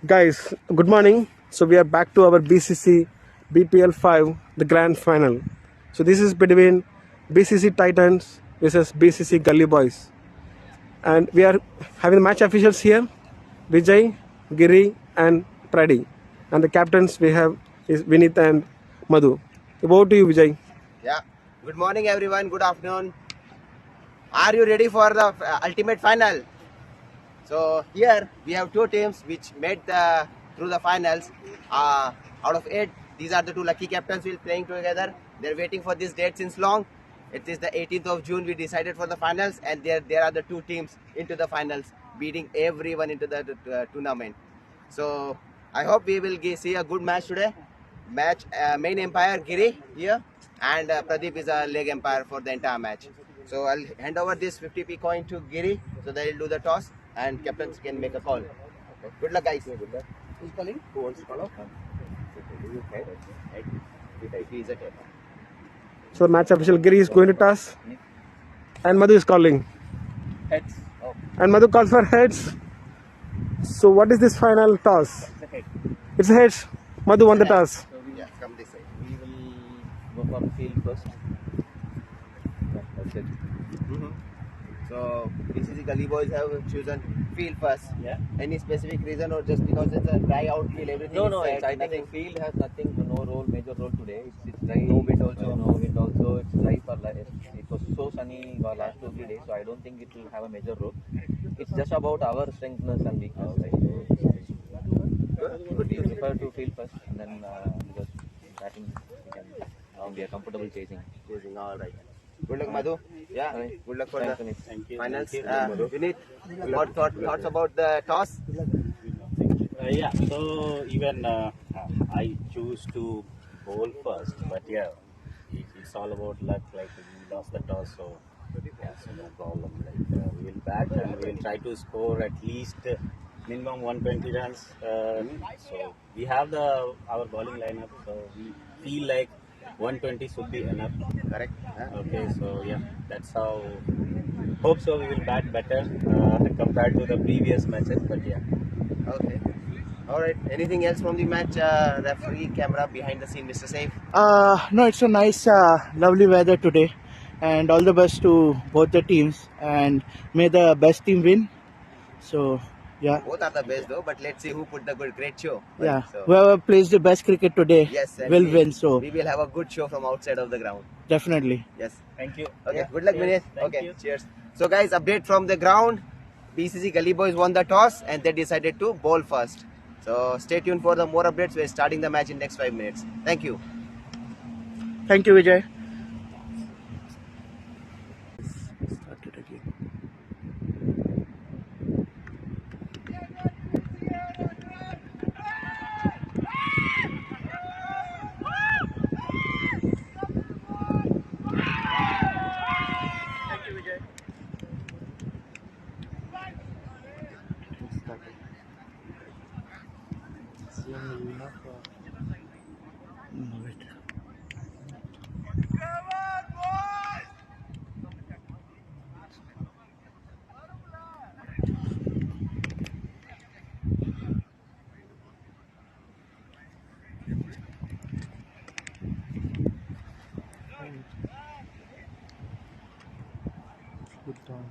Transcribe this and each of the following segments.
Guys, good morning. So we are back to our BCC BPL 5, the grand final. So this is between BCC Titans versus BCC Gully Boys. And we are having the match officials here, Vijay, Giri and Pradi. And the captains we have is Vinith and Madhu. Over to you, Vijay. Yeah. Good morning, everyone. Good afternoon. Are you ready for the ultimate final? So here we have two teams which made through the finals. Out of 8, these are the two lucky captains who will playing together. They're waiting for this date since long. It is the 18th of June we decided for the finals, and there are the two teams into the finals, beating everyone into the tournament. So I hope we will see a good match today. Main umpire Giri here, and Pradeep is a leg umpire for the entire match. So I'll hand over this 50p coin to Giri so that he'll do the toss and captains can make a call. Okay. Good luck, guys. Good luck. Who's calling? Who wants to follow? He is a head. So match official Giri is going to toss and Madhu is calling. Heads. Oh. And Madhu calls for heads. So what is this final toss? It's a head. It's a heads. Madhu won the toss. So come this side. We will go for field first. That's it. So BCC Gully Boys have chosen field first. Yeah. Any specific reason or just because it's a dry outfield, everything No, is set, I nothing? think field has nothing, no major role today. It's dry. No wind also. It's dry for it was so sunny for last 2-3 days, so I don't think it will have a major role. It's just about our strengthness and weakness, right? So we prefer to field first, and then because batting we are comfortable chasing. All right. Good luck, Madhu. Yeah. Right. Good luck for Thanks, the Vinith. Thank you. finals. Vinith, what thoughts about the toss? Yeah, so even I choose to bowl first, but yeah, it's all about luck. Like we lost the toss, so yeah, so no problem. Like we will bat and we will try to score at least minimum 120 runs. So we have our bowling lineup, so we feel like 120 should be enough. Correct. Okay, so yeah, that's how. Hope so. We will bat better compared to the previous matches, but yeah. Okay. All right. Anything else from the match? Referee, camera, behind the scene, Mr. Safe. No, it's a nice, lovely weather today, and all the best to both the teams, and may the best team win. So, yeah, Both are the best though, but let's see who put the great show. yeah. So, Whoever plays the best cricket today yes, and will we- win. So, we will have a good show from outside of the ground. definitely. Yes. Thank you. Okay. Yeah. Good luck, Cheers. Vinith. Thank Okay. you. Cheers. So, guys, update from the ground. BCC Gully Boys won the toss and they decided to bowl first. So, stay tuned for the more updates. We're starting the match in next 5 minutes. Thank you. Thank you, Vijay. Start it again. No, wait. Good down.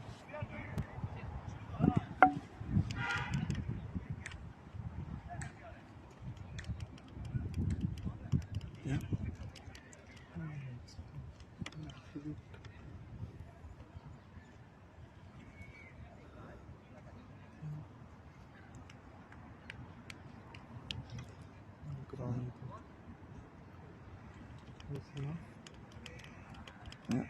Yeah. Ground. Yeah.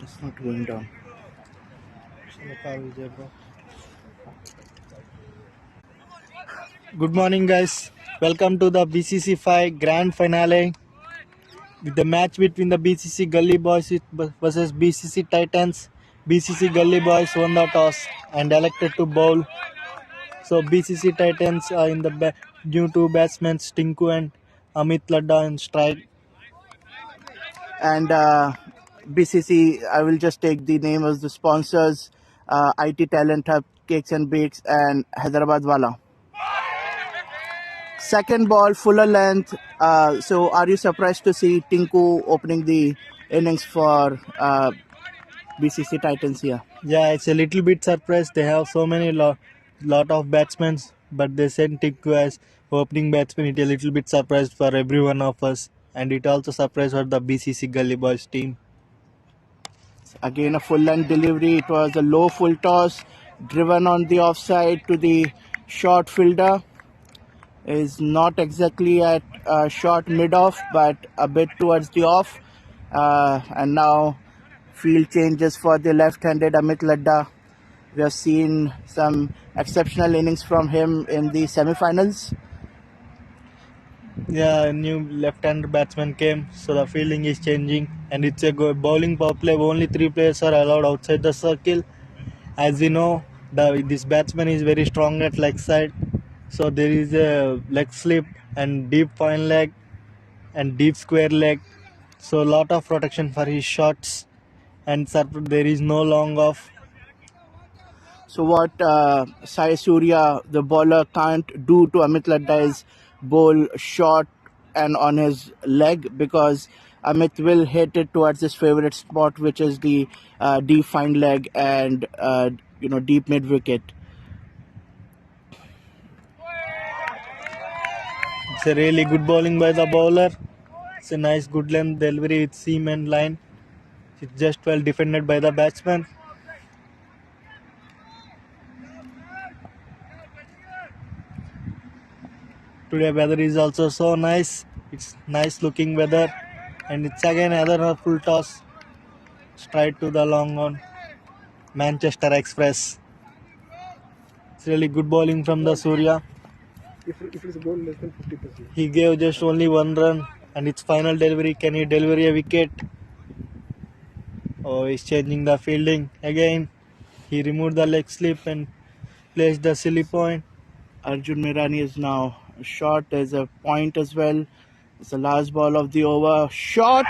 It's not going down. Good morning, guys. Welcome to the BCC 5 Grand Finale with the match between the BCC Gully Boys versus BCC Titans. BCC Gully boys won the toss and elected to bowl. So BCC Titans are in the due to batsmen Tinku and Amit Ladda in strike. And BCC, I will just take the name as the sponsors: IT Talent Hub, Cakes and Bakes, and Hyderabad Wala. Second ball, fuller length. So, are you surprised to see Tinku opening the innings for BCC Titans here? Yeah, it's a little bit surprised. They have so many lot of batsmen, but they sent Tinku as opening batsman. It's a little bit surprised for every one of us, and it also surprised for the BCC Gully Boys team. Again, a full length delivery. It was a low full toss, driven on the offside to the short fielder. Is not exactly at short mid off, but a bit towards the off. And now field changes for the left-handed Amit Ladda. We have seen some exceptional innings from him in the semi-finals. Yeah, a new left-handed batsman came, so the fielding is changing, and it's a bowling power play. Only 3 players are allowed outside the circle. As we know, this batsman is very strong at leg side, so there is a leg slip and deep fine leg and deep square leg. So a lot of protection for his shots, and there is no long off. So what Sai Surya, the bowler, can't do to Amit Ladda is bowl short and on his leg, because Amit will hit it towards his favorite spot, which is the deep fine leg and deep mid wicket. It's a really good bowling by the bowler. It's a nice good length delivery with seam and line. It's just well defended by the batsman. Today weather is also so nice. It's nice looking weather, and it's again another full toss straight to the long on Manchester Express. It's really good bowling from the Surya. If it's a goal less than 50%. He gave just only 1 run, and its final delivery, can he deliver a wicket? Oh, he's changing the fielding again. He removed the leg slip and placed the silly point. Arjun Mirani is now short. There's a point as well. It's the last ball of the over. Shot!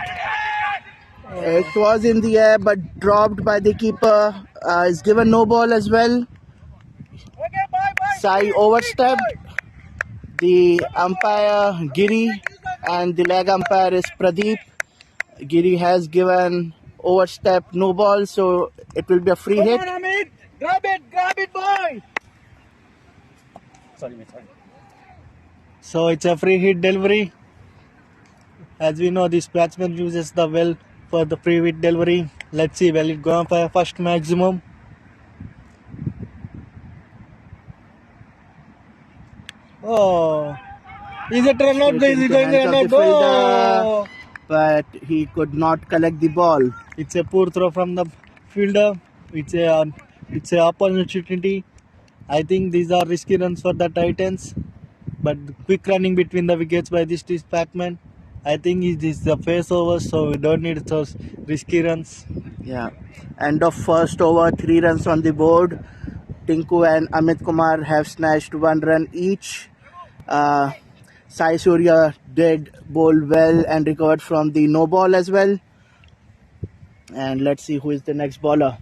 It was in the air but dropped by the keeper. Is given no ball as well. Sai overstepped. The umpire Giri and the leg umpire is Pradeep. Giri has given overstep no ball, so it will be a free hit. Come on, Amit! Grab it, boy! Sorry. So it's a free hit delivery. As we know, this batsman uses the well for the free hit delivery. Let's see, will it go on for a first maximum? Oh, is it run out? Is he going to run out? Oh! But he could not collect the ball. It's a poor throw from the fielder. It's a opportunity. I think these are risky runs for the Titans, but quick running between the wickets by this batsman. I think it is the face over, so we don't need those risky runs. Yeah. End of first over, 3 runs on the board. Tinku and Amit Kumar have snatched 1 run each. Sai Surya did bowl well and recovered from the no ball as well. And let's see who is the next bowler.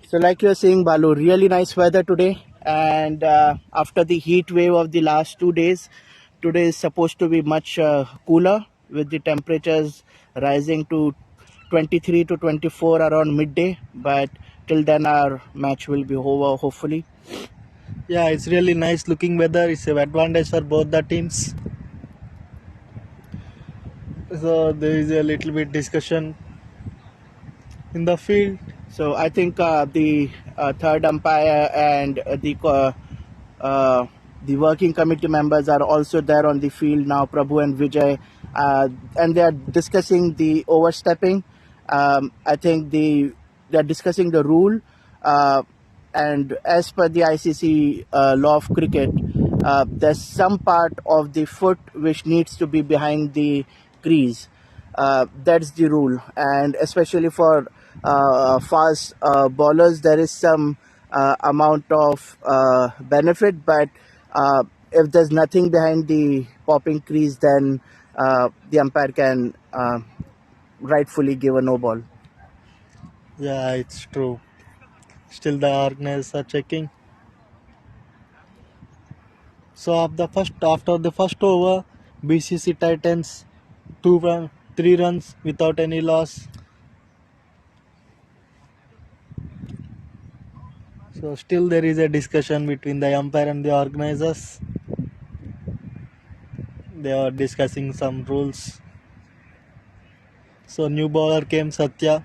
So like you were saying, Balu, really nice weather today, and after the heat wave of the last 2 days, today is supposed to be much cooler, with the temperatures rising to 23 to 24 around midday, but till then our match will be over, hopefully. Yeah, it's really nice looking weather. It's an advantage for both the teams. So there is a little bit discussion in the field. So I think the third umpire and the working committee members are also there on the field now, Prabhu and Vijay, and they are discussing the overstepping. I think they are discussing the rule. and as per the ICC law of cricket, there's some part of the foot which needs to be behind the crease. That's the rule, and especially for fast bowlers, there is some amount of benefit. But if there's nothing behind the popping crease, then the umpire can rightfully give a no ball. Yeah, it's true. Still, the organizers are checking. So after the first over, BCC Titans 3 runs without any loss. So still there is a discussion between the umpire and the organizers. They are discussing some rules. So new bowler came Satya.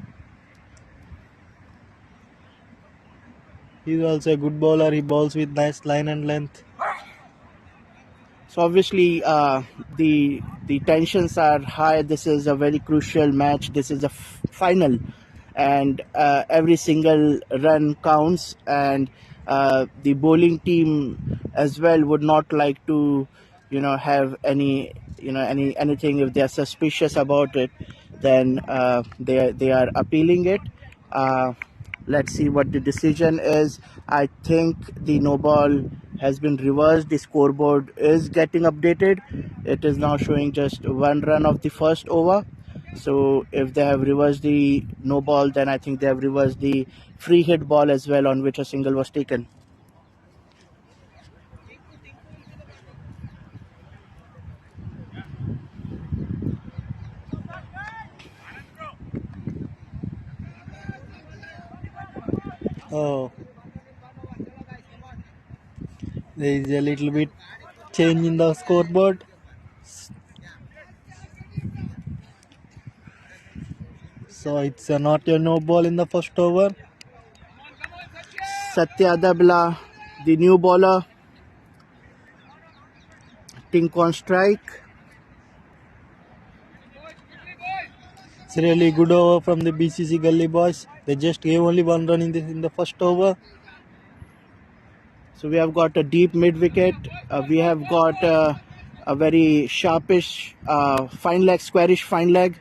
He's also a good bowler. He bowls with nice line and length. So obviously, the tensions are high. This is a very crucial match. This is a final, and every single run counts. And the bowling team as well would not like to, have anything. If they are suspicious about it, then they are appealing it. Let's see what the decision is. I think the no ball has been reversed. The scoreboard is getting updated. It is now showing just 1 run of the first over. So if they have reversed the no ball, then I think they have reversed the free hit ball as well, on which a single was taken. Oh, there is a little bit change in the scoreboard. So it's not a no ball in the first over. Satya Dabla, the new bowler, Tink on strike. It's really good over from the BCC Gully boys. They just gave only 1 run in the first over. So we have got a deep mid wicket. We have got a very sharpish fine leg, squarish fine leg.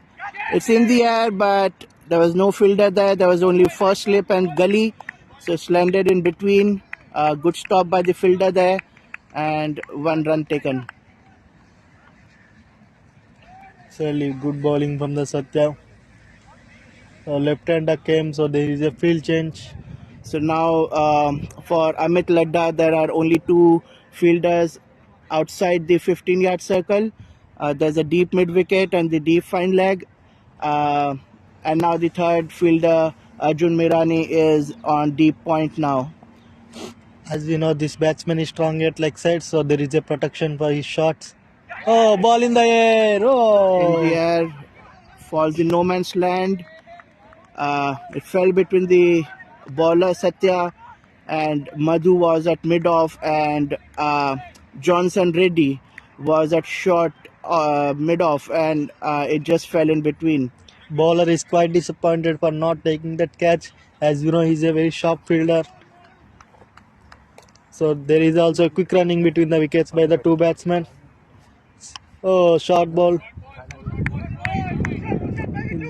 It's in the air, but there was no fielder there. There was only first slip and Gully. So it's landed in between. Good stop by the fielder there, and 1 run taken. It's really good bowling from the Satya. So left-hander came, so there is a field change. So now for Amit Ladda, there are only 2 fielders outside the 15-yard circle. There's a deep mid wicket and the deep fine leg. And now the third fielder, Arjun Mirani, is on deep point now. As we know, this batsman is strong at leg side, so there is a protection for his shots. Oh, ball in the air! Oh! In the air, falls in no man's land. It fell between the bowler Satya and Madhu was at mid-off, and Johnson Reddy was at short mid-off, and it just fell in between. Bowler is quite disappointed for not taking that catch. As you know, he's a very sharp fielder. So there is also a quick running between the wickets by the 2 batsmen. Oh, short ball.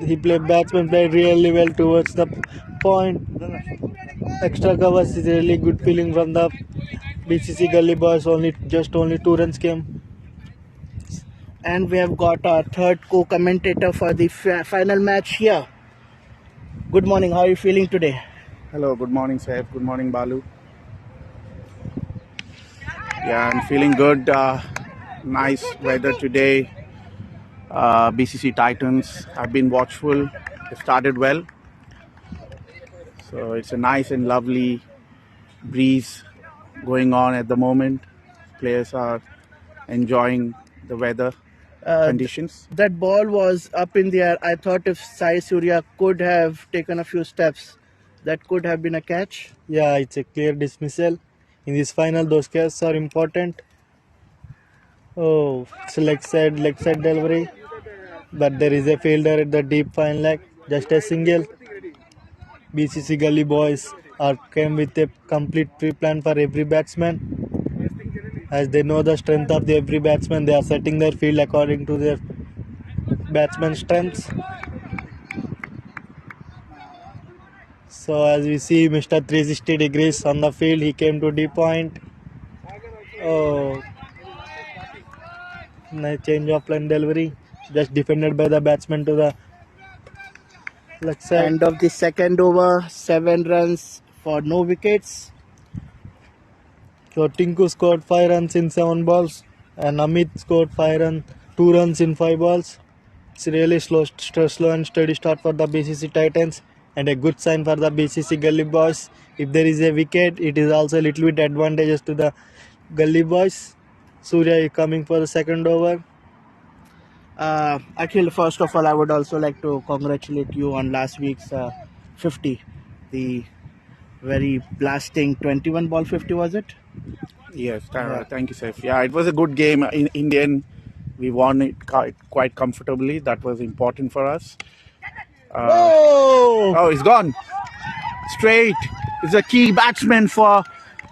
Batsman played really well towards the point. Extra covers is really good feeling from the BCC Gully boys. Only 2 runs came. And we have got our third co-commentator for the final match here. Good morning. How are you feeling today? Hello, good morning, Saif. Good morning, Balu. Yeah, I'm feeling good. Nice weather today. BCC Titans have been watchful. They started well. So it's a nice and lovely breeze going on at the moment. Players are enjoying the weather conditions. That ball was up in the air. I thought if Sai Surya could have taken a few steps, that could have been a catch. Yeah, it's a clear dismissal. In this final, those catches are important. Oh, it's leg side delivery. But there is a fielder at the deep fine leg. Just a single. BCC Gully boys or came with a complete pre-plan for every batsman. As they know the strength of every batsman, they are setting their field according to their batsman strengths. So as we see Mr. 360 degrees on the field, he came to D point. Oh, nice change of line delivery, just defended by the batsman to the left side. End of the second over, 7 runs for no wickets. So Tinku scored 5 runs in 7 balls and Amit scored 2 runs in 5 balls. It's really slow and steady start for the BCC Titans and a good sign for the BCC Gully boys. If there is a wicket, it is also a little bit advantageous to the Gully boys. Surya is coming for the second over. Akhil, first of all, I would also like to congratulate you on last week's 50. The very blasting 21 ball 50, was it? Yes, thank you, Saif. Yeah, it was a good game. In Indian, we won it quite comfortably. That was important for us. Oh, he's gone. Straight. He's a key batsman for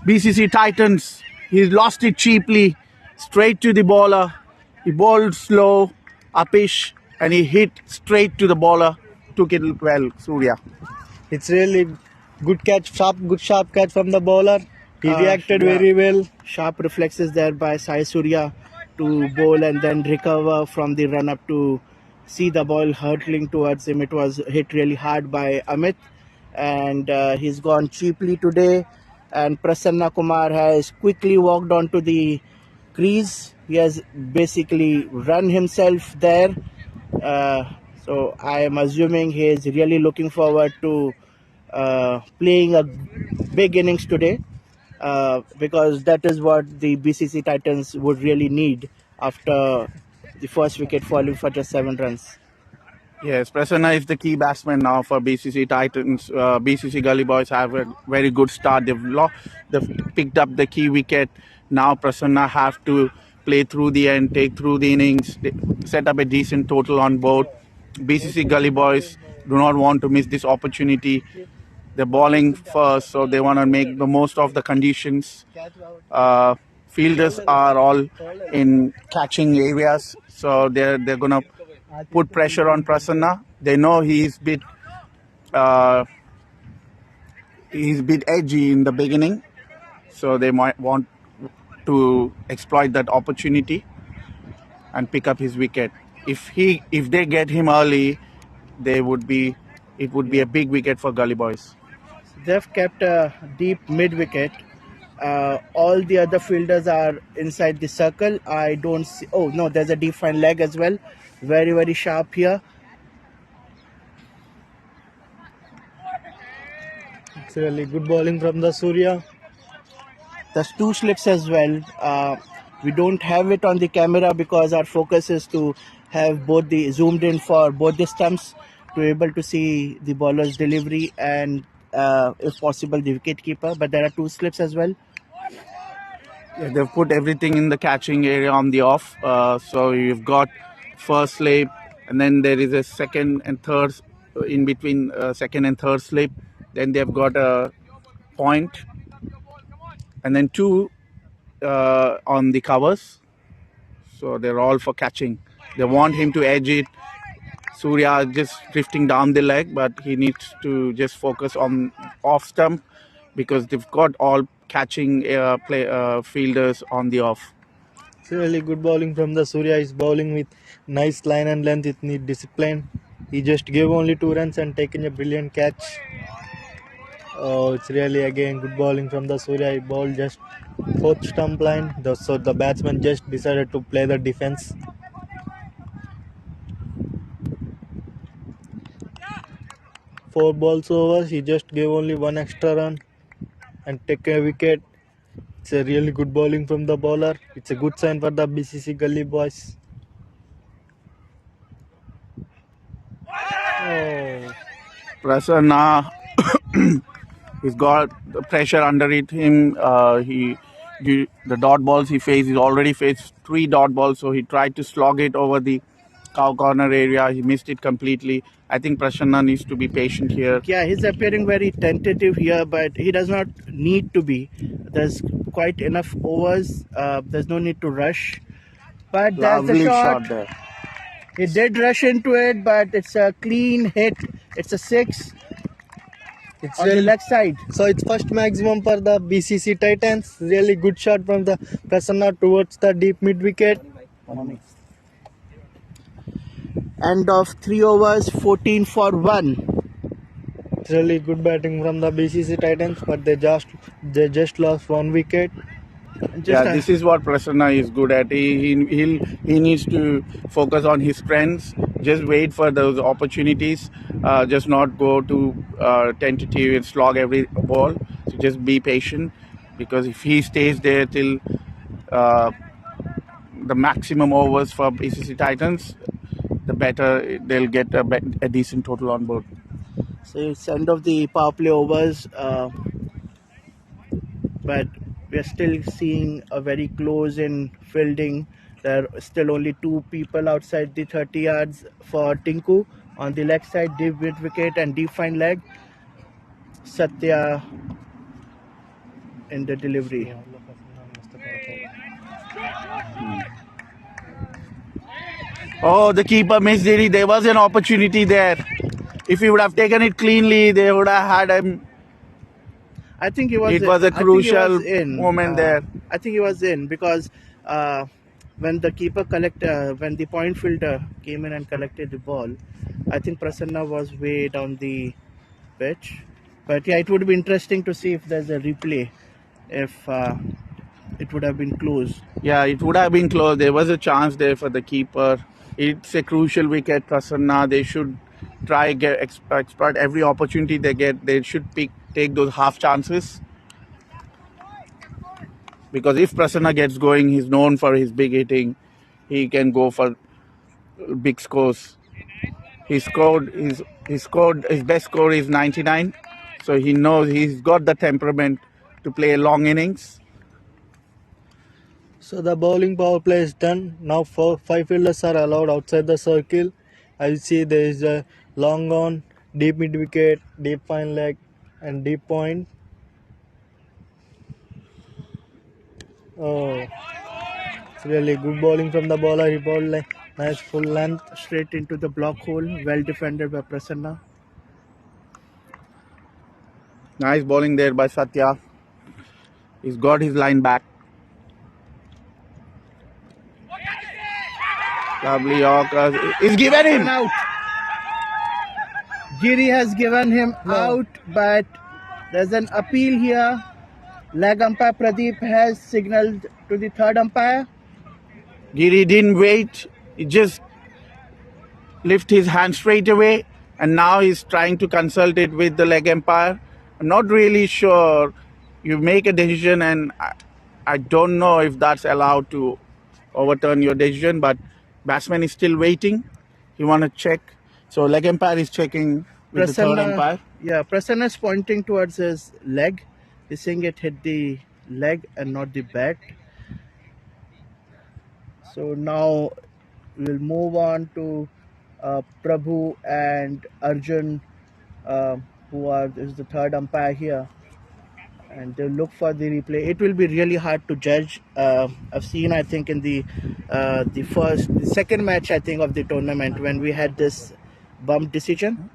BCC Titans. He lost it cheaply. Straight to the bowler. He bowled slow, upish, and he hit straight to the bowler. Took it well, Surya. It's really good catch, sharp catch from the bowler. He reacted very well. Sharp reflexes there by Sai Surya to bowl and then recover from the run up to see the ball hurtling towards him. It was hit really hard by Amit, and he's gone cheaply today. And Prasanna Kumar has quickly walked onto the crease. He has basically run himself there. So I am assuming he is really looking forward to playing a big innings today, because that is what the BCC Titans would really need after the first wicket falling for just 7 runs. Yes, Prasanna is the key batsman now for BCC Titans. BCC Gully boys have a very good start. They've picked up the key wicket. Now Prasanna have to play through the end, take through the innings, set up a decent total on board. BCC Gully boys do not want to miss this opportunity. They're bowling first, so they want to make the most of the conditions. Fielders are all in catching areas, so they're gonna put pressure on Prasanna. They know he's bit edgy in the beginning, so they might want to exploit that opportunity and pick up his wicket. If they get him early, it would be a big wicket for Gully boys. They've kept a deep mid wicket. All the other fielders are inside the circle. I don't see. Oh no, there's a deep fine leg as well. Very, very sharp here. It's really good bowling from the Surya. There's 2 slips as well. We don't have it on the camera because our focus is to have both the zoomed in for both the stumps to be able to see the bowler's delivery and if possible the wicket keeper. But there are 2 slips as well. Yeah, they've put everything in the catching area on the off. So you've got first slip, and then there is a second and third in between second and third slip. Then they've got a point, and then 2 on the covers. So they're all for catching. They want him to edge it. Surya just drifting down the leg, but he needs to just focus on off stump because they've got all catching fielders on the off. It's really good bowling from the Surya. He's bowling with nice line and length. It needs discipline. He just gave only 2 runs and taken a brilliant catch. Oh, it's really again good bowling from the Surya. He bowled just 4th stump line. So the batsman just decided to play the defense. Four balls over. He just gave only 1 extra run and take a wicket. It's a really good bowling from the bowler. It's a good sign for the BCC Gully boys. Oh. Prasanna, he's got the pressure underneath him. The dot balls he faced, he's already faced 3 dot balls, so he tried to slog it over the cow corner area. He missed it completely. I think Prasanna needs to be patient here. Yeah, he's appearing very tentative here, but he does not need to be. There's quite enough overs. There's no need to rush. But there's the Lovely shot. shot there. He did rush into it, but it's a clean hit. It's a 6 It's on the really, leg side. so it's first maximum for the BCC Titans. Really good shot from the Prasanna towards the deep mid wicket. End of 3 overs, 14 for 1. It's really good batting from the BCC Titans, but they just lost 1 wicket. This is what Prasanna is good at. He needs to focus on his strengths. Just wait for those opportunities. Just not go too tentative and slog every ball. So just be patient, because if he stays there till the maximum overs for BCC Titans, the better they'll get a decent total on board. So it's end of the power play overs, but we are still seeing a very close in fielding. There are still only 2 people outside the 30 yards for Tinku. On the leg side, deep mid wicket and deep fine leg. Satya in the delivery. Oh, the keeper missed it. There was an opportunity there. If he would have taken it cleanly, they would have had him. I think he was. It was a crucial moment there. I think he was in because when the when the point fielder came in and collected the ball, I think Prasanna was way down the pitch. But yeah, it would be interesting to see if there's a replay, if it would have been close. Yeah, it would have been close. There was a chance there for the keeper. It's a crucial wicket, Prasanna. They should try exploit every opportunity they get. They should take those half chances. Because if Prasanna gets going, he's known for his big hitting. He can go for big scores. His best score is 99. So he knows he's got the temperament to play a long innings. So the bowling power play is done. Now 5 fielders are allowed outside the circle. I see there is a long on, deep mid wicket, deep fine leg and deep point. Oh, it's really good bowling from the bowler. He bowled like nice full length. Straight into the block hole. Well defended by Prasanna. Nice bowling there by Satya. He's got his line back. Lovely Yorker. He's given him out. Giri has given him out, but there's an appeal here. Leg umpire Pradeep has signaled to the third umpire. Giri didn't wait. He just lifted his hand straight away, and now he's trying to consult it with the leg umpire. I'm not really sure. You make a decision, and I don't know if that's allowed to overturn your decision, but batsman is still waiting. You want to check. So leg umpire is checking with the third umpire. Yeah, Prasanna is pointing towards his leg. He's saying it hit the leg and not the bat. So now we'll move on to Prabhu and Arjun, is the third umpire here, and they'll look for the replay. It will be really hard to judge. I've seen, I think, in the second match, I think, of the tournament when we had this bump decision.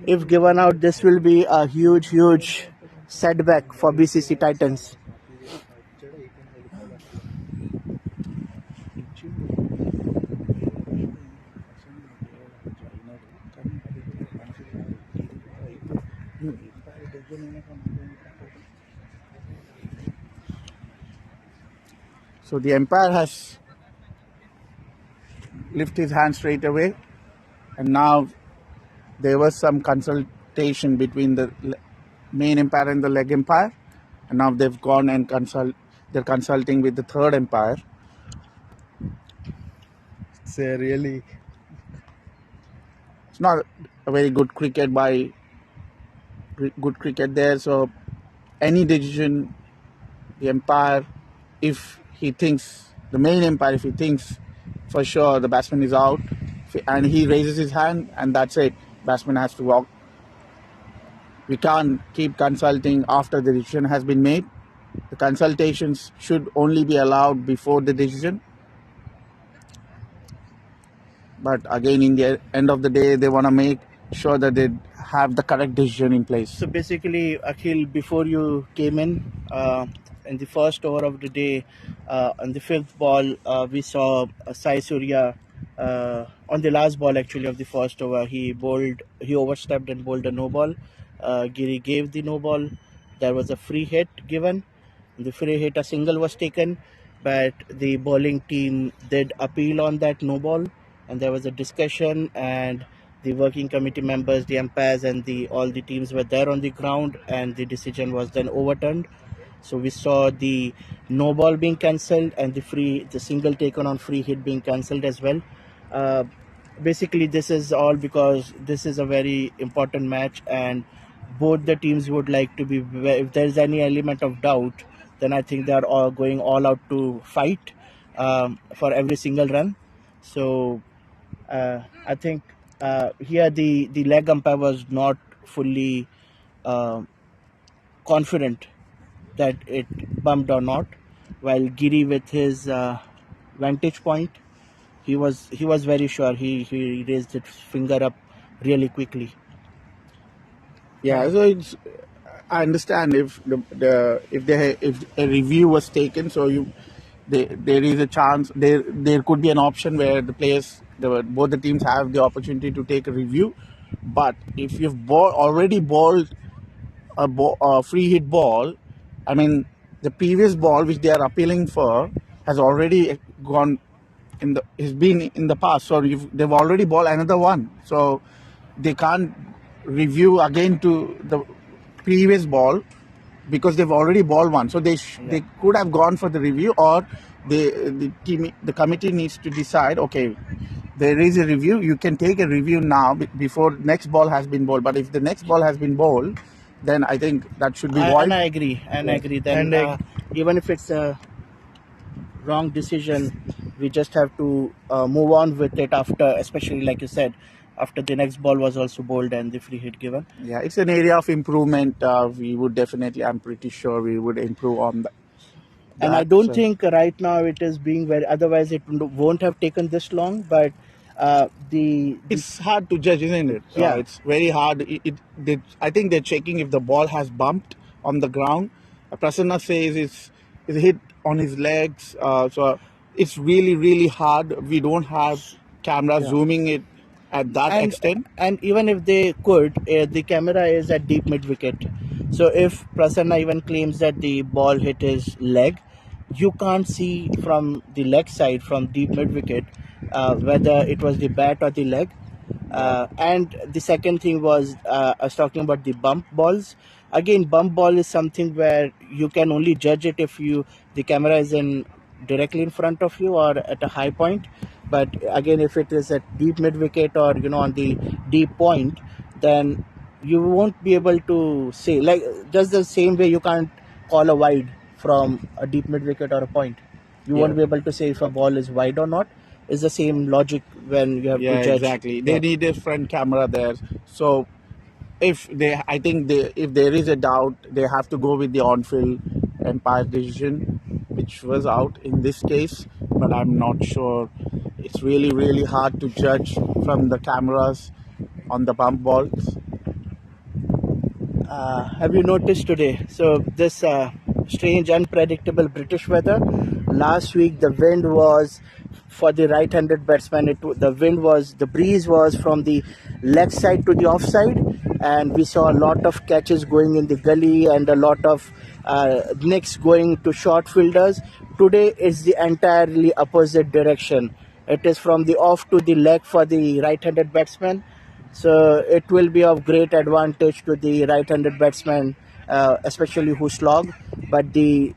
If given out, this will be a huge setback for BCC Titans. So the umpire has lifted his hand straight away, and now there was some consultation between the main umpire and the leg umpire, and now they've gone and they're consulting with the third umpire. It's really, It's not a very good cricket there. So any decision, the umpire, if he thinks, the main umpire, if he thinks for sure the batsman is out, and he raises his hand, and that's it, batsman has to walk. We can't keep consulting after the decision has been made. The consultations should only be allowed before the decision. But again, in the end of the day, they want to make sure that they have the correct decision in place. So basically, Akhil, before you came in the first over of the day, on the fifth ball, we saw Sai Surya on the last ball actually of the first over. He overstepped and bowled a no ball. Giri gave the no ball. There was a free hit given. The free hit, a single was taken, but the bowling team did appeal on that no ball, and there was a discussion, and the working committee members, the umpires, and all the teams were there on the ground, and the decision was then overturned. So we saw the no ball being cancelled and the single taken on free hit being cancelled as well. Basically, this is all because this is a very important match, and both the teams would like to be. If there's any element of doubt, then I think they are all going all out to fight for every single run. So I think here the leg umpire was not fully confident that it bumped or not, while Giri with his vantage point, he was very sure. He raised his finger up really quickly. Yeah, so I understand if if a review was taken, so there is a chance, there could be an option where the players, both the teams have the opportunity to take a review. But if you've already bowled a free hit ball, I mean, the previous ball which they are appealing for has already gone has been in the past. So they've already bowled another one, so they can't review again to the previous ball because they've already bowled one. So they could have gone for the review, or the committee needs to decide, okay, there is a review, you can take a review now before next ball has been bowled. But if the next ball has been bowled, then I think that should be void. And I agree. I agree. Then even if it's a wrong decision, we just have to move on with it after, especially like you said, after the next ball was also bowled and the free hit given. Yeah, it's an area of improvement. We would definitely, I'm pretty sure we would improve on that. And I don't think right now it is being very, otherwise it won't have taken this long, but it's hard to judge, isn't it? Yeah, it's very hard. I think they're checking if the ball has bumped on the ground. Prasanna says it's hit on his legs. So it's really, really hard. We don't have camera zooming it at that extent. And even if they could, the camera is at deep mid wicket. So if Prasanna even claims that the ball hit his leg, you can't see from the leg side, from deep mid wicket, whether it was the bat or the leg. And the second thing was, I was talking about the bump balls. Again, bump ball is something where you can only judge it if the camera is directly in front of you or at a high point. But again, if it is at deep mid wicket or on the deep point, then you won't be able to say, like, just the same way you can't call a wide from a deep mid wicket or a point. You won't be able to say if a ball is wide or not. It's the same logic when you have to judge. Exactly. They need a front camera there. So if there is a doubt, they have to go with the on-field umpire decision, which was out in this case. But I'm not sure. It's really, really hard to judge from the cameras on the bump balls. Have you noticed today? So this strange, unpredictable British weather. Last week the wind was for the right-handed batsman. The breeze was from the leg side to the offside, and we saw a lot of catches going in the gully and a lot of nicks going to short fielders. Today is the entirely opposite direction. It is from the off to the leg for the right-handed batsman. So it will be of great advantage to the right-handed batsman, especially who slog. But the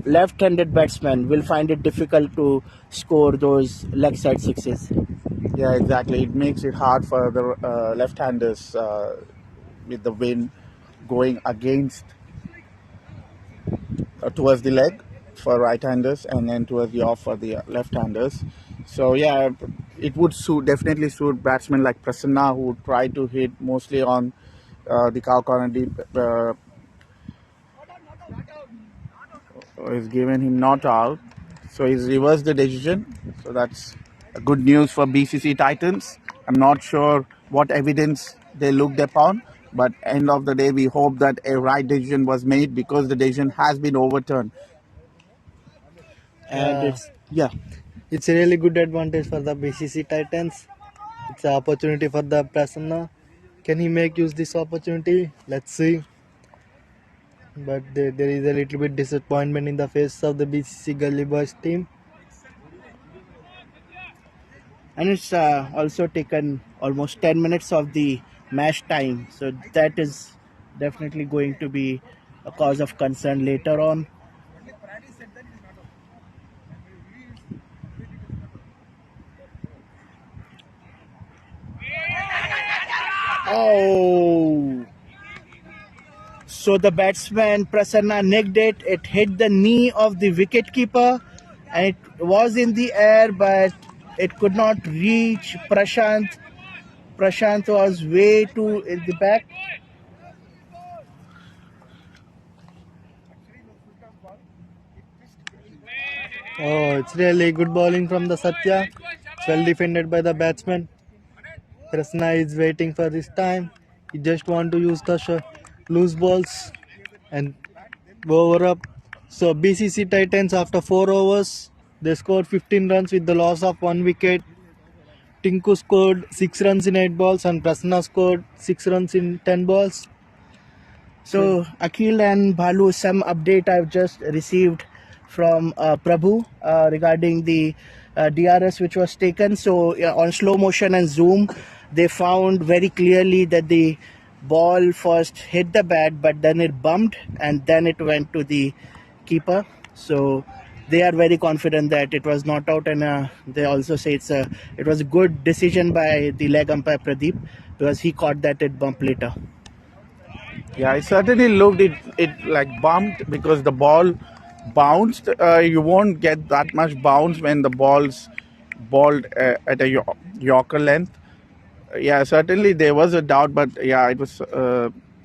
left-handed batsman will find it difficult to score those leg side sixes. Yeah, exactly. It makes it hard for the left-handers with the wind going against towards the leg for right-handers and then towards the off for the left-handers. So yeah, it would definitely suit batsmen like Prasanna, who would try to hit mostly on the cow corner deep. Is given him not out, so he's reversed the decision. So that's good news for BCC Titans. I'm not sure what evidence they looked upon, but end of the day, we hope that a right decision was made because the decision has been overturned. And Yeah, it's a really good advantage for the BCC Titans. It's an opportunity for the Prasanna. Can he make use this opportunity? Let's see. But there is a little bit disappointment in the face of the BCC Gully Boys team. and it's also taken almost 10 minutes of the match time, so that is definitely going to be a cause of concern later on. Oh, so the batsman Prasanna nicked it. It hit the knee of the wicketkeeper, and it was in the air, but it could not reach Prashant. Prashant was way too in the back. Oh, it's really good bowling from the Satya. It's well defended by the batsman. Prasanna is waiting for this time. He just want to use the loose balls and over up. So BCC Titans after 4 overs, they scored 15 runs with the loss of 1 wicket. Tinku scored 6 runs in 8 balls and Prasanna scored 6 runs in 10 balls. So Akhil and Bhalu, some update I've just received from Prabhu regarding the DRS which was taken. So on slow motion and zoom, they found very clearly that the ball first hit the bat, but then it bumped and then it went to the keeper. So they are very confident that it was not out, and they also say it was a good decision by the leg umpire Pradeep, because he caught that it bumped later. Yeah, it certainly looked it like bumped because the ball bounced. You won't get that much bounce when the ball's balled at a Yorker length. Yeah, certainly there was a doubt, but yeah, it was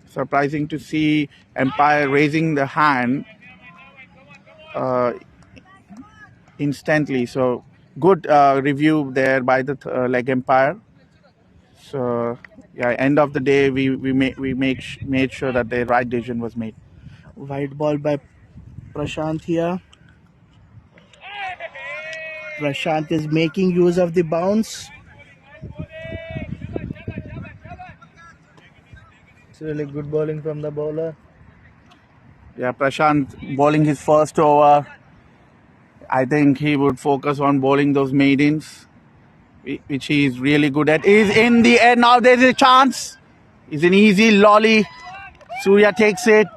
surprising to see umpire raising the hand instantly. So good review there by the leg umpire. So yeah, end of the day, made sure that the right decision was made. White ball by Prashant here. Prashant is making use of the bounce. It's really good bowling from the bowler. Yeah, Prashant bowling his first over. I think he would focus on bowling those maidens, which he is really good at. Is in the air now. There's a chance. It's an easy lolly. Surya takes it.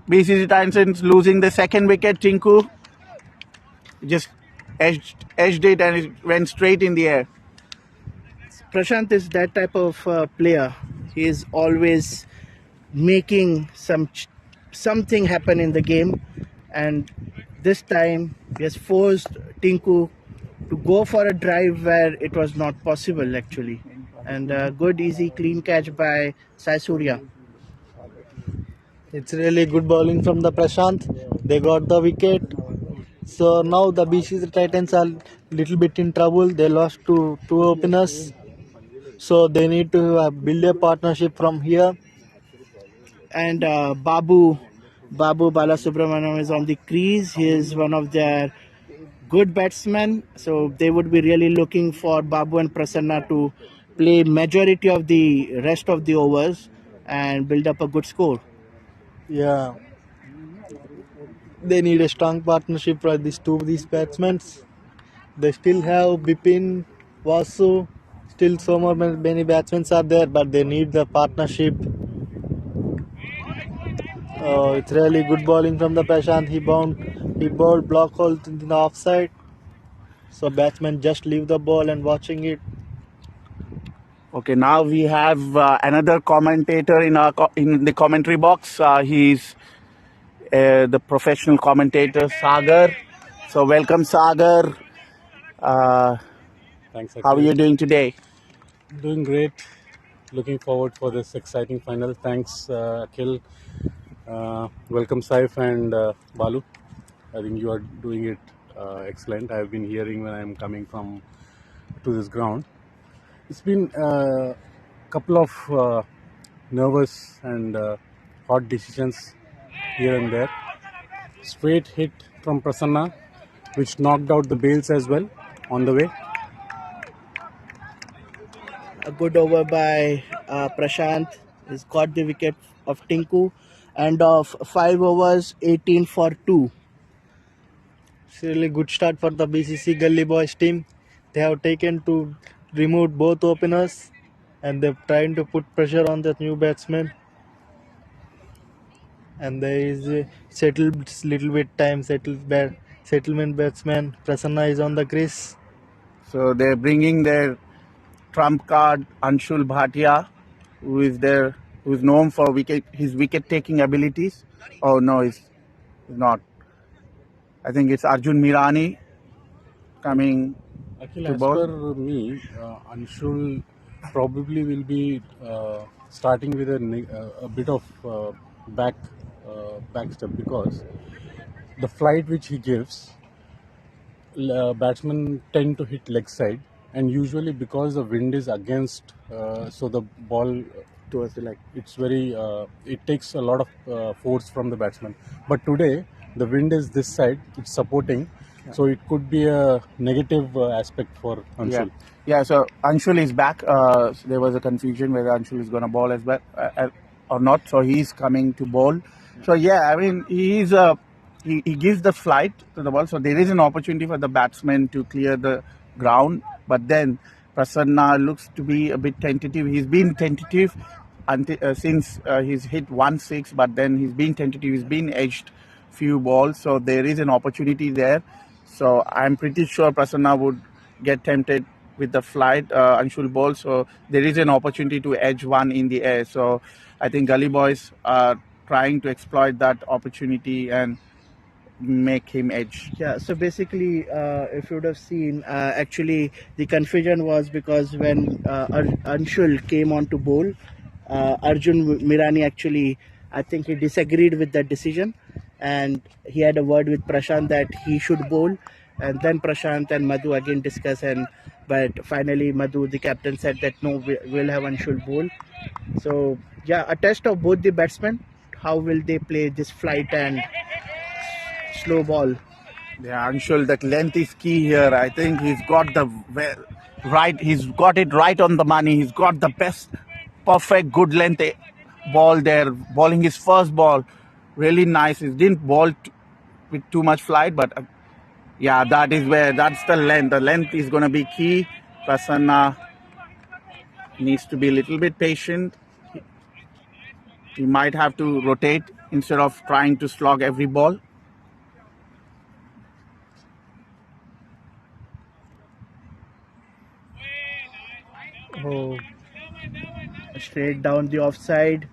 BCC Titans losing the second wicket. Tinku just edged it and it went straight in the air. Prashant is that type of player. He is always making something happen in the game, and this time he has forced Tinku to go for a drive where it was not possible actually. And a good easy clean catch by Sai Surya. It's really good bowling from the Prashant. They got the wicket. So now the BCC Titans are little bit in trouble. They lost to 2 openers. So they need to build a partnership from here. And Babu Balasubramaniam is on the crease. He is one of their good batsmen. So they would be really looking for Babu and Prasanna to play majority of the rest of the overs and build up a good score. Yeah. They need a strong partnership for these batsmen. They still have Bipin, Vasu. Still so many batsmen are there, but they need the partnership. It's really good bowling from the Prashant. He bowled block hole in the offside. So batsmen just leave the ball and watching it. Okay, now we have another commentator in the commentary box. He's the professional commentator, Sagar. So welcome, Sagar. Thanks, How are Akhil. you doing today? Doing great. Looking forward for this exciting final. Thanks, Akhil. Welcome, Saif and Balu. I think you are doing it excellent. I've been hearing when I'm coming from to this ground. It's been a couple of nervous and hot decisions here and there. Straight hit from Prasanna, which knocked out the bails as well on the way. A good over by Prashant. He's got the wicket of Tinku, and of 5 overs, 18 for 2. It's a really good start for the BCC Gully Boys team. They have taken to remove both openers and they're trying to put pressure on the new batsman. And there is a little bit time settlement batsman. Prasanna is on the crease. So they're bringing their trump card, Anshul Bhatia, who's known for his wicket taking abilities. Oh no, he's not. I think it's Arjun Mirani coming Akhil, to as bowl. per me, Anshul probably will be starting with a bit of back step, because the flight which he gives, batsmen tend to hit leg side, and usually because the wind is against, so the ball Towards the leg. it's very it takes a lot of force from the batsman. But today the wind is this side, it's supporting, so it could be a negative aspect for Anshul. Yeah. So Anshul is back. So there was a confusion whether Anshul is going to bowl as well or not. So he's coming to bowl. So yeah, I mean he gives the flight to the ball. So there is an opportunity for the batsman to clear the ground. But then Prasanna looks to be a bit tentative. He's been tentative since he's hit 1-6, but then he's been tentative. He's been edged few balls. So there is an opportunity there. So I'm pretty sure Prasanna would get tempted with the flight Anshul ball. So there is an opportunity to edge one in the air. So I think Gully Boys are trying to exploit that opportunity and make him edge. Yeah, so basically, if you would have seen, actually, the confusion was because when Anshul came on to bowl, Arjun Mirani actually, I think he disagreed with that decision, and he had a word with Prashant that he should bowl, and then Prashant and Madhu again discuss, but finally Madhu, the captain, said that no, we'll have Anshul bowl. So yeah, a test of both the batsmen. How will they play this flight and slow ball? Yeah, Anshul, that length is key here. I think he's got right. He's got it right on the money. He's got the best, perfect, good length ball there. Bowling his first ball, really nice. He didn't bowl with too much flight, but yeah, that's the length. The length is going to be key. Prasanna needs to be a little bit patient. He might have to rotate instead of trying to slog every ball. Oh, straight down the offside.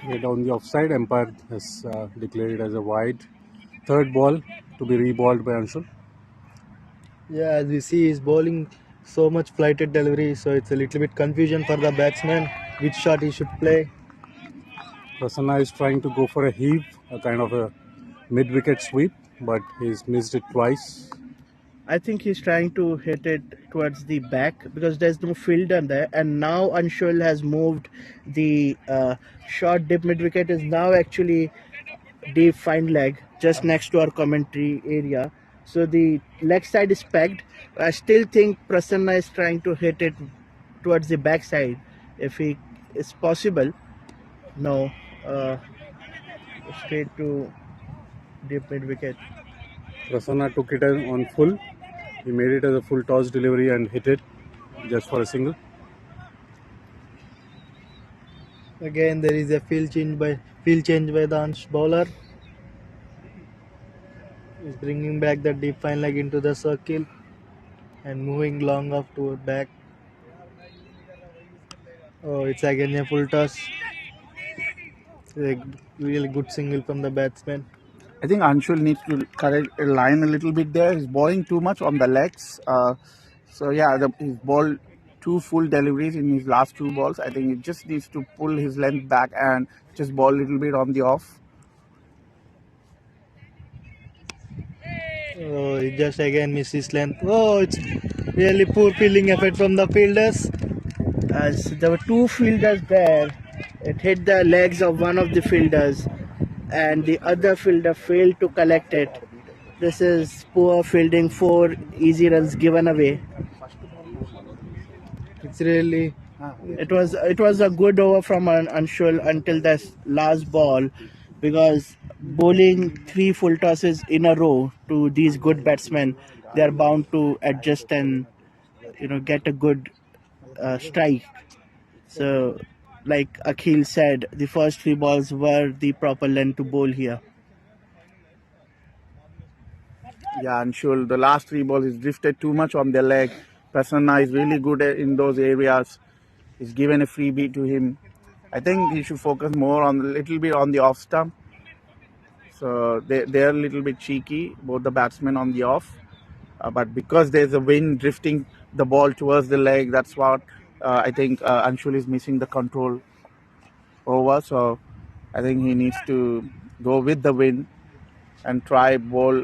Way down the offside, umpire has declared it as a wide. Third ball to be reballed by Anshul. Yeah, as we see, he's bowling so much flighted delivery, so it's a little bit confusion for the batsman which shot he should play. Prasanna is trying to go for a heave, a kind of a mid-wicket sweep, but he's missed it twice. I think he's trying to hit it towards the back because there's no fielder there, and now Anshul has moved the short dip mid wicket is now actually deep fine leg just next to our commentary area. So the leg side is pegged. I still think Prasanna is trying to hit it towards the back side if he is possible. No, straight to deep mid wicket. Prasanna took it on full. He made it as a full toss delivery and hit it just for a single. Again, there is a field change by the bowler. He's bringing back the deep fine leg into the circle and moving long off to back. Oh, it's again a full toss. A really good single from the batsman. I think Anshul needs to correct a line a little bit there. He's bowling too much on the legs. So yeah, he's bowled 2 full deliveries in his last 2 balls. I think he just needs to pull his length back and just bowl a little bit on the off. Oh, he just again misses length. Oh, it's really poor fielding effort from the fielders. As there were 2 fielders there, it hit the legs of one of the fielders and the other fielder failed to collect it. This is poor fielding, 4 easy runs given away. It's really It was a good over from Anshul until the last ball, because bowling 3 full tosses in a row to these good batsmen, they are bound to adjust and get a good strike. So, like Akhil said, the first 3 balls were the proper length to bowl here. Yeah, Anshul, the last 3 balls is drifted too much on the leg. Prasanna is really good in those areas. He's given a freebie to him. I think he should focus more on a little bit on the off stump. So they're a little bit cheeky, both the batsmen on the off. But because there's a wind drifting the ball towards the leg, that's what I think Anshul is missing the control over. So I think he needs to go with the wind and try bowl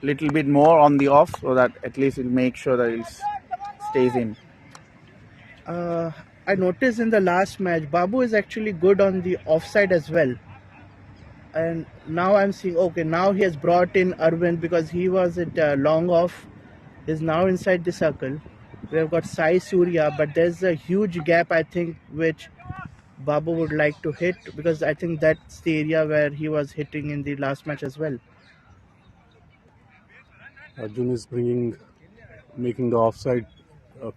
little bit more on the off, so that at least he'll make sure that it stays in. I noticed in the last match, Babu is actually good on the offside as well. And now I'm seeing, okay, now he has brought in Arvind because he was at long off. Is now inside the circle. We have got Sai Surya, but there's a huge gap, I think, which Babu would like to hit, because I think that's the area where he was hitting in the last match as well. Arjun is making the offside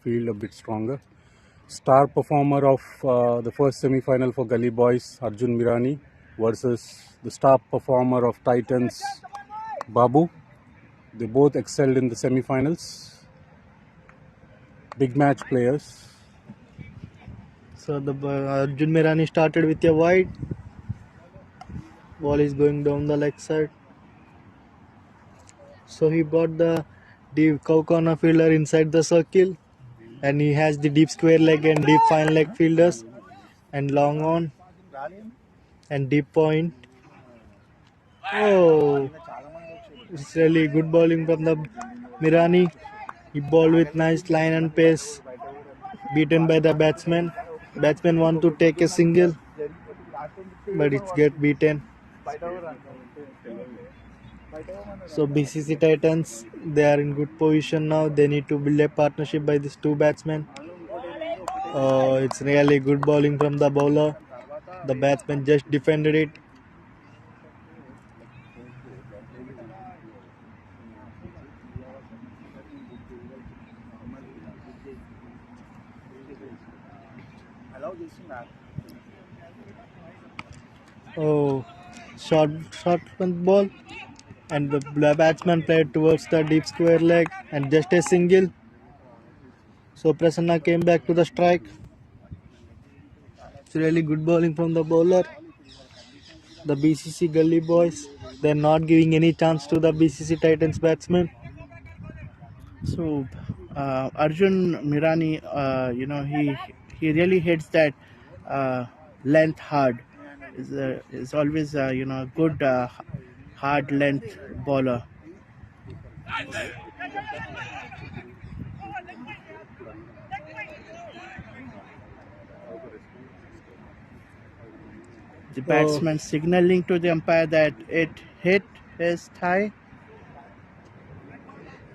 field a bit stronger. Star performer of the first semi-final for Gully Boys, Arjun Mirani, versus the star performer of Titans, Babu. They both excelled in the semi-finals. Big match players. so the Arjun Mirani started with a wide. Ball is going down the leg side. So he brought the deep cow corner fielder inside the circle, and he has the deep square leg and deep fine leg fielders, and long on and deep point. Oh, it's really good bowling from the Mirani. He bowled with nice line and pace, beaten by the batsman. Batsman want to take a single, but it's get beaten. So BCC Titans, they are in good position now. They need to build a partnership by these 2 batsmen. It's really good bowling from the bowler. The batsman just defended it. Oh, short front ball, and the batsman played towards the deep square leg and just a single. So Prasanna came back to the strike. It's really good bowling from the bowler. The BCC Gully Boys, they're not giving any chance to the BCC Titans batsmen. So Arjun Mirani, he really hits that length hard. Is always a good hard length bowler. The batsman signaling to the umpire that it hit his thigh.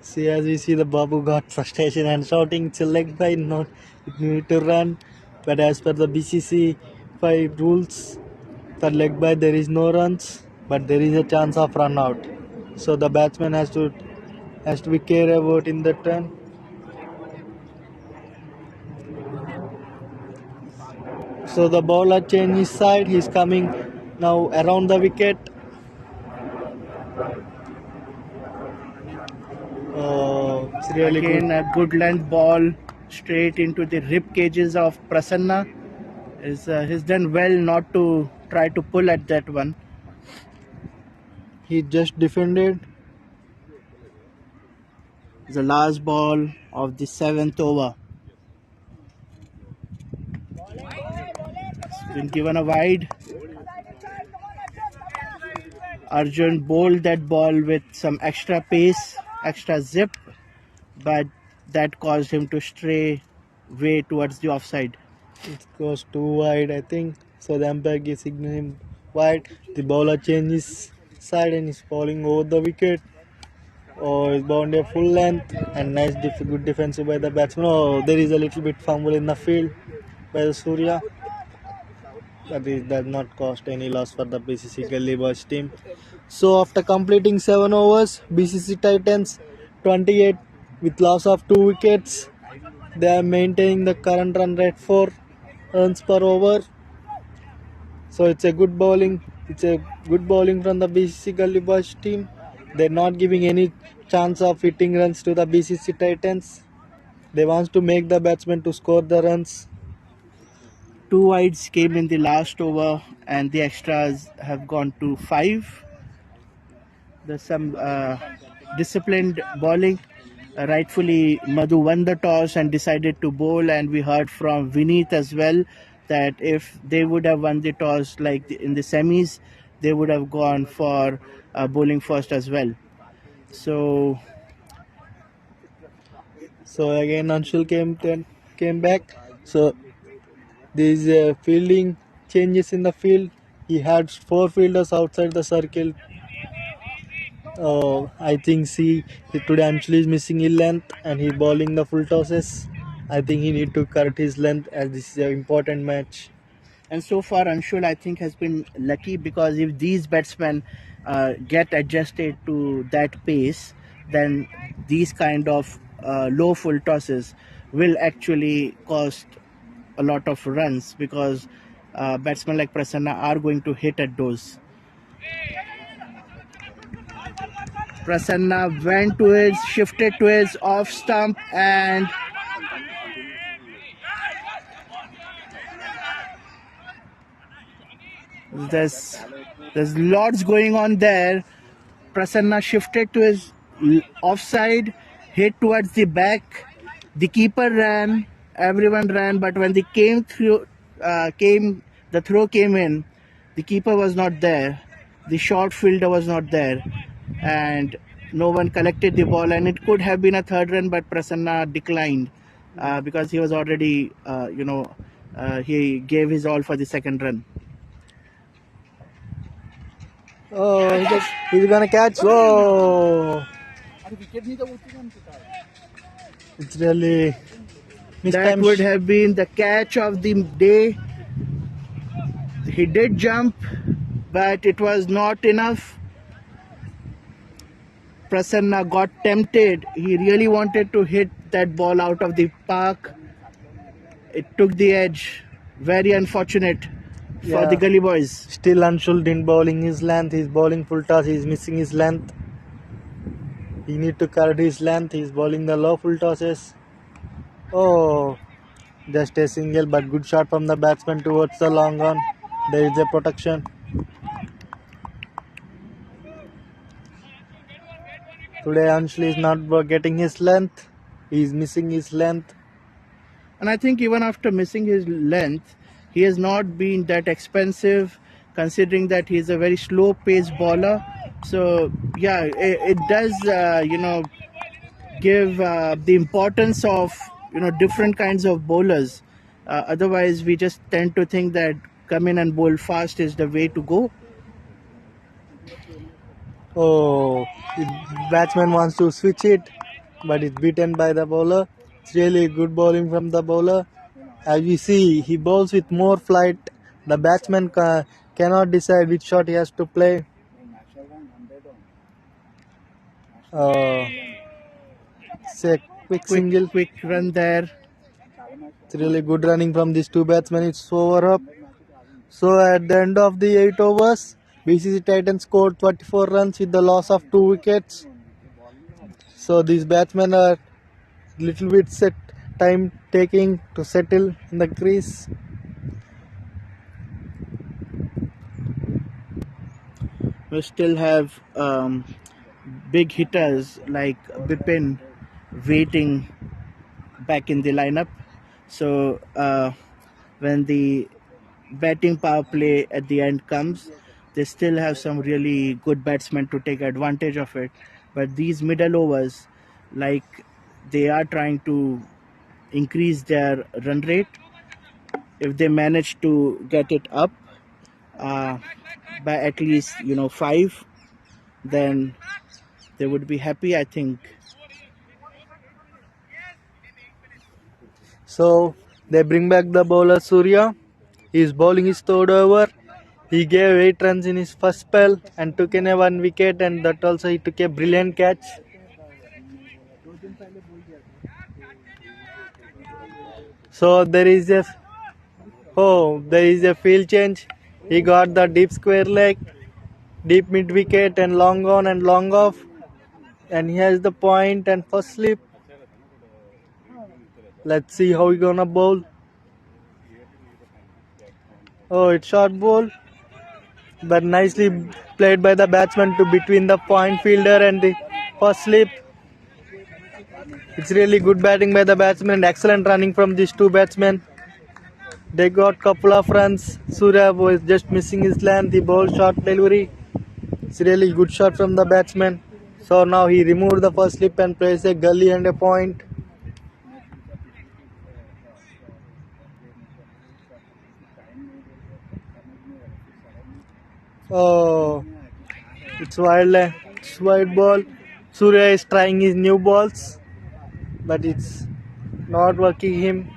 See, as we see, the Babu got frustration and shouting, it's a leg by, not it need to run. But as per the BCC 5 rules, for leg by there is no runs, but there is a chance of run out. So the batsman has to be care about in the turn. So the bowler changed his side. He's coming now around the wicket. really Again, good. a good length ball straight into the rib cages of Prasanna. He's done well not to try to pull at that one. He just defended. The last ball of the 7th over. It's been given a wide. Arjun bowled that ball with some extra pace, extra zip, but that caused him to stray way towards the offside. It goes too wide, I think. So the umpire gives signal him wide. The bowler changes side and is falling over the wicket. Oh, he's bound a full length and nice, good defensive by the batsman. Oh, there is a little bit fumble in the field by the Surya. But it does not cost any loss for the BCC Gully Boys team. So after completing 7 overs, BCC Titans 28 with loss of 2 wickets. They are maintaining the current run rate 4 runs per over. So it's a good bowling. It's a good bowling from the BCC Gully Boys team. They're not giving any chance of hitting runs to the BCC Titans. They want to make the batsmen to score the runs. 2 wides came in the last over and the extras have gone to 5. There's some disciplined bowling. Rightfully, Madhu won the toss and decided to bowl, and we heard from Vineet as well that if they would have won the toss like in the semis, they would have gone for bowling first as well. So again Anshul came back. So these fielding changes in the field. He had 4 fielders outside the circle. I think today Anshul is missing his length and he's bowling the full tosses. I think he need to correct his length as this is an important match. And so far, Anshul, I think, has been lucky because if these batsmen get adjusted to that pace, then these kind of low full tosses will actually cost a lot of runs because batsmen like Prasanna are going to hit at those. Prasanna shifted to his off stump and there's lots going on there. Prasanna shifted to his offside, hit towards the back. The keeper ran, everyone ran, but when they the throw came in, the keeper was not there. The short fielder was not there, and no one collected the ball. And it could have been a third run, but Prasanna declined because he was already, he gave his all for the second run. Oh, he's gonna catch. Oh, it's really that would have been the catch of the day. He did jump, but it was not enough. Prasanna got tempted. He really wanted to hit that ball out of the park. It took the edge. Very unfortunate for the Gully Boys. Still Anshul didn't bowling his length. He's bowling full toss. He's missing his length. He need to correct his length. He's bowling the low full tosses. Oh, just a single, but good shot from the batsman towards the long on. There is a protection. Today Anshul is not getting his length. He's missing his length. And I think even after missing his length, he has not been that expensive considering that he's a very slow paced bowler. So yeah, it does give the importance of different kinds of bowlers. Otherwise we just tend to think that come in and bowl fast is the way to go. Oh, the batsman wants to switch it, but it's beaten by the bowler. It's really good bowling from the bowler. As we see, he bowls with more flight. The batsman cannot decide which shot he has to play. It's a quick single. Quick run there. It's really good running from these two batsmen. It's over up. So at the end of the 8 overs, BCC Titans scored 24 runs with the loss of 2 wickets. So these batsmen are little bit set time taking to settle in the crease. We still have big hitters like Bipin waiting back in the lineup. So when the batting power play at the end comes, they still have some really good batsmen to take advantage of it. But these middle overs, like they are trying to increase their run rate. If they manage to get it up uh, by at least 5, then they would be happy, I think. So they bring back the bowler Surya. He's bowling his third over. He gave 8 runs in his first spell and took in a 1 wicket, and that also he took a brilliant catch. So there is a field change. He got the deep square leg, deep mid wicket, and long on and long off, and he has the point and first slip. Let's see how he gonna bowl. Oh, it's short ball, but nicely played by the batsman to between the point fielder and the first slip. It's really good batting by the batsman and excellent running from these two batsmen. They got couple of runs. Surya was just missing his length. He bowled short delivery. It's really good shot from the batsman. So now he removed the first slip and plays a gully and a point. Oh, it's wide ball. Surya is trying his new balls, but it's not working him.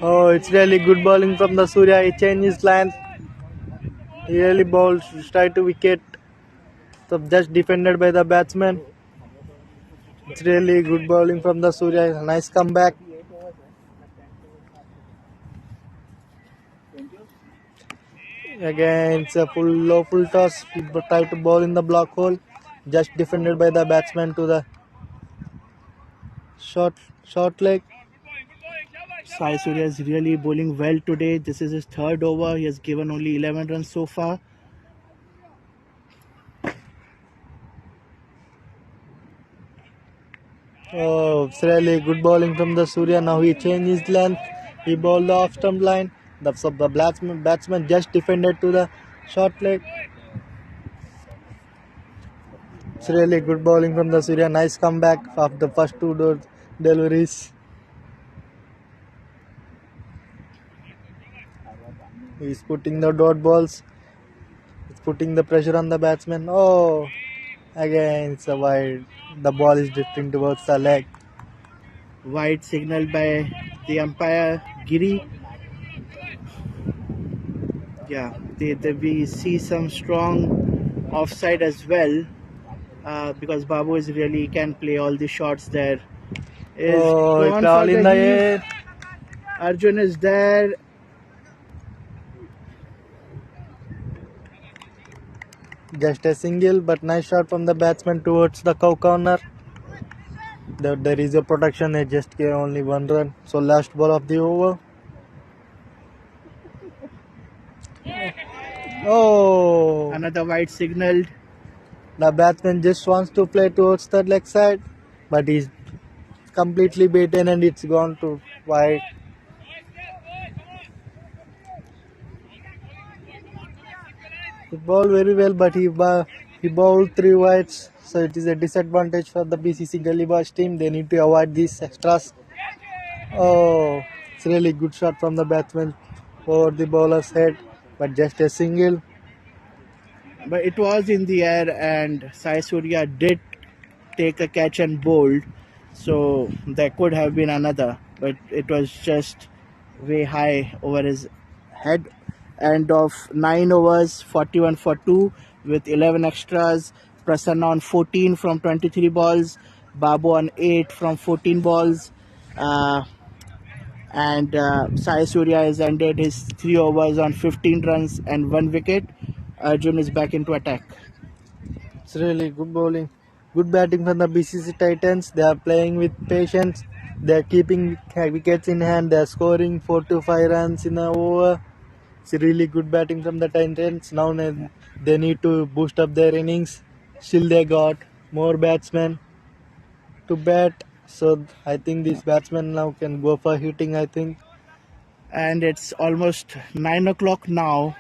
Oh, it's really good bowling from the Surya. He changed his length. He really bowled straight to wicket. So just defended by the batsman. It's really good bowling from the Surya. Nice comeback. Again, it's a low full toss. He tried to bowl in the block hole. Just defended by the batsman to the short leg. Sai Surya is really bowling well today. This is his third over. He has given only 11 runs so far. Oh, it's really good bowling from the Surya. Now he changed his length. He bowled the off stump line. The batsman just defended to the short leg. It's really good bowling from the Surya. Nice comeback of the first two deliveries. He's putting the dot balls. He's putting the pressure on the batsman. Oh, again it's a wide. The ball is drifting towards the leg. Wide signaled by the umpire Giri. Yeah, we see some strong offside as well, because Babu is really can play all the shots there. Is Oh, gone it's all for in the heave. air. Arjun is there. Just a single, but nice shot from the batsman towards the cow corner. There is a protection. They just gave only 1 run. So last ball of the over. Oh, Another wide signaled. the batsman just wants to play towards the leg side, but he's completely beaten and it's gone to wide. He bowled very well, but he bowled 3 wides, so it is a disadvantage for the BCC Gully Boys team. They need to avoid these extras. Oh, it's really good shot from the batsman over the bowler's head, but just a single. But it was in the air, and Sai Surya did take a catch and bowled, so there could have been another, but it was just way high over his head. End of 9 overs, 41 for 2 with 11 extras. Prasanna on 14 from 23 balls. Babu on 8 from 14 balls. and Sai Surya has ended his 3 overs on 15 runs and 1 wicket. Arjun is back into attack. It's really good bowling, good batting from the BCC Titans. They are playing with patience. They are keeping wickets in hand. They are scoring 4 to 5 runs in an over. It's really good batting from the Titans. Now they need to boost up their innings. Still they got more batsmen to bat. So I think these batsmen now can go for hitting, I think. And it's almost 9 o'clock now.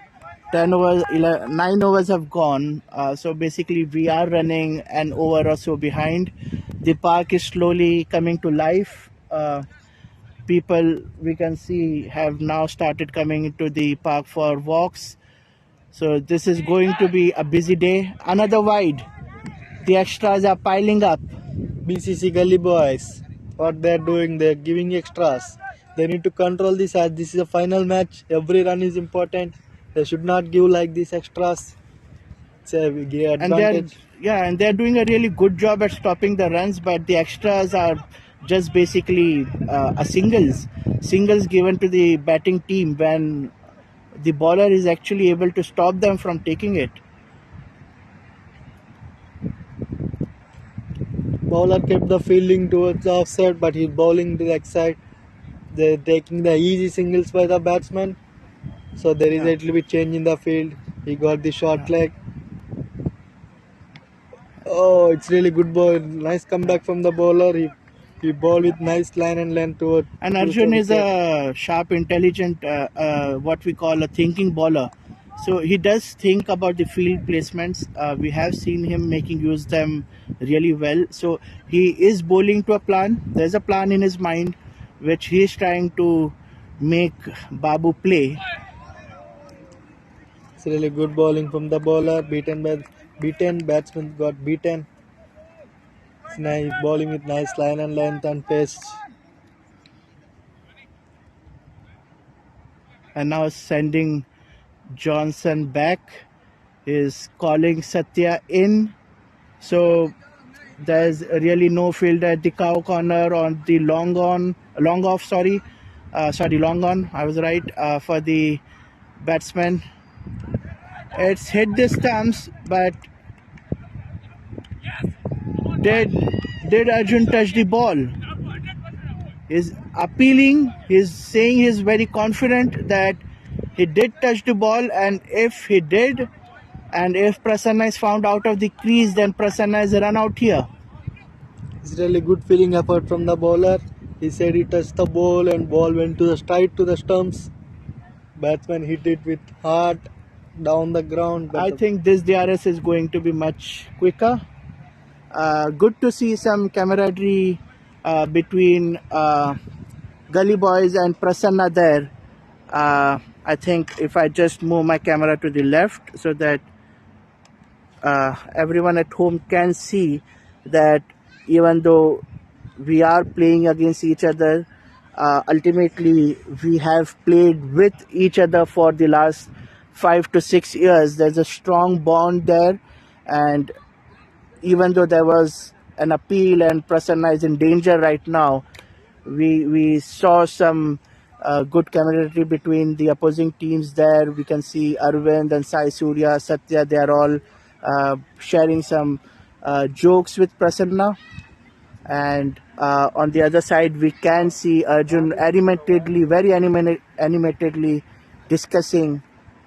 10 overs, 9 overs have gone. So basically, we are running an over or so behind. The park is slowly coming to life. People we can see have now started coming into the park for walks. So this is going to be a busy day. Another wide. The extras are piling up. BCC Gully boys, what they're doing, they're giving extras. They need to control this as this is a final match. Every run is important. They should not give like these extras. It's a advantage. And they're doing a really good job at stopping the runs, but the extras are just basically a singles given to the batting team when the bowler is actually able to stop them from taking it. Bowler kept the fielding towards the offside, but he's bowling to the leg side. They're taking the easy singles by the batsman. So there is a little bit change in the field. He got the short leg. Oh, it's really good ball. Nice comeback from the bowler. He bowled with nice line and length toward. And Arjun is a sharp, intelligent, what we call a thinking bowler. So he does think about the field placements. We have seen him making use of them really well. So he is bowling to a plan. There's a plan in his mind, which he is trying to make Babu play. It's really good bowling from the bowler. Beaten batsman got beaten. It's nice bowling with nice line and length and pace. And now sending Johnson back. Is calling Satya in. So there's really no fielder at the cow corner on the long on. I was right for the batsman. It's hit the stumps, but did Arjun touch the ball? He's appealing. He's saying he's very confident that he did touch the ball, and if he did, and if Prasanna is found out of the crease, then Prasanna is run out here. It's really good feeling effort from the bowler. He said he touched the ball and ball went straight to the stumps. Batsman hit it with hard down the ground. I think this DRS is going to be much quicker. Good to see some camaraderie between Gully Boys and Prasanna there. I think if I just move my camera to the left so that everyone at home can see that even though we are playing against each other, ultimately we have played with each other for the last 5 to 6 years. There's a strong bond there, and even though there was an appeal and Prasanna is in danger right now, we saw some good camaraderie between the opposing teams there. We can see Arvind and Sai Surya, Satya, they are all sharing some jokes with Prasanna. And on the other side, we can see Arjun very animatedly discussing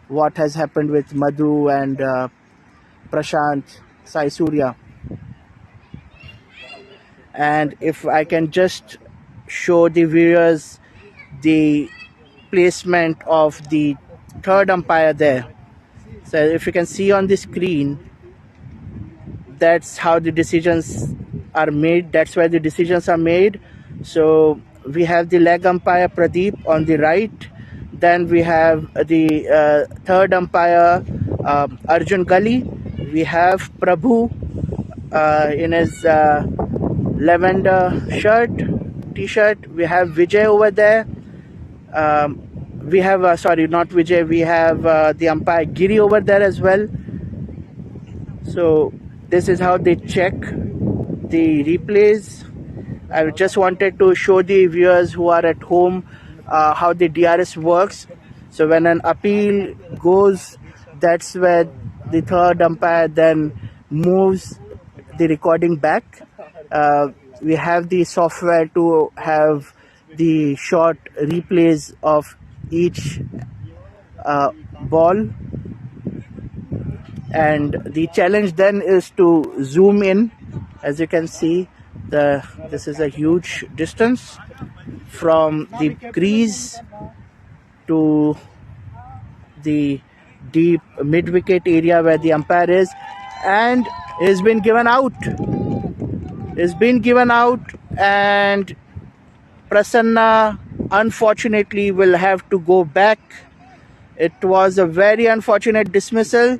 what has happened with Madhu and Prashant, Sai Surya. And if I can just show the viewers the placement of the third umpire there. So if you can see on the screen, that's how the decisions are made. That's where the decisions are made. So we have the leg umpire Pradeep on the right. Then we have the third umpire Arjun Gully. We have Prabhu in his lavender t-shirt. We have Vijay over there. We have not Vijay, we have the umpire Giri over there as well. So this is how they check the replays. I just wanted to show the viewers who are at home how the DRS works. So when an appeal goes, that's where the third umpire then moves the recording back. We have the software to have the short replays of each ball, and the challenge then is to zoom in. As you can see, this is a huge distance from the crease to the deep mid wicket area where the umpire is, and he's been given out. And Prasanna unfortunately will have to go back. It was a very unfortunate dismissal,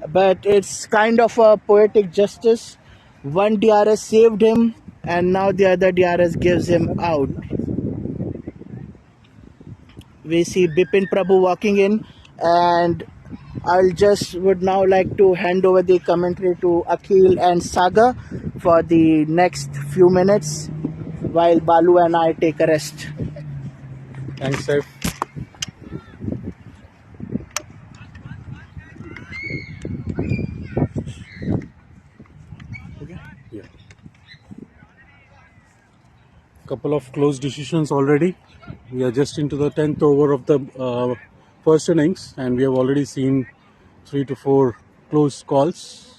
but it's kind of a poetic justice. One DRS saved him, and now the other DRS gives him out. We see Bipin Prabhu walking in, and I'll just would now like to hand over the commentary to Akhil and Saga for the next few minutes while Balu and I take a rest. Thanks, Saif. Yeah. Couple of close decisions already. We are just into the 10th over of the first innings, and we have already seen 3 to 4 close calls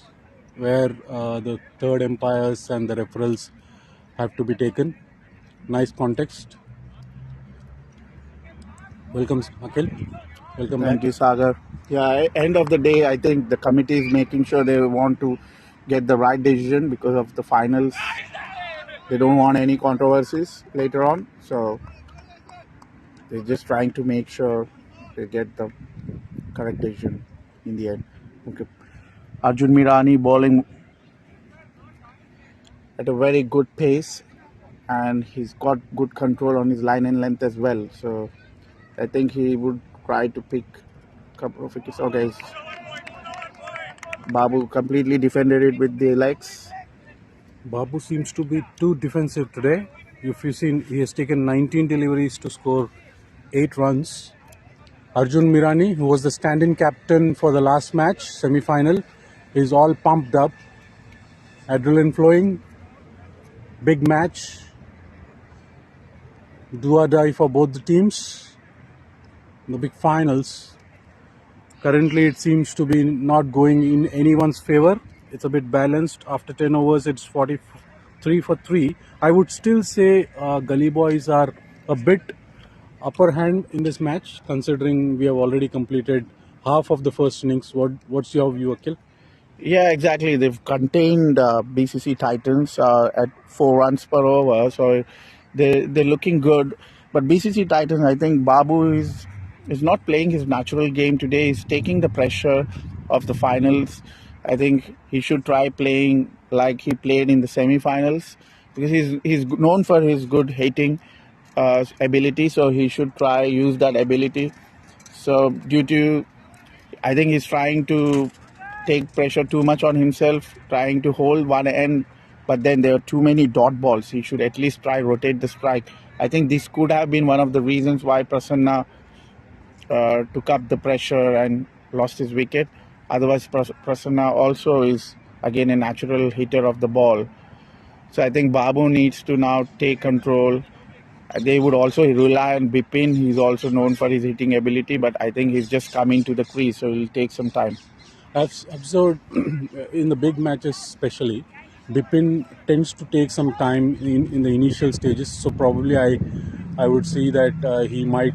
where the third umpires and the referrals have to be taken. Nice context. Welcome, Akhil. Welcome Thank back. you, Sagar. Yeah, end of the day, I think the committee is making sure they want to get the right decision because of the finals. They don't want any controversies later on, so they're just trying to make sure they get the correct decision in the end. Okay. Arjun Mirani bowling at a very good pace, and he's got good control on his line and length as well. So I think he would try to pick a couple of wickets. Okay, Babu completely defended it with the legs. Babu seems to be too defensive today. If you've seen, he has taken 19 deliveries to score 8 runs. Arjun Mirani, who was the stand-in captain for the last match, semi-final, is all pumped up. Adrenaline flowing. Big match. Do or die for both the teams. The big finals. Currently, it seems to be not going in anyone's favor. It's a bit balanced. After 10 overs, it's 43 for 3. I would still say Gully Boys are a bit upper hand in this match, considering we have already completed half of the first innings. What's your view, Akhil? Yeah, exactly. They've contained BCC Titans at 4 runs per over, so they're looking good. But BCC Titans, I think Babu is not playing his natural game today. He's taking the pressure of the finals. I think he should try playing like he played in the semi-finals because he's known for his good hitting ability. So he should try use that ability. So I think he's trying to take pressure too much on himself, trying to hold one end, but then there are too many dot balls. He should at least try rotate the strike. I think this could have been one of the reasons why Prasanna took up the pressure and lost his wicket. Otherwise, Prasanna also is again a natural hitter of the ball. So I think Babu needs to now take control. They would also rely on Bipin. He's also known for his hitting ability, but I think he's just coming to the crease, so it'll take some time. I've observed in the big matches especially, Bipin tends to take some time in the initial stages. So probably I would see that he might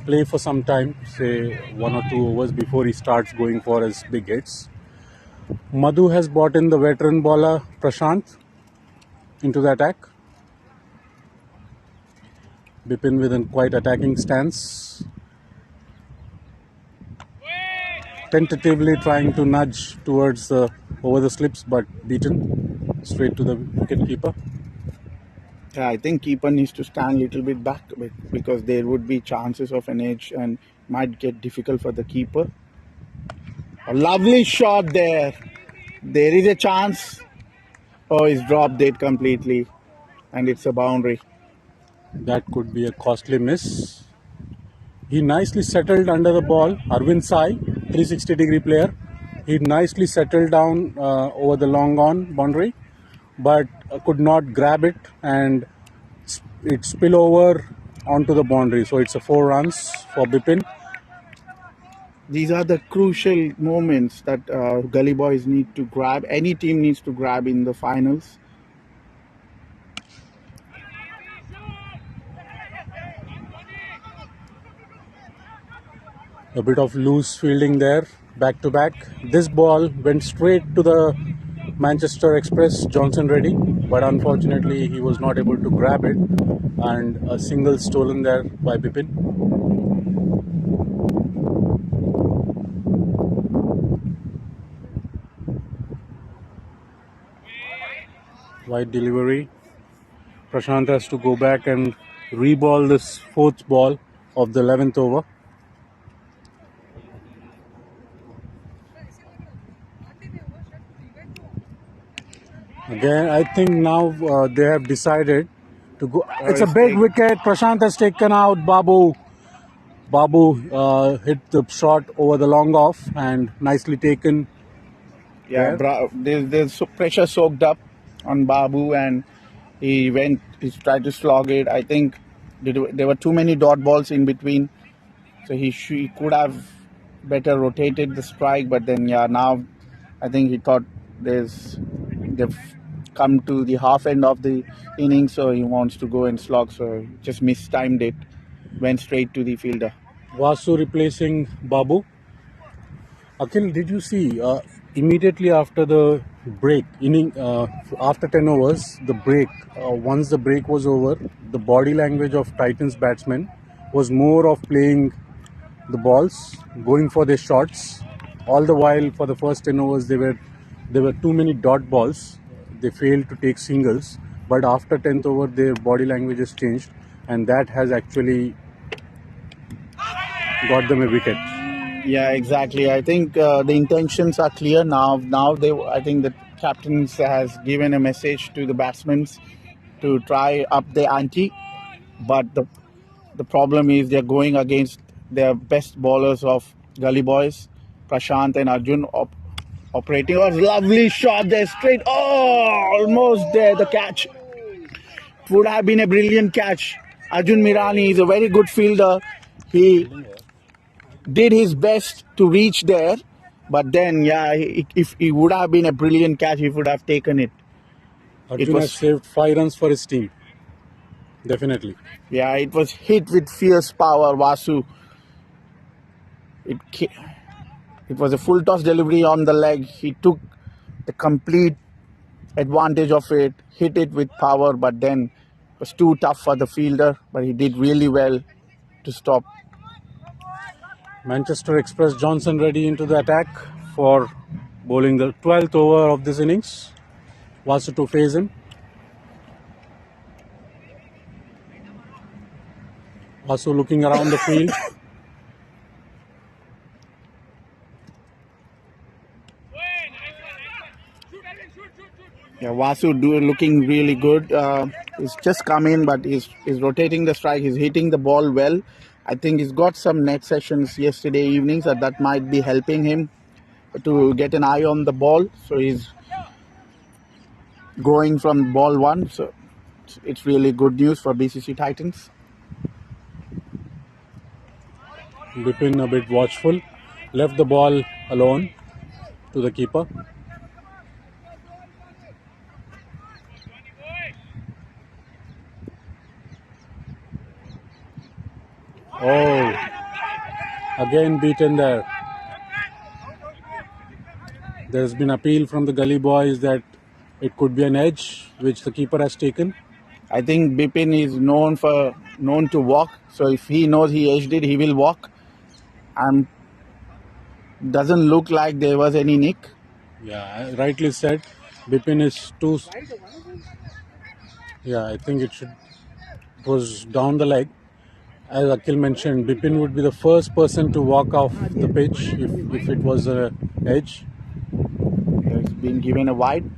play for some time, say 1 or 2 overs before he starts going for his big hits. Madhu has brought in the veteran bowler Prashant into the attack. Bipin with a quite attacking stance. Tentatively trying to nudge towards over the slips, but beaten straight to the wicket keeper. Yeah, I think keeper needs to stand a little bit back because there would be chances of an edge and might get difficult for the keeper. A lovely shot there. There is a chance. Oh, he's dropped it completely, and it's a boundary. That could be a costly miss. He nicely settled under the ball. Arvind Sai, 360-degree player. He nicely settled down over the long on boundary, but could not grab it, and it spill over onto the boundary. So it's a 4 runs for Bipin. These are the crucial moments that Gully Boys need to grab. Any team needs to grab in the finals. A bit of loose fielding there, back to back. This ball went straight to the Manchester Express Johnson Reddy, but unfortunately he was not able to grab it, and a single stolen there by Bipin. Wide delivery. Prashant has to go back and re-ball this fourth ball of the 11th over. Again, I think now they have decided to go. It's a big wicket. Prashant has taken out Babu. Babu hit the shot over the long off and nicely taken. Yeah, there's pressure soaked up on Babu, and he tried to slog it. I think there were too many dot balls in between, so he could have better rotated the strike. But then, yeah, now I think he thought they've come to the half end of the inning, so he wants to go and slog. So he just mistimed it, went straight to the fielder. Vasu replacing Babu. Akhil, did you see immediately after the break, after 10 overs, the break, once the break was over, the body language of Titans batsmen was more of playing the balls, going for their shots. All the while, for the first 10 overs, there were too many dot balls. They failed to take singles. But after 10th over, their body language has changed, and that has actually got them a wicket. Yeah, exactly. I think the intentions are clear now. I think the captain has given a message to the batsmen to try up the ante, but the problem is they're going against their best bowlers of Gully Boys, Prashant and Arjun, operating. Oh, lovely shot there, straight. Oh, almost there, the catch. It would have been a brilliant catch. Arjun Mirani is a very good fielder. He did his best to reach there, but then, yeah, if it would have been a brilliant catch, he would have taken it. Arjun has saved 5 runs for his team. Definitely. Yeah, it was hit with fierce power, Vasu. It was a full toss delivery on the leg. He took the complete advantage of it, hit it with power, but then it was too tough for the fielder, but he did really well to stop. Manchester Express Johnson Reddy into the attack for bowling the 12th over of this innings. Vasu to face him. Vasu looking around the field. Yeah, Vasu looking really good. He's just come in, but he's rotating the strike. He's hitting the ball well. I think he's got some net sessions yesterday evenings that might be helping him to get an eye on the ball. So he's going from ball one. So it's really good news for BCC Titans. Bipin a bit watchful. Left the ball alone to the keeper. Oh, again beaten there. There's been appeal from the Gully Boys that it could be an edge which the keeper has taken. I think Bipin is known to walk. So if he knows he edged it, he will walk. And doesn't look like there was any nick. Yeah, rightly said. Bipin is too. Yeah, I think it was down the leg. As Akhil mentioned, Bipin would be the first person to walk off the pitch if it was an edge. It's been given a wide.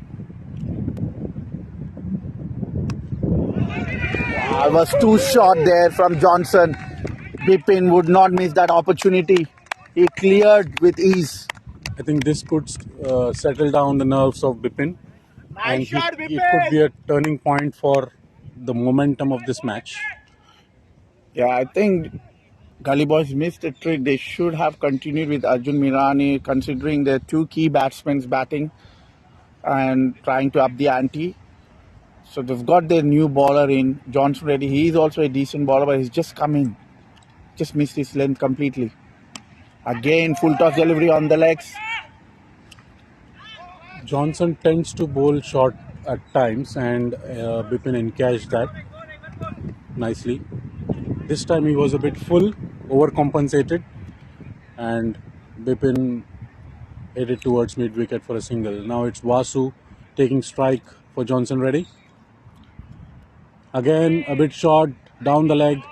I was too short there from Johnson. Bipin would not miss that opportunity. He cleared with ease. I think this could settle down the nerves of Bipin, and it could be a turning point for the momentum of this match. Yeah, I think Gully Boys missed a trick. They should have continued with Arjun Mirani, considering their two key batsmen batting and trying to up the ante. So they've got their new bowler in, Johnson Reddy. He's also a decent bowler, but he's just come in. Just missed his length completely. Again, full toss delivery on the legs. Johnson tends to bowl short at times, and Bipin encashed that nicely. This time he was a bit full, overcompensated, and Bipin headed towards mid-wicket for a single. Now it's Vasu taking strike for Johnson Reddy. Again, a bit short, down the leg.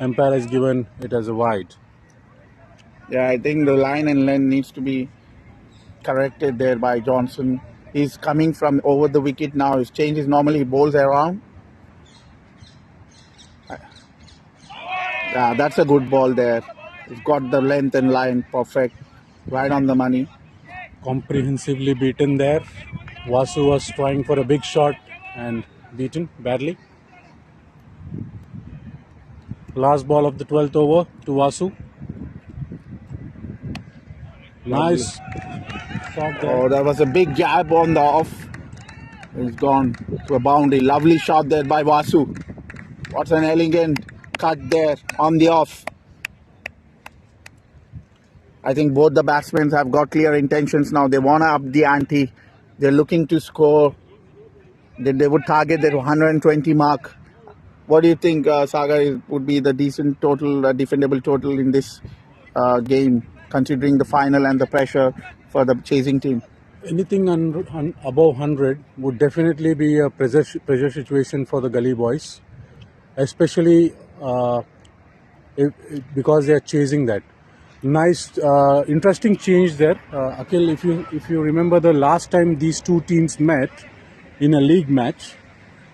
Umpire has given it as a wide. Yeah, I think the line and length needs to be corrected there by Johnson. He's coming from over the wicket now. His change is normally he bowls around. Yeah, that's a good ball there. He's got the length and line perfect. Right on the money. Comprehensively beaten there. Vasu was trying for a big shot and beaten badly. Last ball of the 12th over to Vasu. Nice shot there. Oh, there was a big jab on the off. It's gone to a boundary. Lovely shot there by Vasu. What's an elegant cut there on the off. I think both the batsmen have got clear intentions now. They want to up the ante. They're looking to score. They would target their 120 mark. What do you think, Sagar, would be the decent total, defendable total in this game, considering the final and the pressure for the chasing team? Anything above 100 would definitely be a pressure situation for the Gully Boys, especially because they are chasing that. Nice, interesting change there. Akhil, if you remember the last time these two teams met in a league match,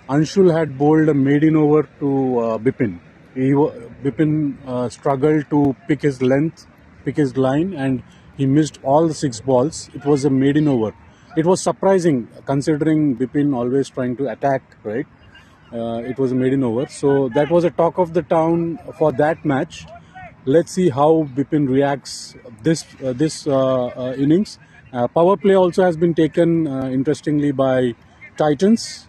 Anshul had bowled a maiden over to Bipin. Bipin struggled to pick his length, pick his line, and he missed all the 6 balls. It was a maiden over. It was surprising considering Bipin always trying to attack, right? It was a maiden over. So that was a talk of the town for that match. Let's see how Bipin reacts this innings. Power play also has been taken interestingly by Titans.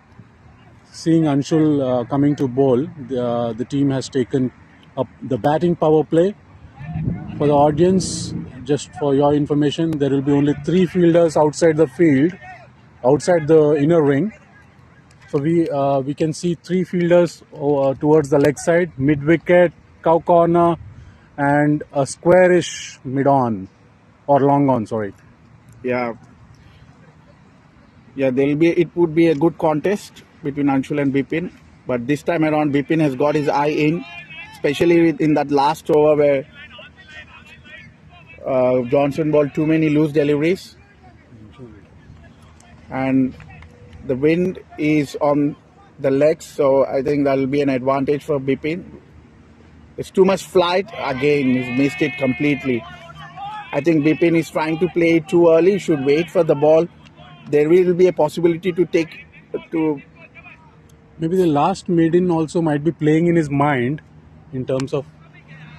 Seeing Anshul coming to bowl, the team has taken up the batting power play. For the audience, just for your information, there will be only 3 fielders outside the field, outside the inner ring. So we can see 3 fielders towards the leg side, mid-wicket, cow corner, and a squarish mid-on or long on. Sorry. Yeah, it would be a good contest between Anshul and Bipin, but this time around Bipin has got his eye in, especially in that last over where Johnson bowled too many loose deliveries, and the wind is on the legs, so I think that will be an advantage for Bipin. It's too much flight. Again, he's missed it completely. I think Bipin is trying to play it too early. Should wait for the ball. There will be a possibility to maybe the last maiden also might be playing in his mind in terms of,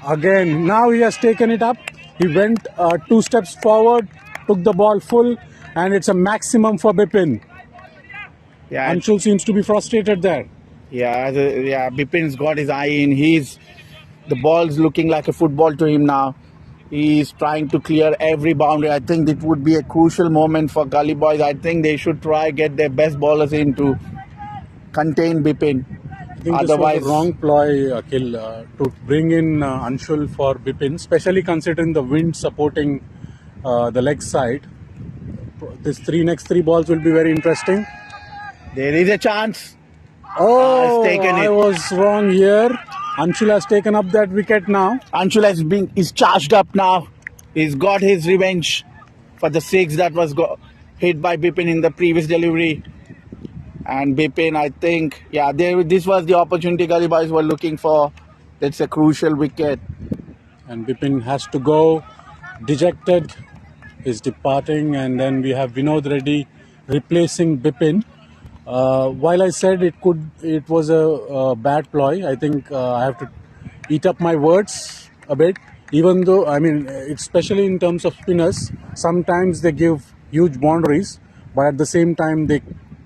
again, now he has taken it up. He went 2 steps forward, took the ball full, and it's a maximum for Bipin. Yeah, Anshul seems to be frustrated there. Yeah, Bipin's got his eye in. The ball's looking like a football to him now. He's trying to clear every boundary. I think it would be a crucial moment for Gully Boys. I think they should try get their best ballers in to contain Bipin. I think Otherwise, this was a wrong ploy, Akhil, to bring in Anshul for Bipin, especially considering the wind supporting the leg side. Next three balls will be very interesting. there is a chance. Oh, Has taken I it. was wrong here. Anshul has taken up that wicket now. Anshul is charged up now. He's got his revenge for the 6 that was hit by Bipin in the previous delivery. And Bipin, I think, yeah, this was the opportunity Gully boys were looking for. That's a crucial wicket. And Bipin has to go. Dejected is departing, and then we have Vinod Reddy replacing Bipin. While I said it was a bad ploy, I think I have to eat up my words a bit. Even though, I mean, especially in terms of spinners, sometimes they give huge boundaries, but at the same time they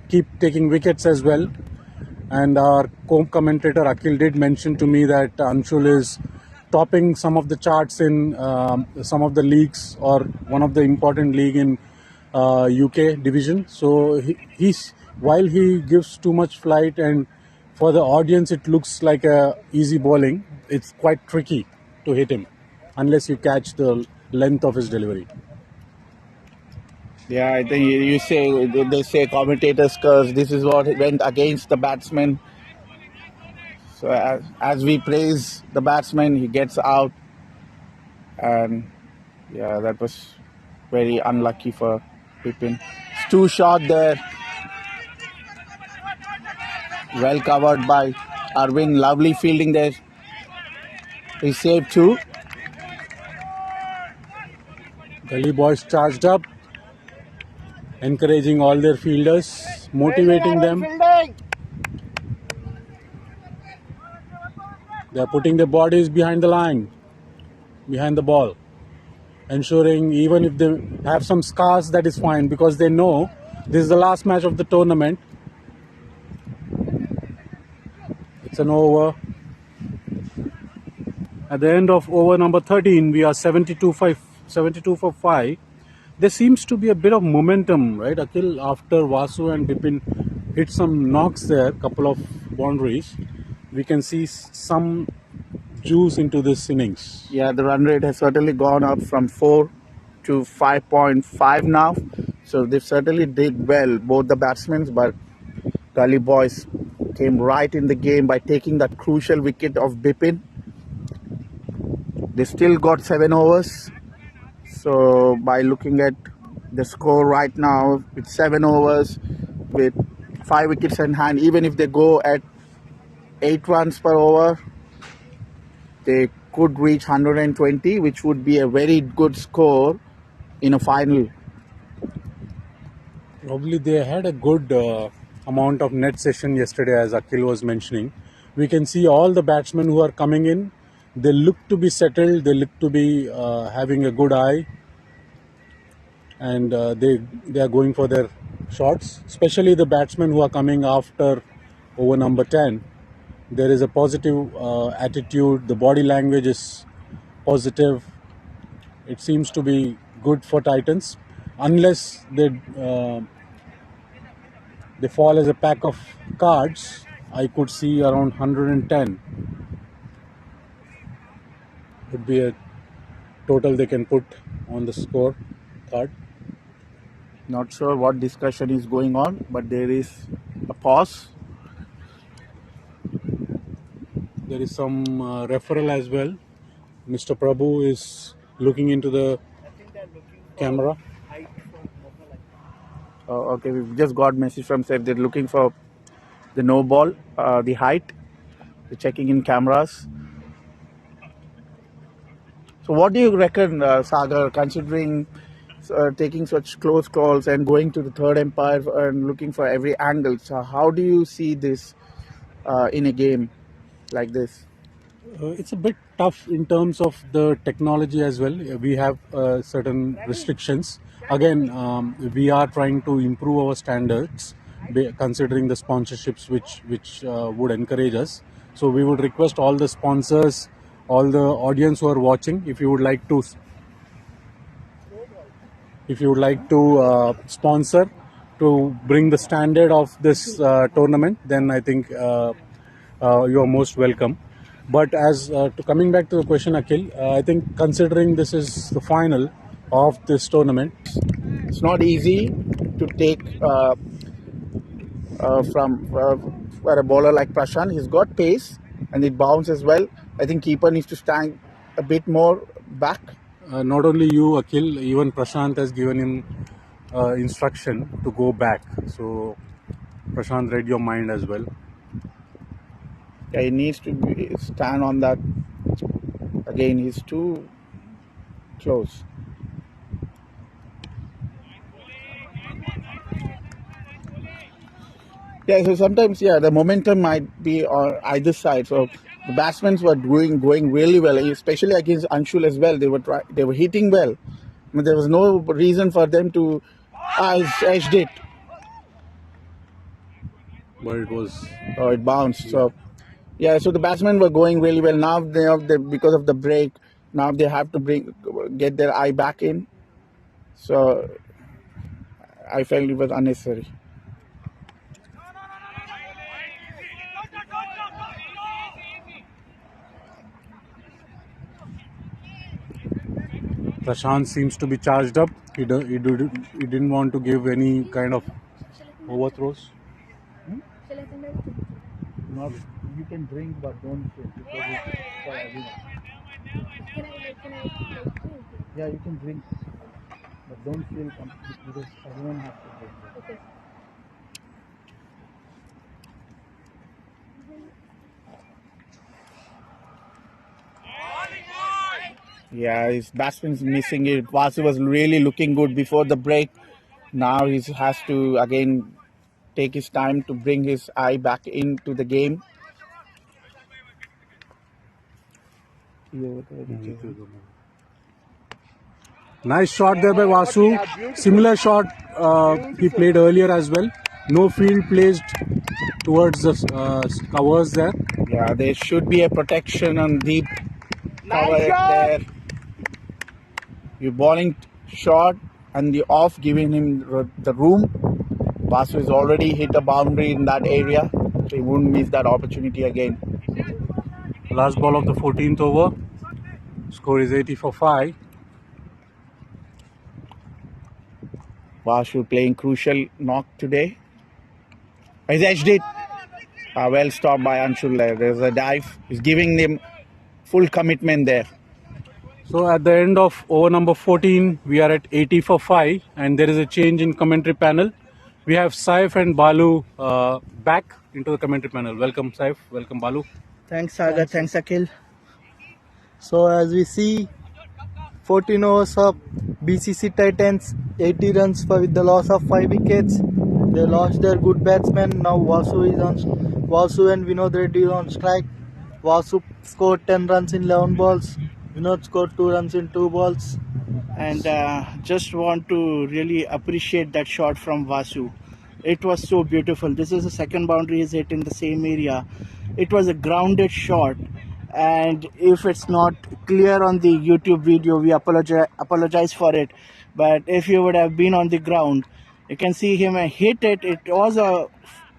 keep taking wickets as well. And our co-commentator Akhil did mention to me that Anshul is topping some of the charts in some of the leagues, or one of the important league in UK division. So he's while he gives too much flight, and for the audience it looks like a easy bowling, it's quite tricky to hit him unless you catch the length of his delivery. Yeah, I think they say commentators curse. This is what went against the batsman. So as we praise the batsman, he gets out, and yeah, that was very unlucky for Bipin. It's too short there. Well covered by Arvind. Lovely fielding there. He saved two. Gully boys charged up, encouraging all their fielders, motivating them. They are putting their bodies behind the line, behind the ball, ensuring even if they have some scars, that is fine, because they know this is the last match of the tournament. It's an over. At the end of over number 13, we are 72 for 5. There seems to be a bit of momentum, right, Akhil? After Vasu and Bipin hit some knocks there, couple of boundaries, we can see some juice into this innings. Yeah, the run rate has certainly gone up from 4 to 5.5 now. So they certainly did well, both the batsmen, but Gully boys came right in the game by taking that crucial wicket of Bipin. They still got 7 overs. So by looking at the score right now, with 7 overs, with 5 wickets in hand, even if they go at 8 runs per over, they could reach 120, which would be a very good score in a final. Probably they had a good amount of net session yesterday, as Akhil was mentioning. We can see all the batsmen who are coming in, they look to be settled, they look to be having a good eye, and they are going for their shots, especially the batsmen who are coming after over number 10. There is a positive attitude, the body language is positive. It seems to be good for Titans, unless they fall as a pack of cards. I could see around 110 would be a total they can put on the score card. Not sure what discussion is going on, but there is a pause. There is some referral as well. Mr. Prabhu is looking into the camera. Okay, we've just got message from Seth. They're looking for the no ball, the height. They're checking in cameras. So what do you reckon, Sagar, considering taking such close calls and going to the third umpire and looking for every angle? So how do you see this in a game like this? It's a bit tough in terms of the technology as well. We have certain restrictions. Again, we are trying to improve our standards, considering the sponsorships which would encourage us. So we would request all the sponsors, all the audience who are watching, if you would like to sponsor to bring the standard of this tournament, then I think you are most welcome. But as coming back to the question, Akhil, I think considering this is the final of this tournament, it's not easy to take from for a bowler like Prasanna. He's got pace and it bounces well. I think keeper needs to stand a bit more back. Not only you, Akhil, even Prashant has given him instruction to go back. So Prashant read your mind as well. Yeah, he needs to stand on that. Again, he's too close. Yeah, so sometimes, yeah, the momentum might be on either side. So the batsmen were going really well, especially against Anshul as well. They were hitting well. I mean, there was no reason for them to edged it. But it was. Oh, it bounced. So yeah, so the batsmen were going really well. Now because of the break, now they have to get their eye back in. So I felt it was unnecessary. Prashant seems to be charged up. He didn't want to give any kind of overthrows. Not you can drink, but don't drink because it's for everyone. Yeah, you can drink, but don't feel because everyone has to drink. Okay. Yeah, his batsman's missing it. Vasu was really looking good before the break. Now he has to again take his time to bring his eye back into the game. Nice shot there by Vasu. Similar shot he played earlier as well. No field placed towards the covers there. Yeah, there should be a protection on deep cover there. You're bowling short and the off, giving him the room. Vasu has already hit a boundary in that area, so he wouldn't miss that opportunity again. Last ball of the 14th over. Score is 80 for 5. Vasu playing crucial knock today. He's edged it. Well stopped by Anshul there. There's a dive. He's giving them full commitment there. So at the end of over number 14, we are at 80 for 5 and there is a change in commentary panel. We have Saif and Balu back into the commentary panel. Welcome Saif, welcome Balu. Thanks Sagar, thanks Akhil. So as we see, 14 overs of BCC Titans, 80 runs with the loss of 5 wickets. They lost their good batsmen. Now Vasu and Vinod Reddy is on strike. Vasu scored 10 runs in 11 balls. Vinod scored 2 runs in 2 balls. And just want to really appreciate that shot from Vasu. It was so beautiful. This is the second boundary he's hit in the same area. It was a grounded shot. And if it's not clear on the YouTube video, we apologize for it. But if you would have been on the ground, you can see him hit it. It was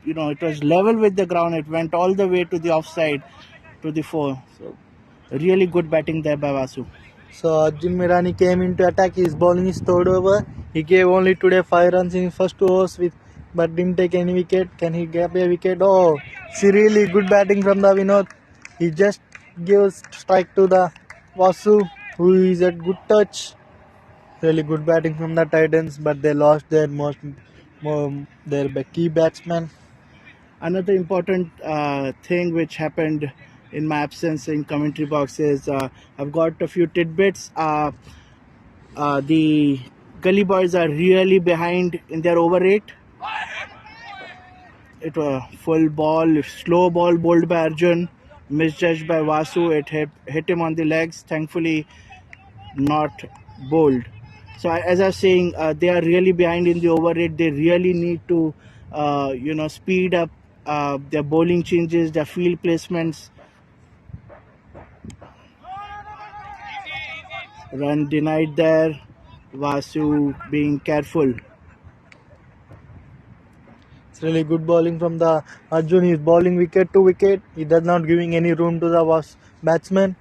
it was level with the ground. It went all the way to the offside, to the 4. So really good batting there by Vasu. So Arjun Mirani came into attack. His bowling is third over. He gave only today 5 runs in first 2 overs but didn't take any wicket. Can he get a wicket? Oh, it's really good batting from the Vinod. He just gives strike to the Vasu, who is at good touch. Really good batting from the Titans, but they lost their their key batsman. Another important thing which happened in my absence in commentary box is I've got a few tidbits. The Gully boys are really behind in their over rate. It was full ball, slow ball bowled by Arjun, misjudged by Vasu. It hit him on the legs. Thankfully, not bowled. So as I was saying, they are really behind in the over rate. They really need to, speed up their bowling changes, their field placements. Run denied there. Vasu being careful. It's really good bowling from the Arjun. He's bowling wicket to wicket. He does not giving any room to the batsman.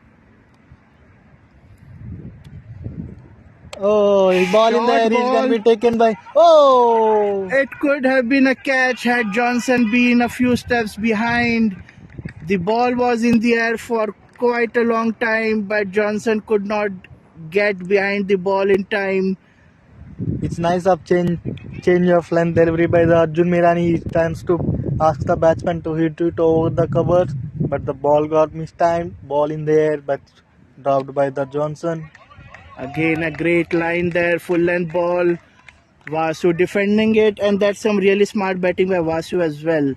Oh, his ball in there. He's going to be taken by. Oh! It could have been a catch had Johnson been a few steps behind. The ball was in the air for quite a long time, but Johnson could not get behind the ball in time. It's nice of change change of length delivery by the Arjun Mirani. He tries to ask the batsman to hit it over the cover, but the ball got mistimed. Ball in the air, but dropped by the Johnson. Again, a great line there, full length ball. Vasu defending it, and that's some really smart batting by Vasu as well.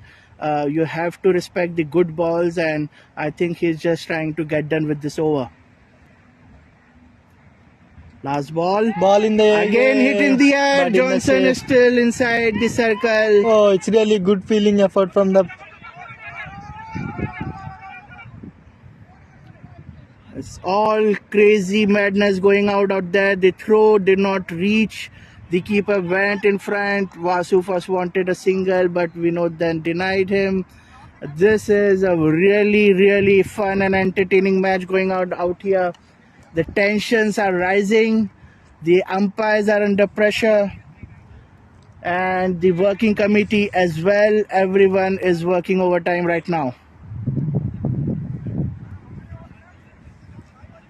You have to respect the good balls, and I think he's just trying to get done with this over. Last ball. Ball in the air. Again hit in the air. But in the Johnson is shape. still inside the circle. Oh, it's really good feeling effort from the. It's all crazy madness going out there. The throw did not reach. The keeper went in front. Vasu first wanted a single, but Vinod then denied him. This is a really fun and entertaining match going out here. The tensions are rising. The umpires are under pressure. And the working committee as well. Everyone is working overtime right now.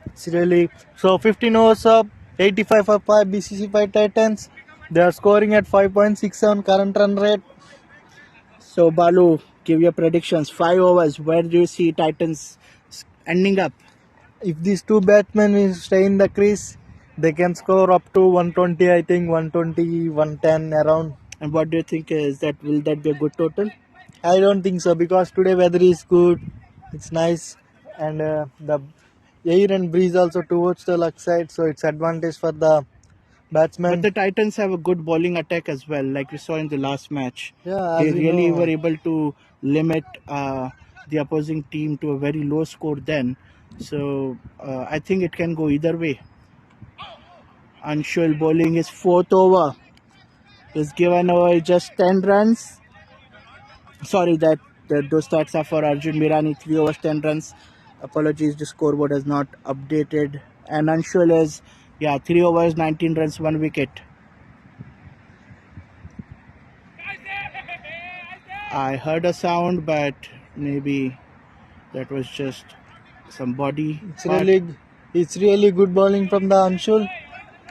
It's really so 15 overs up, 85 for 5 BCC 5 Titans. They are scoring at 5.67 current run rate. So Balu, give your predictions. 5 overs. Where do you see Titans ending up? If these two batsmen will stay in the crease, they can score up to 120. I think 120, 110 around. And what do you think is that? Will that be a good total? I don't think so because today weather is good. It's nice, and the air and breeze also towards the left side, so it's advantage for the batsman. But the Titans have a good bowling attack as well, like we saw in the last match. Yeah, They as we really know. were able to limit the opposing team to a very low score then. So I think it can go either way. Anshul bowling his 4th over. He's given away just 10 runs. Sorry, those stats are for Arjun Mirani, 3 overs, 10 runs. Apologies, the scoreboard has not updated. And Anshul is, 3 overs, 19 runs, 1 wicket. I heard a sound, but maybe that was just some body. It's really good bowling from the Anshul.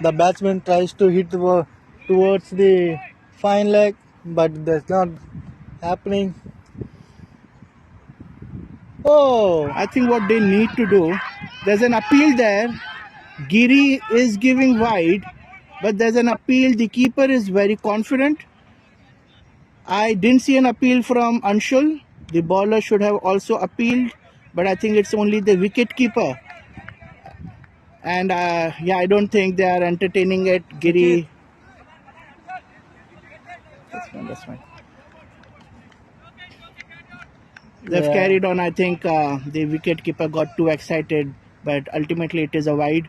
The batsman tries to hit towards the fine leg, but that's not happening. Oh, I think what they need to do, there's an appeal there. Giri is giving wide, but there's an appeal. The keeper is very confident. I didn't see an appeal from Anshul. The bowler should have also appealed, but I think it's only the wicket keeper. And I don't think they are entertaining it. Giri. That's fine. They've carried on. I think the wicket keeper got too excited, but ultimately it is a wide.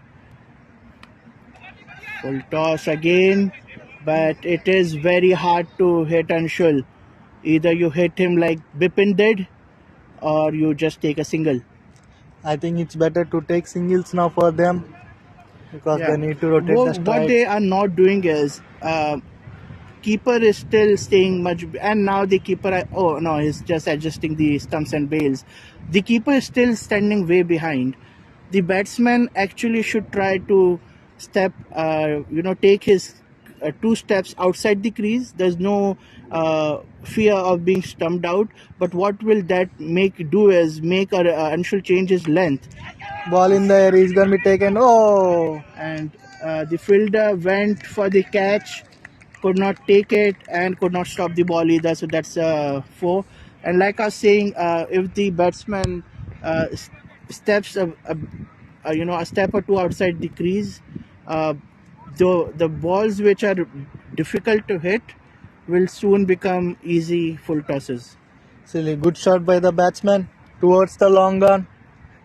Full toss again, but it is very hard to hit Anshul. Either you hit him like Bipin did, or you just take a single. I think it's better to take singles now for them because they need to rotate the strike. What they are not doing is keeper is still staying much, and now the keeper, he's just adjusting the stumps and bails. The keeper is still standing way behind. The batsman actually should try to step, take his 2 steps outside the crease. There's no fear of being stumped out, but what will that do is make Anshul change his length. Ball in the air is going to be taken. Oh! And the fielder went for the catch, could not take it and could not stop the ball either. So that's 4. And like I was saying, if the batsman steps a step or 2 outside the crease, the balls which are difficult to hit will soon become easy full tosses. Silly good shot by the batsman towards the long on.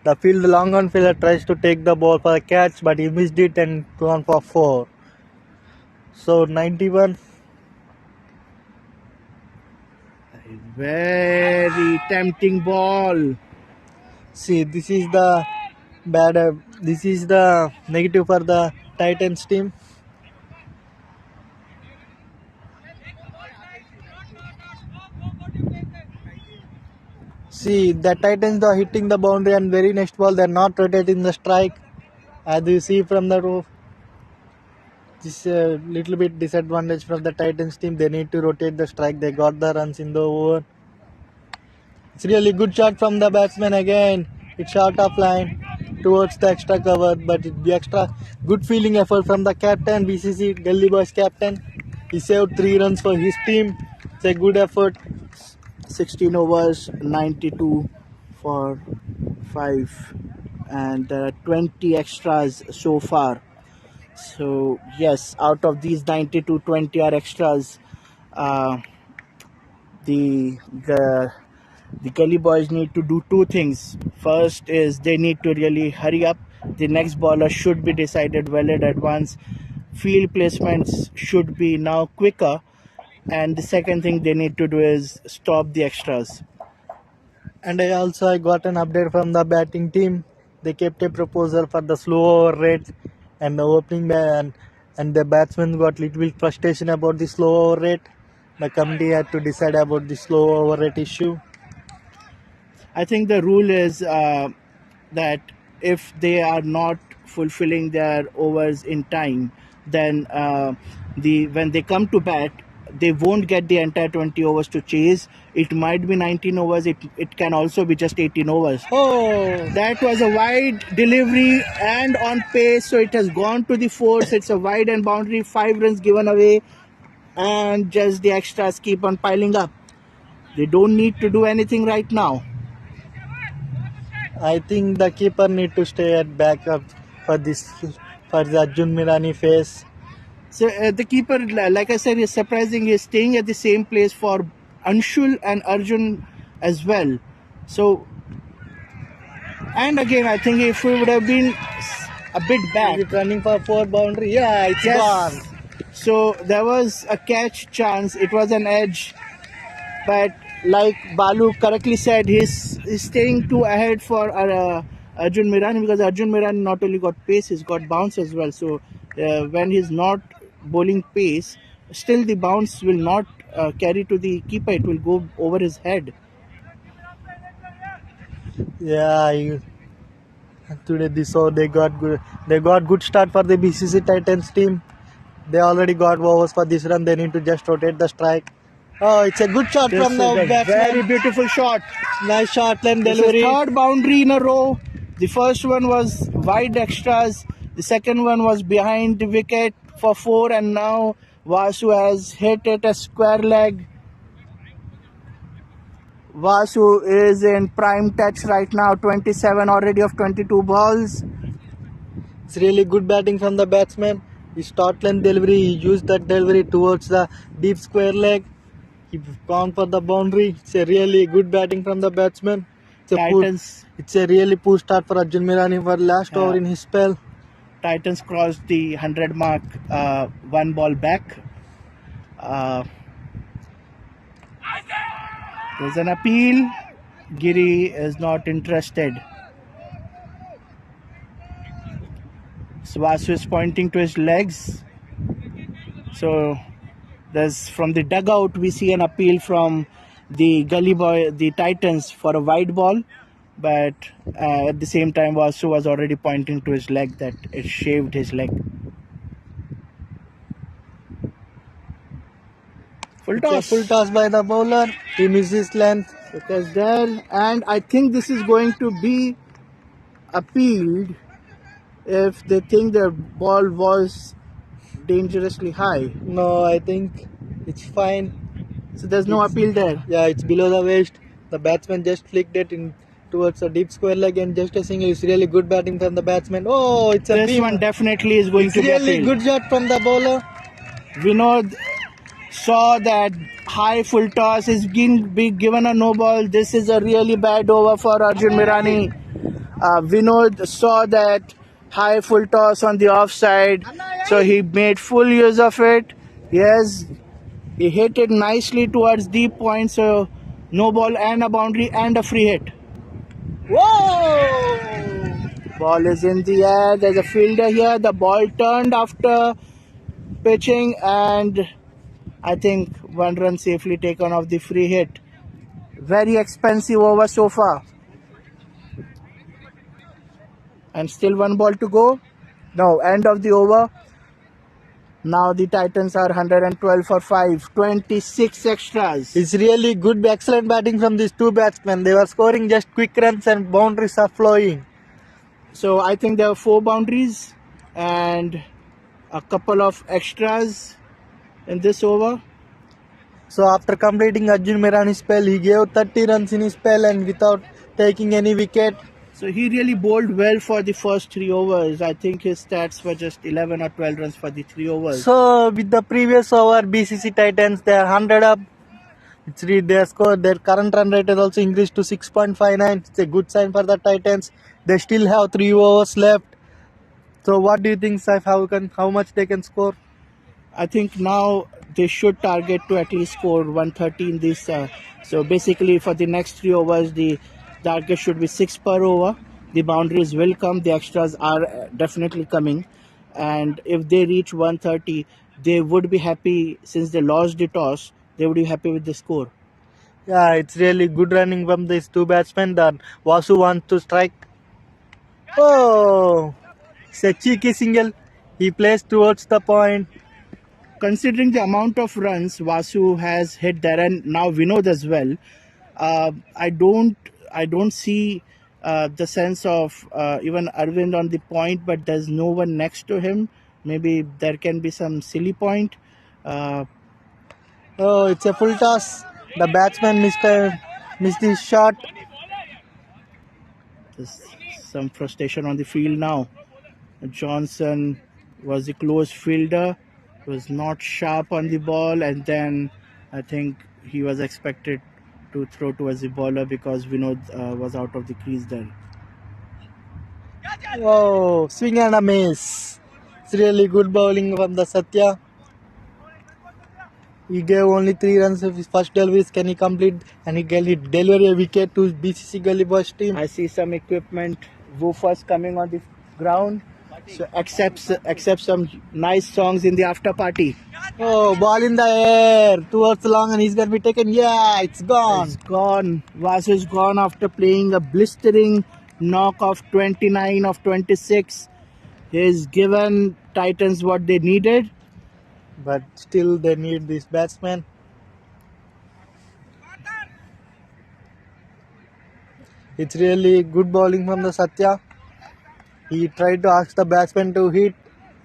The long on fielder tries to take the ball for a catch, but he missed it and gone for 4. So 91. Very tempting ball. See, this is the this is the negative for the Titans team. See, the Titans are hitting the boundary and very next ball they are not rotating the strike. As you see from the roof. This a little bit disadvantage from the Titans team. They need to rotate the strike. They got the runs in the over. It's really good shot from the batsman again. It's short of line towards the extra cover, but the extra good feeling effort from the captain, BCC Gully Boys captain. He saved 3 runs for his team. It's a good effort. 16 overs, 92 for 5, and there are 20 extras so far. So yes, out of these 92, 20 are extras. The Gully Boys need to do 2 things. First is they need to really hurry up. The next bowler should be decided well in advance. Field placements should be now quicker. And the second thing they need to do is stop the extras. And I got an update from the batting team. They kept a proposal for the slow over rate and the opening man, and the batsmen got little bit frustration about the slow over rate. The committee had to decide about the slow over rate issue. I think the rule is that if they are not fulfilling their overs in time, then when they come to bat, they won't get the entire 20 overs to chase. It might be 19 overs. It can also be just 18 overs. Oh, That was a wide delivery and on pace, so it has gone to the force. It's a wide and boundary, 5 runs given away, and just the extras keep on piling up. They don't need to do anything right now. I think the keeper need to stay at backup for the Arjun Mirani phase. So the keeper, like I said, is surprising. He's staying at the same place for Anshul and Arjun as well. So, and again, I think if we would have been a bit back, Is it running for 4 boundary? Yeah, it's gone. So there was a catch chance. It was an edge, but like Balu correctly said, he's staying too ahead for Arjun Mirani, because Arjun Mirani not only got pace, he's got bounce as well. So when he's not bowling pace, still the bounce will not carry to the keeper. It will go over his head. Yeah, today they got good start for the BCC Titans team. They already got overs for this run. They need to just rotate the strike. Oh, it's a good shot This from is the a batsman. very beautiful shot. Nice shot line This is delivery. third boundary in a row. The first one was wide extras. The second one was behind the wicket for 4, and now Vasu has hit it a square leg. Vasu is in prime touch right now, 27 already of 22 balls. It's really good batting from the batsman. His start line delivery, he used that delivery towards the deep square leg. He gone for the boundary. It's a really good batting from the batsman. It's a really poor start for Arjun Mirani for last over in his spell. Titans crossed the 100 mark, 1 ball back. There's an appeal. Giri is not interested. Vasu is pointing to his legs. So there's, from the dugout, we see an appeal from the the Titans for a wide ball. But at the same time, Vasu was already pointing to his leg, that it shaved his leg. Full toss by the bowler. He misses length. It is there, and I think this is going to be appealed if they think the ball was dangerously high. No, I think it's fine. So there's no appeal there. Yeah, it's below the waist. The batsman just flicked it in towards a deep square leg, and just a single. It's really good batting from the batsman. Oh, it's a This beam. one definitely is going to be Really appealed. good shot from the bowler. Vinod saw that high full toss is being given a no ball. This is a really bad over for Arjun Mirani. Vinod saw that high full toss on the offside, so he made full use of it. Yes, he hit it nicely towards deep point, so no ball and a boundary and a free hit. Whoa! Ball is in the air. There's a fielder here. The ball turned after pitching, and I think 1 run safely taken off the free hit. Very expensive over so far. And still 1 ball to go. No, end of the over. Now the Titans are 112 for 5, 26 extras. It's really good, excellent batting from these two batsmen. They were scoring just quick runs and boundaries are flowing. So I think there were 4 boundaries and a couple of extras in this over. So after completing Arjun Mirani's spell, he gave 30 runs in his spell and without taking any wicket. So he really bowled well for the first 3 overs. I think his stats were just 11 or 12 runs for the 3 overs. So with the previous over, BCC Titans, they are 100 up. Their score, their current run rate has also increased to 6.59. It's a good sign for the Titans. They still have 3 overs left. So what do you think, Saif? How much they can score? I think now they should target to at least score 130 in this. So basically for the next 3 overs, the target should be 6 per over. The boundaries will come. The extras are definitely coming. And if they reach 130, they would be happy since they lost the toss. They would be happy with the score. Yeah, it's really good running from these two batsmen. Then Vasu wants to strike. Oh, it's a cheeky single. He plays towards the point. Considering the amount of runs Vasu has hit there and now Vinod as well, I don't see the sense of even Arvind on the point, but there's no one next to him. Maybe there can be some silly point. Oh, it's a full toss. The batsman missed his shot. There's some frustration on the field now. Johnson was the close fielder, was not sharp on the ball, and then I think he was expected to throw towards the bowler because Vinod was out of the crease there. Oh, swing and a miss. It's really good bowling from the Satya. He gave only 3 runs of his first deliveries. Can he complete? And he deliver a wicket to BCC Gully Boys team. I see some equipment, woofers coming on the ground. So accept some nice songs in the after party. Oh, ball in the air towards long and he's going to be taken. Yeah, it's gone. It's gone. Vasu is gone after playing a blistering knock of 29 of 26. He's given Titans what they needed. But still they need this batsman. It's really good bowling from the Satya. He tried to ask the batsman to hit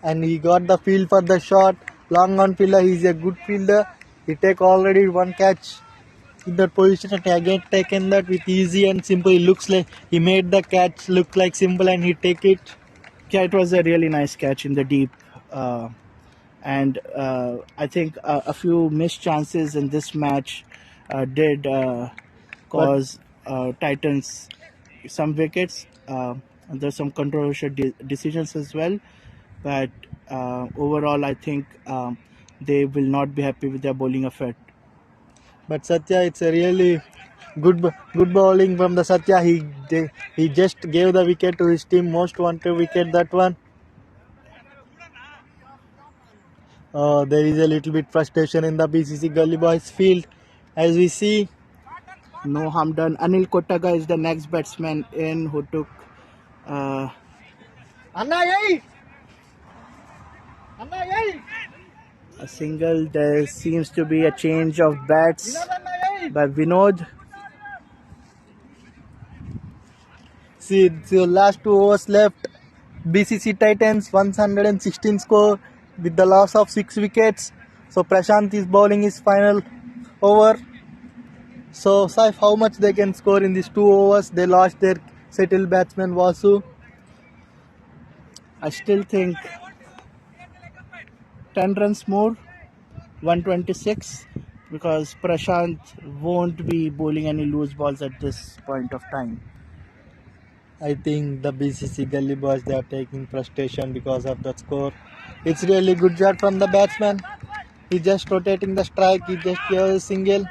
and he got the feel for the shot. Long on fielder, he's a good fielder. He take already 1 catch in that position and again taken that with easy and simple. It looks like he made the catch look like simple and he take it. Yeah, it was a really nice catch in the deep. And I think a few missed chances in this match did cause Titans some wickets. There's some controversial decisions as well, but overall I think they will not be happy with their bowling effort. But Satya, it's a really good bowling from the Satya. He just gave the wicket to his team, most wanted wicket, that one. Oh, there is a little bit frustration in the BCC Gully Boys field, as we see. No harm done. Anil Kottaga is the next batsman in who took a single. There seems to be a change of bats by Vinod. See, the last 2 overs left. BCC Titans 116 score with the loss of 6 wickets. So Prashant is bowling his final over. So Saif, how much they can score in these 2 overs? They lost their settled batsman Vasu. I still think 10 runs more, 126, because Prashant won't be bowling any loose balls at this point of time. I think the BCC Gully Boys, they are taking frustration because of that score. It's really good job from the batsman. He just rotating the strike. He just gave a single.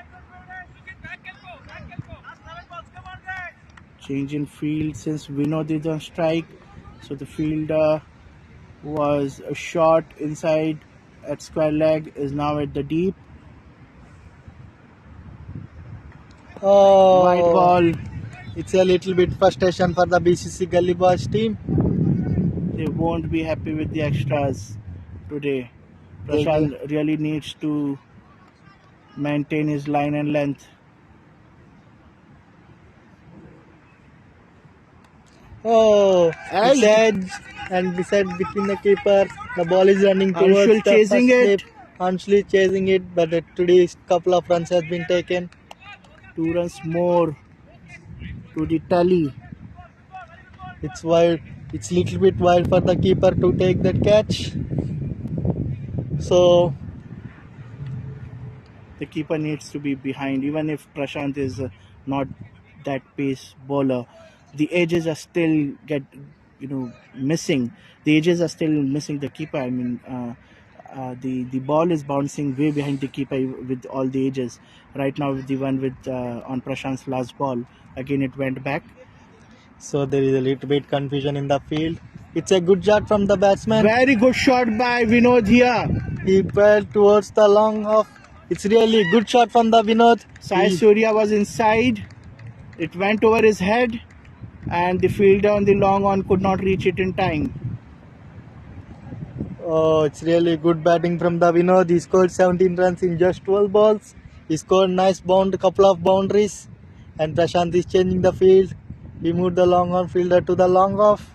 Change in field since Vinod is on strike. So the fielder was a short inside at square leg is now at the deep. Oh, White ball. It's a little bit frustration for the BCC Gully Boys team. They won't be happy with the extras today. Prashant really needs to maintain his line and length. Oh, it's Edged. edge and beside between the keeper. The ball is running towards Anshul the chasing first it. slip. Anshul is chasing it, but today couple of runs has been taken. 2 runs more to the tally. It's wild. It's little bit wild for the keeper to take that catch. So The keeper needs to be behind. Even if Prashant is not that pace bowler, the edges are still missing. The edges are still missing the keeper. I mean, the ball is bouncing way behind the keeper with all the edges. Right now, the one with on Prashant's last ball, again it went back. So there is a little bit confusion in the field. It's a good shot from the batsman. Very good shot by Vinod here. He fell towards the long off. It's really good shot from the Vinod. Sai Surya was inside. It went over his head, and the fielder on the long on could not reach it in time. Oh, it's really good batting from the Vinod. He scored 17 runs in just 12 balls. He scored nice couple of boundaries. And Prashant is changing the field. He moved the long on fielder to the long off.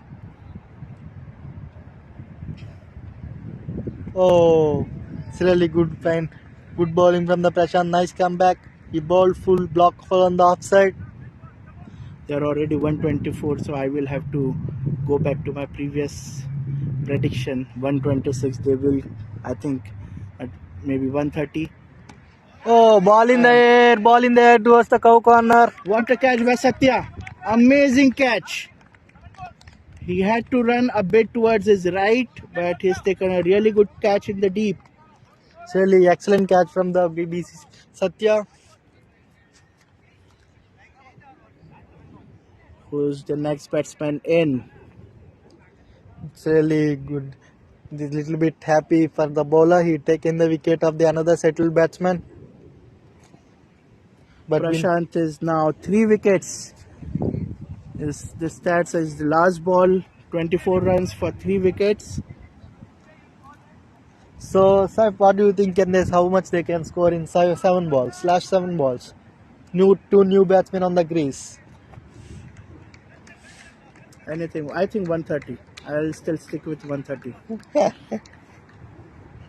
Oh, it's really good fine. Good bowling from the Prashant. Nice comeback. He bowled full block hole on the offside. They're already 124, so I will have to go back to my previous prediction. 126. They will, I think, at maybe 130. Oh, ball in the air towards the cow corner. What a catch by Satya! Amazing catch. He had to run a bit towards his right, but he's taken a really good catch in the deep. It's really excellent catch from the BBC Satya. Who's the next batsman in? It's really good. He's a little bit happy for the bowler. He taken the wicket of the another settled batsman. But Prashant is now 3 wickets. The stats is the last ball, 24 runs for 3 wickets. So, Saif, what do you think? How much they can score in 7 balls? /7 balls. Two new batsmen on the crease. Anything. I think 130. I'll still stick with 130.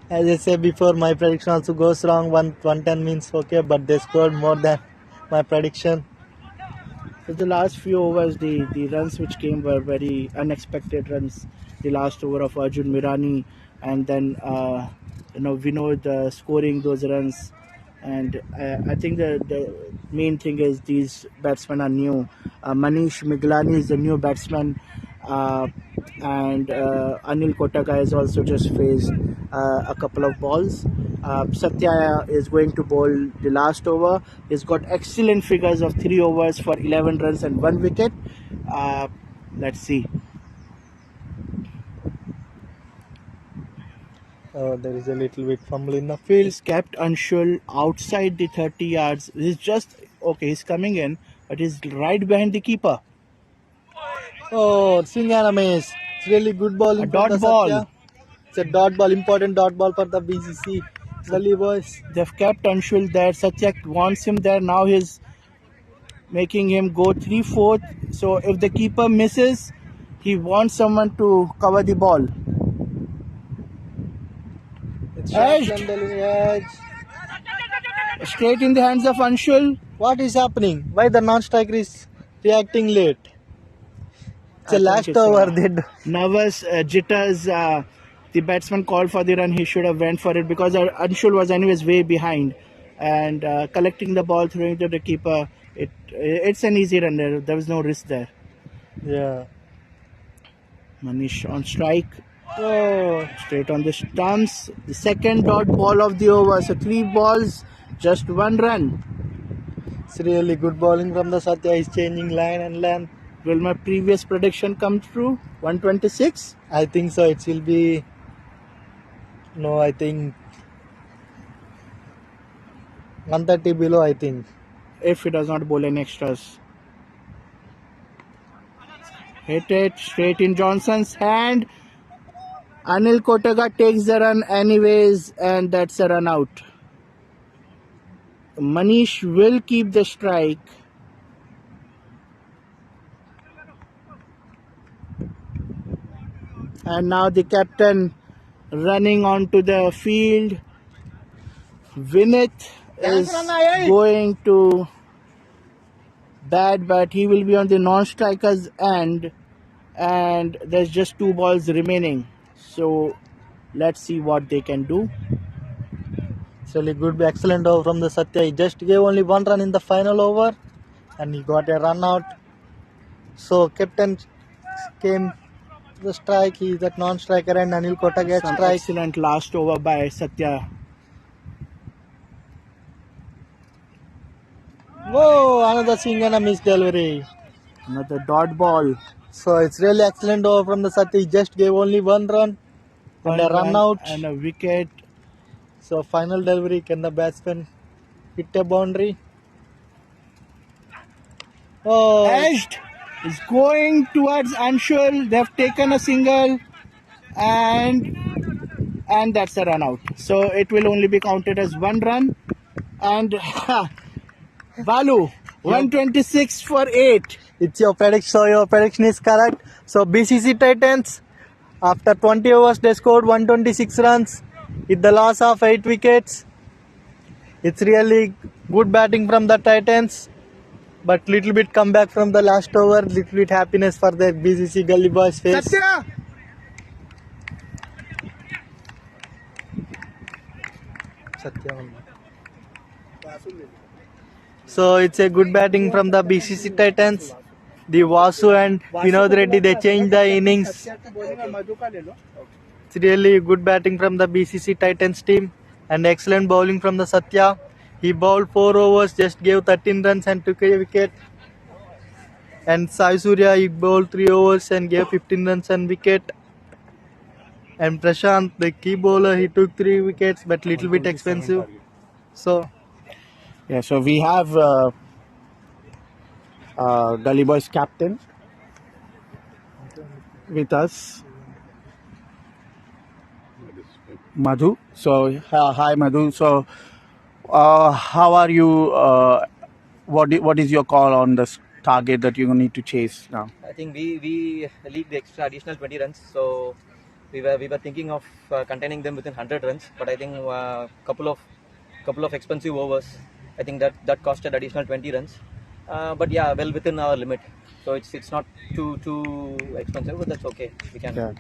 As I said before, my prediction also goes wrong. 110 means okay, but they scored more than my prediction. So the last few overs, the runs which came were very unexpected runs. The last over of Arjun Mirani, and then Vinod scoring those runs. And I think the main thing is these batsmen are new. Manish Miglani is the new batsman, and Anil Kotaka has also just faced a couple of balls. Satya is going to bowl the last over. He's got excellent figures of 3 overs for 11 runs and 1 wicket. Let's see. There is a little bit fumble in the field. He's kept Anshul outside the 30 yards. He's just, he's coming in, but he's right behind the keeper. Oh, swing and a miss. It's really good ball. A dot ball. Satya. It's a dot ball, important dot ball for the BCC Gully boys. They've kept Anshul there. Satya wants him there. Now he's making him go 3/4. So if the keeper misses, he wants someone to cover the ball. It's Edged. edge. Straight in the hands of Anshul. What is happening? Why the non-striker is reacting late? It's a last it's, over. Nervous jitters. The batsman called for the run. He should have went for it because Anshul was anyways way behind, and collecting the ball, throwing to the keeper. It's an easy run. There was no risk there. Yeah. Manish on strike. Oh, Straight on the stumps. The second dot ball of the over. So 3 balls, just 1 run. it's really good bowling from the Satya. He's changing line and length. Will my previous prediction come true? 126? I think so. It will be. No, I think 130 below. I think. If he does not bowl any extras. Hit it straight in Johnson's hand. Anil Kotaga takes the run anyways, and that's a run out. Manish will keep the strike. And now the captain running onto the field. Vinith is going to bat, but he will be on the non-striker's end, and there's just 2 balls remaining. So let's see what they can do. It's really good, excellent over from the Satya. He just gave only 1 run in the final over, and he got a run out. So captain came the strike. He's at non-striker, and Anil Kota gets Some strike. excellent last over by Satya. Whoa! Another swing and a missed delivery. Another dot ball. So it's really excellent over from the Satya. He just gave only 1 run and a run out and a wicket. So final delivery, can the batsman hit a boundary? Oh, Edged is going towards Anshul. They've taken a single, and that's a run out. So it will only be counted as 1 run. And Balu, 126 for 8. It's your prediction. So your prediction is correct. So BCC Titans, after 20 overs, they scored 126 runs with the loss of 8 wickets. It's really good batting from the Titans, but little bit comeback from the last over. Little bit happiness for the BCC Gully boys face. Satya! So it's a good batting from the BCC Titans. The Vasu and Vinod Reddy, they changed the innings. It's really good batting from the BCC Titans team, and excellent bowling from the Satya. He bowled 4 overs, just gave 13 runs and took a wicket. And Sai Surya, he bowled 3 overs and gave 15 runs and wicket. And Prashant, the key bowler, he took 3 wickets, but little bit expensive. So Yeah, so we have Gully Boys captain with us, Madhu. So hi Madhu. So how are you? What is your call on this target that you need to chase now? I think we leaked the extra additional 20 runs, so we were thinking of containing them within 100 runs, but I think couple of expensive overs. I think that costed additional 20 runs, but yeah, well within our limit. So it's not too expensive, but that's okay. We can. Yeah.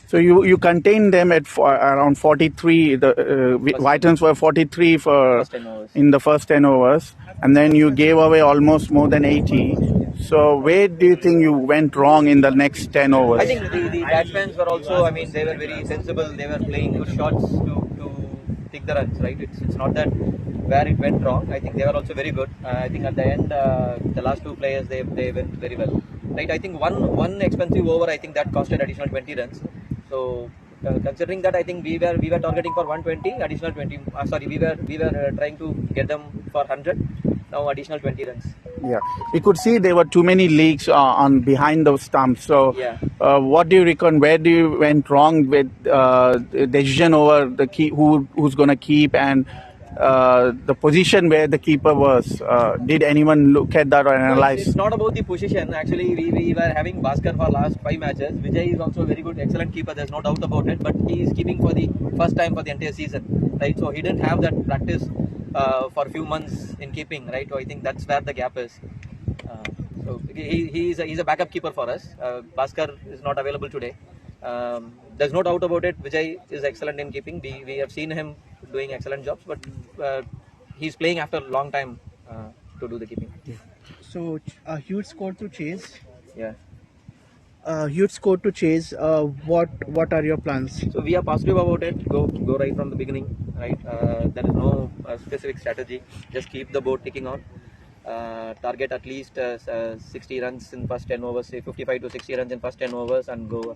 So you contained them at around 43. The Whitens were 43 for in the first 10 overs, and then you gave away almost more than 80. So where do you think you went wrong in the next 10 overs? I think the batsmen were also. I mean, they were very sensible. They were playing good shots to take the runs. Right. It's not that where it went wrong. I think they were also very good. I think at the end, the last 2 players they went very well. Right. I think one expensive over. I think that costed additional 20 runs. So considering that, I think we were targeting for 120, additional 20. We were trying to get them for 100. Now additional 20 runs. Yeah, we could see there were too many leaks on behind those stumps. So, yeah. What do you reckon? Where do you went wrong with the decision over the key, who's going to keep, and the position where the keeper was? Did anyone look at that or analyze? It's not about the position. Actually, we were having Bhaskar for last 5 matches. Vijay is also a very good, excellent keeper. There's no doubt about it. But he is keeping for the first time for the entire season, right? So he didn't have that practice for a few months in keeping, right? So I think that's where the gap is. So he's a backup keeper for us. Bhaskar is not available today. There's no doubt about it. Vijay is excellent in keeping. We have seen him doing excellent jobs, but he's playing after a long time to do the keeping. So a huge score to chase. Yeah. Huge score to chase. What are your plans? So we are positive about it. Go right from the beginning. Right. There is no specific strategy. Just keep the boat ticking on. Target at least 60 runs in first 10 overs. Say 55 to 60 runs in first 10 overs, and go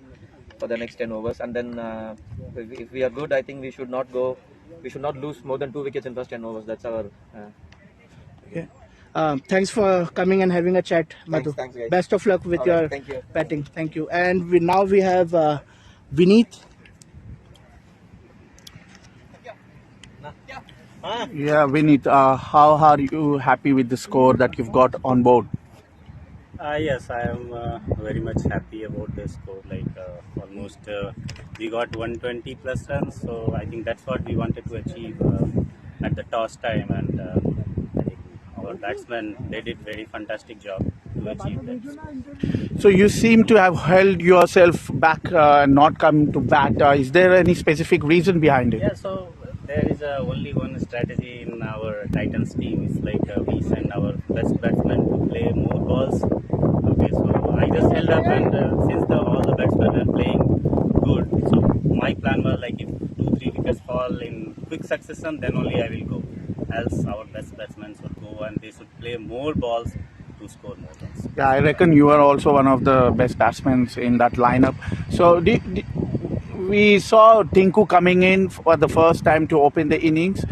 for the next 10 overs. And then if we are good, I think we should not go. We should not lose more than 2 wickets in first 10 overs. That's our. Okay. Thanks for coming and having a chat, Madhu. Thanks, guys. Best of luck with your Thank you. batting. Thank you. And now we have Vinith. Yeah, Vinit, how are you happy with the score that you've got on board? Yes, I am very much happy about the score. Like almost we got 120 plus runs, so I think that's what we wanted to achieve at the toss time, and I think our batsmen they did very fantastic job to achieve that score. So you seem to have held yourself back and not come to bat. Is there any specific reason behind it? Yeah, so there is only one strategy in our Titans team. It's like we send our best batsmen to play more balls. Okay, so I just held up, and since all the batsmen were playing good, so my plan was like if 2-3 wickets fall in quick succession, then only I will go. Else our best batsmen should go and they should play more balls to score more runs. Yeah, I reckon you are also one of the best batsmen in that lineup. So we saw Tinku coming in for the first time to open the innings.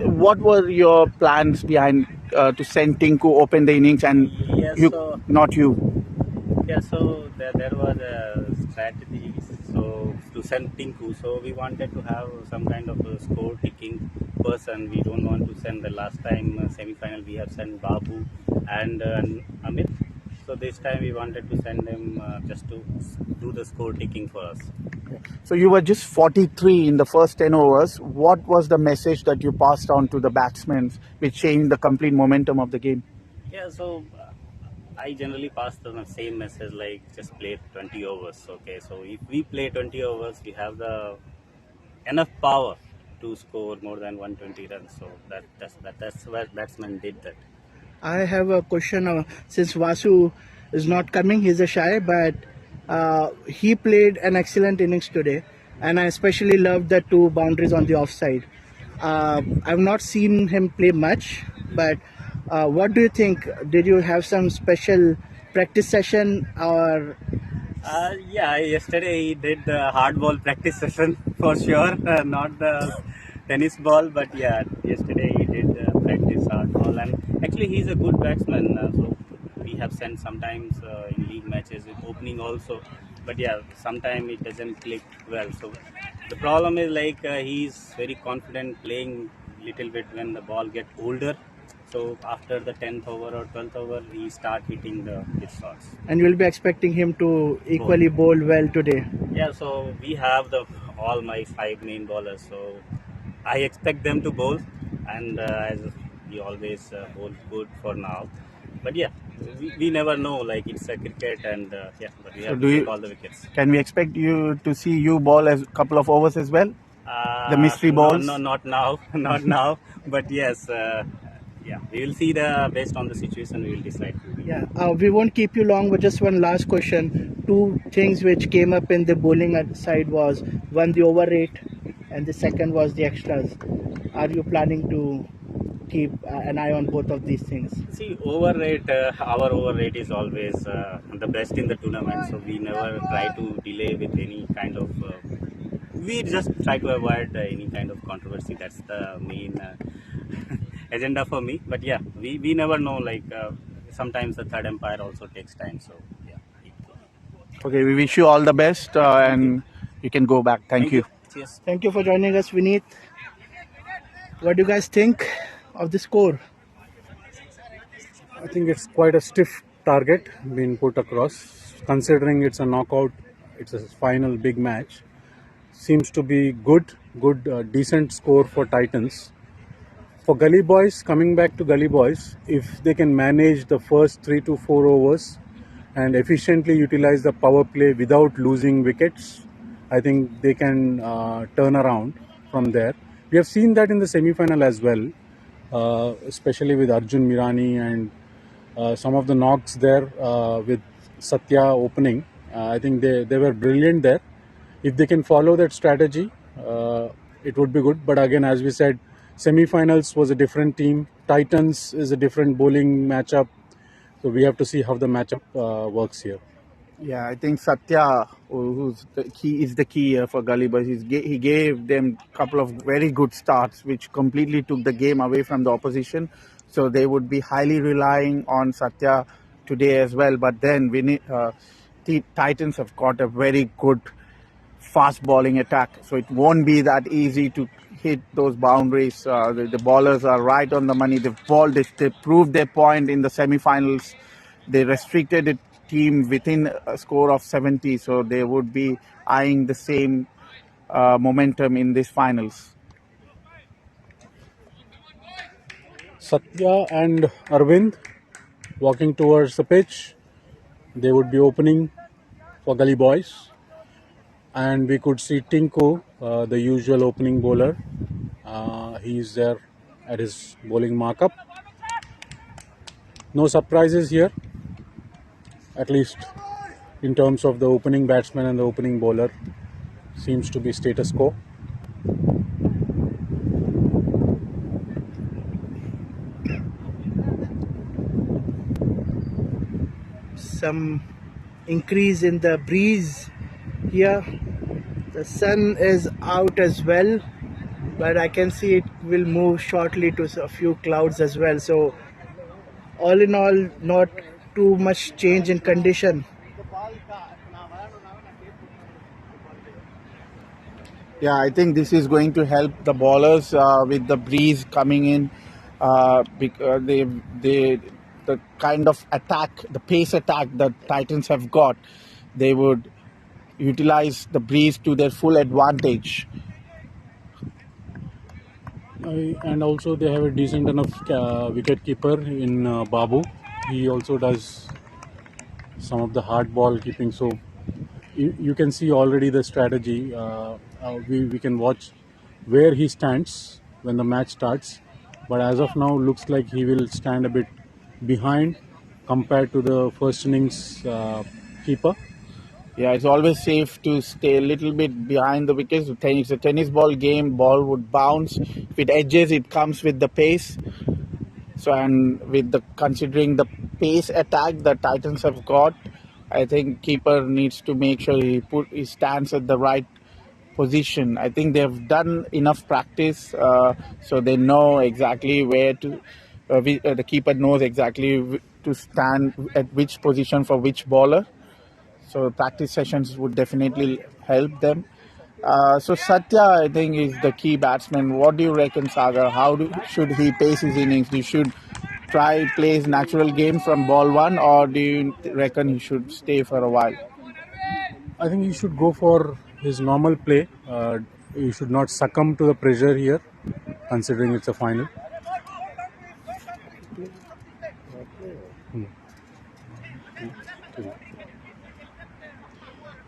What were your plans behind to send Tinku open the innings and Yes, you, so not you? yeah, so there was a strategy so to send Tinku. So we wanted to have some kind of a score ticking person. We don't want to send the last time semi-final we have sent Babu and Amit. So this time we wanted to send him just to do the score ticking for us. So you were just 43 in the first 10 overs. What was the message that you passed on to the batsmen which changed the complete momentum of the game? Yeah, so I generally pass the same message like just play 20 overs. Okay, so if we play 20 overs, we have the enough power to score more than 120 runs. So that's what batsman did that. I have a question. Since Vasu is not coming, he's a shy, but he played an excellent innings today, and I especially loved the two boundaries on the offside. I've not seen him play much, but what do you think? Did you have some special practice session or? Yeah, yesterday he did the hard ball practice session for sure, not the tennis ball, but yeah, yesterday he did practice hard ball, and actually he's a good batsman. So we have sent sometimes in league matches with opening also, but yeah, sometimes it doesn't click well. So the problem is like he's very confident playing little bit when the ball get older. So after the 10th over or 12th over, he start hitting his shots. And you'll be expecting him to equally bowl well today. Yeah, so we have all my 5 main bowlers. So I expect them to bowl, and as we always bowl good for now. But yeah, we never know. Like it's a cricket, and yeah, but we have to take all the wickets. Can we expect you to see you bowl a couple of overs as well? The mystery balls? No, not now, not now. But yes, yeah, we will see based on the situation. We will decide. Yeah, we won't keep you long, but just one last question. Two things which came up in the bowling side was one, the over rate, and the second was the extras. Are you planning to keep an eye on both of these things? See, over rate, our over rate is always the best in the tournament, so we never try to delay with any kind of. We just try to avoid any kind of controversy. That's the main agenda for me. But yeah, we never know. Like sometimes the third umpire also takes time. So yeah. Okay, we wish you all the best and you can go back. Thank you. Cheers. Thank you for joining us, Vineet. What do you guys think of the score? I think it's quite a stiff target being put across. Considering it's a knockout, it's a final big match. Seems to be good, decent score for Titans. For Gully Boys, coming back to Gully Boys, if they can manage the first 3 to 4 overs and efficiently utilize the power play without losing wickets, I think they can turn around from there. We have seen that in the semi-final as well, especially with Arjun Mirani and some of the knocks there with Satya opening. I think they were brilliant there. If they can follow that strategy, it would be good. But again, as we said, semi-finals was a different team. Titans is a different bowling matchup. So we have to see how the matchup works here. Yeah, I think Satya, who's the key, is the key for Gully Boys. He gave them a couple of very good starts, which completely took the game away from the opposition. So they would be highly relying on Satya today as well. But then the Titans have got a very good fast bowling attack. So it won't be that easy to hit those boundaries. The bowlers are right on the money. They proved their point in the semi-finals. They restricted the team within a score of 70, so they would be eyeing the same momentum in these finals. Satya and Arvind walking towards the pitch. They would be opening for Gully Boys. And we could see Tinku, the usual opening bowler. He is there at his bowling markup. No surprises here, at least in terms of the opening batsman and the opening bowler. Seems to be status quo. Some increase in the breeze here. The sun is out as well, but I can see it will move shortly to a few clouds as well. So all in all, not too much change in condition. Yeah, I think this is going to help the bowlers with the breeze coming in. Because the kind of attack, the pace attack that Titans have got, they would utilize the breeze to their full advantage. And also they have a decent enough wicket keeper in Babu. He also does some of the hard ball keeping. So you can see already the strategy. We can watch where he stands when the match starts. But as of now, looks like he will stand a bit behind compared to the first innings keeper. Yeah, it's always safe to stay a little bit behind the wickets. It's a tennis ball game. Ball would bounce. If it edges, it comes with the pace. So, and with the considering the pace attack that Titans have got, I think keeper needs to make sure he stands at the right position. I think they've done enough practice, so they know exactly where to. The keeper knows exactly to stand at which position for which bowler. So practice sessions would definitely help them. So Satya, I think, is the key batsman. What do you reckon, Sagar? Should he pace his innings? He should try play his natural game from ball one, or do you reckon he should stay for a while? I think he should go for his normal play. He should not succumb to the pressure here, considering it's a final.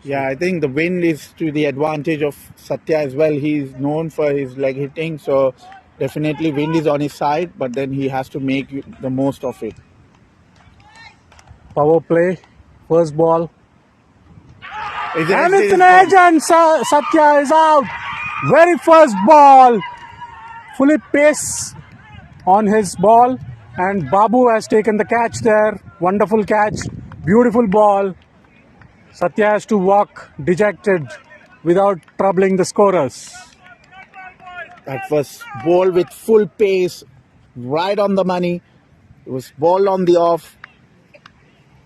Yeah, I think the wind is to the advantage of Satya as well. He's known for his leg hitting, so definitely wind is on his side, but then he has to make the most of it. Power play, first ball. And it's an edge and Satya is out. Very first ball. Fully pace on his ball, and Babu has taken the catch there. Wonderful catch. Beautiful ball. Satya has to walk dejected without troubling the scorers. That was ball with full pace, right on the money. It was ball on the off.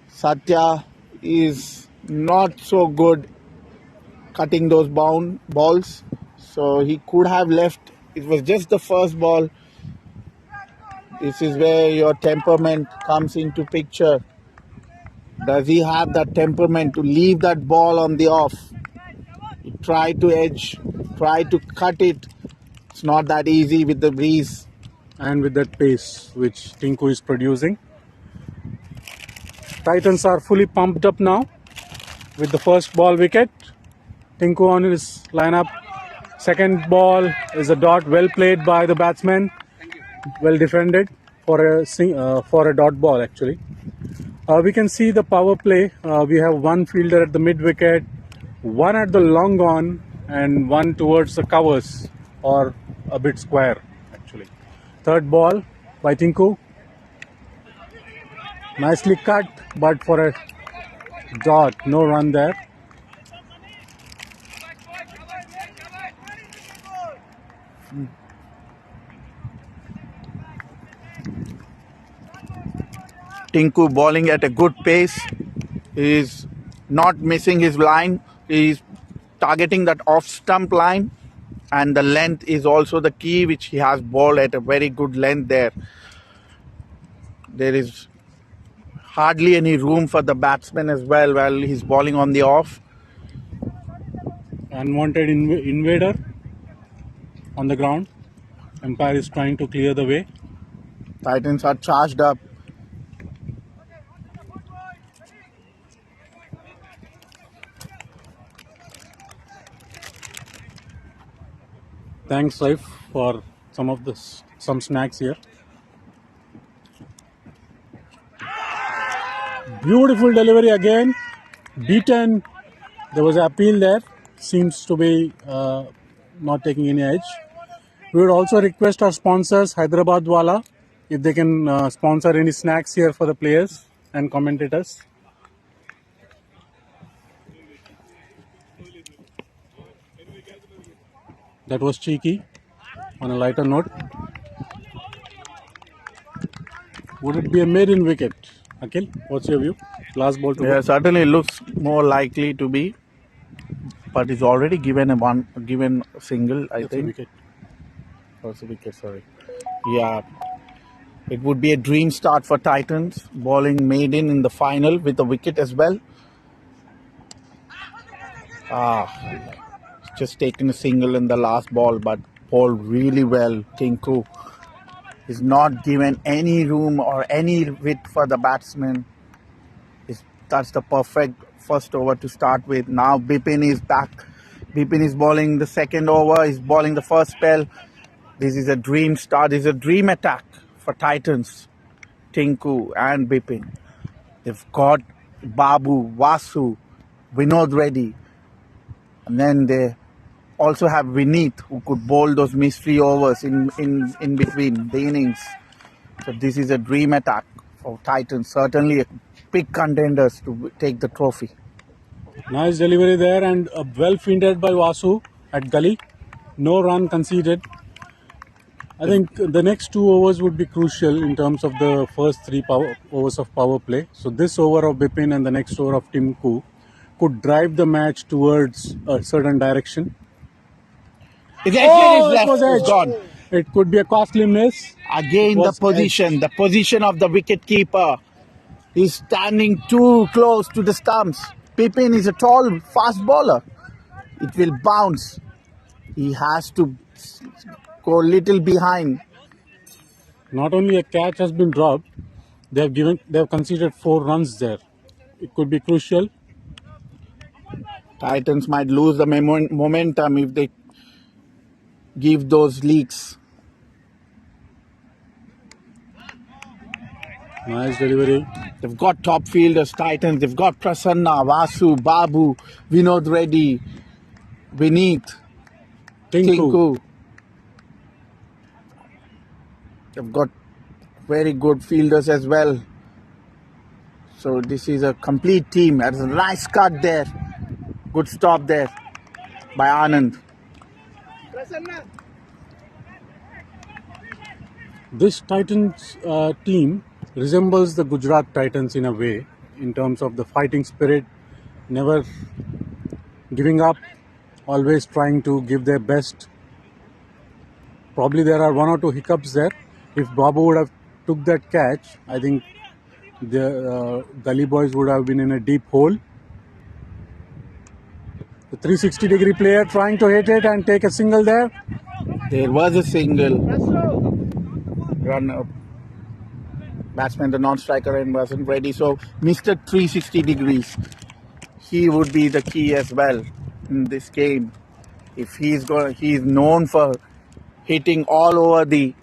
Satya is not so good cutting those balls, so he could have left. It was just the first ball. This is where your temperament comes into picture. Does he have that temperament to leave that ball on the off? He tried to edge, try to cut it. It's not that easy with the breeze. And with that pace which Tinku is producing. Titans are fully pumped up now with the first ball wicket. Tinku on his lineup. Second ball is a dot, well played by the batsman. Well defended for a dot ball actually. We can see the power play. We have one fielder at the mid wicket, one at the long on, and one towards the covers or a bit square actually. Third ball by Tinku. Nicely cut, but for a dot, no run there. Tinku bowling at a good pace. He is not missing his line. He is targeting that off stump line. and the length is also the key, which he has bowled at a very good length there. There is hardly any room for the batsman as well while he's bowling on the off. Unwanted invader on the ground. Umpire is trying to clear the way. Titans are charged up. Thanks, Saif, for some snacks here. Beautiful delivery again. Beaten. There was an appeal there. Seems to be not taking any edge. We would also request our sponsors, Hyderabad Wala, if they can sponsor any snacks here for the players and commentators. That was cheeky. On a lighter note, would it be a maiden wicket? Akhil, what's your view? Last ball to Yeah, certainly looks more likely to be, but it's already given a single. I That's think. a wicket. That's a wicket. Sorry. Yeah, it would be a dream start for Titans, bowling maiden in the final with a wicket as well. Just taken a single in the last ball, but bowled really well. Tinku is not given any room or any width for the batsman. That's the perfect first over to start with. Now Bipin is back. Bipin is bowling the second over. He's bowling the first spell. This is a dream start. This is a dream attack for Titans. Tinku and Bipin. They've got Babu, Vasu, Vinod Reddy. And then they also have Vineet, who could bowl those mystery overs in between the innings. So this is a dream attack for Titans. Certainly a big contenders to take the trophy. Nice delivery there and well fielded by Vasu at Gully. No run conceded. I think the next 2 overs would be crucial in terms of the first 3 overs of power play. So this over of Bipin and the next over of Tinku could drive the match towards a certain direction. It was edge. gone. It could be a costly miss. Again, the position of the wicket keeper. He's standing too close to the stumps. Bipin is a tall, fast bowler. It will bounce. He has to go a little behind. Not only a catch has been dropped, they have conceded 4 runs there. It could be crucial. Titans might lose the momentum if they give those leaks. Nice delivery. They've got top fielders, Titans. They've got Prasanna, Vasu, Babu, Vinod Reddy, Vineet, Tinku. They've got very good fielders as well. So this is a complete team. There's a nice cut there. Good stop there by Anand. This Titans team resembles the Gujarat Titans in a way, in terms of the fighting spirit, never giving up, always trying to give their best. Probably there are 1 or 2 hiccups there. If Babu would have took that catch, I think the Gully boys would have been in a deep hole. The 360-degree player trying to hit it and take a single there. There was a single. Run up. Batsman, the non-striker, and wasn't ready. So Mr. 360 degrees, he would be the key as well in this game. If he's known for hitting all over the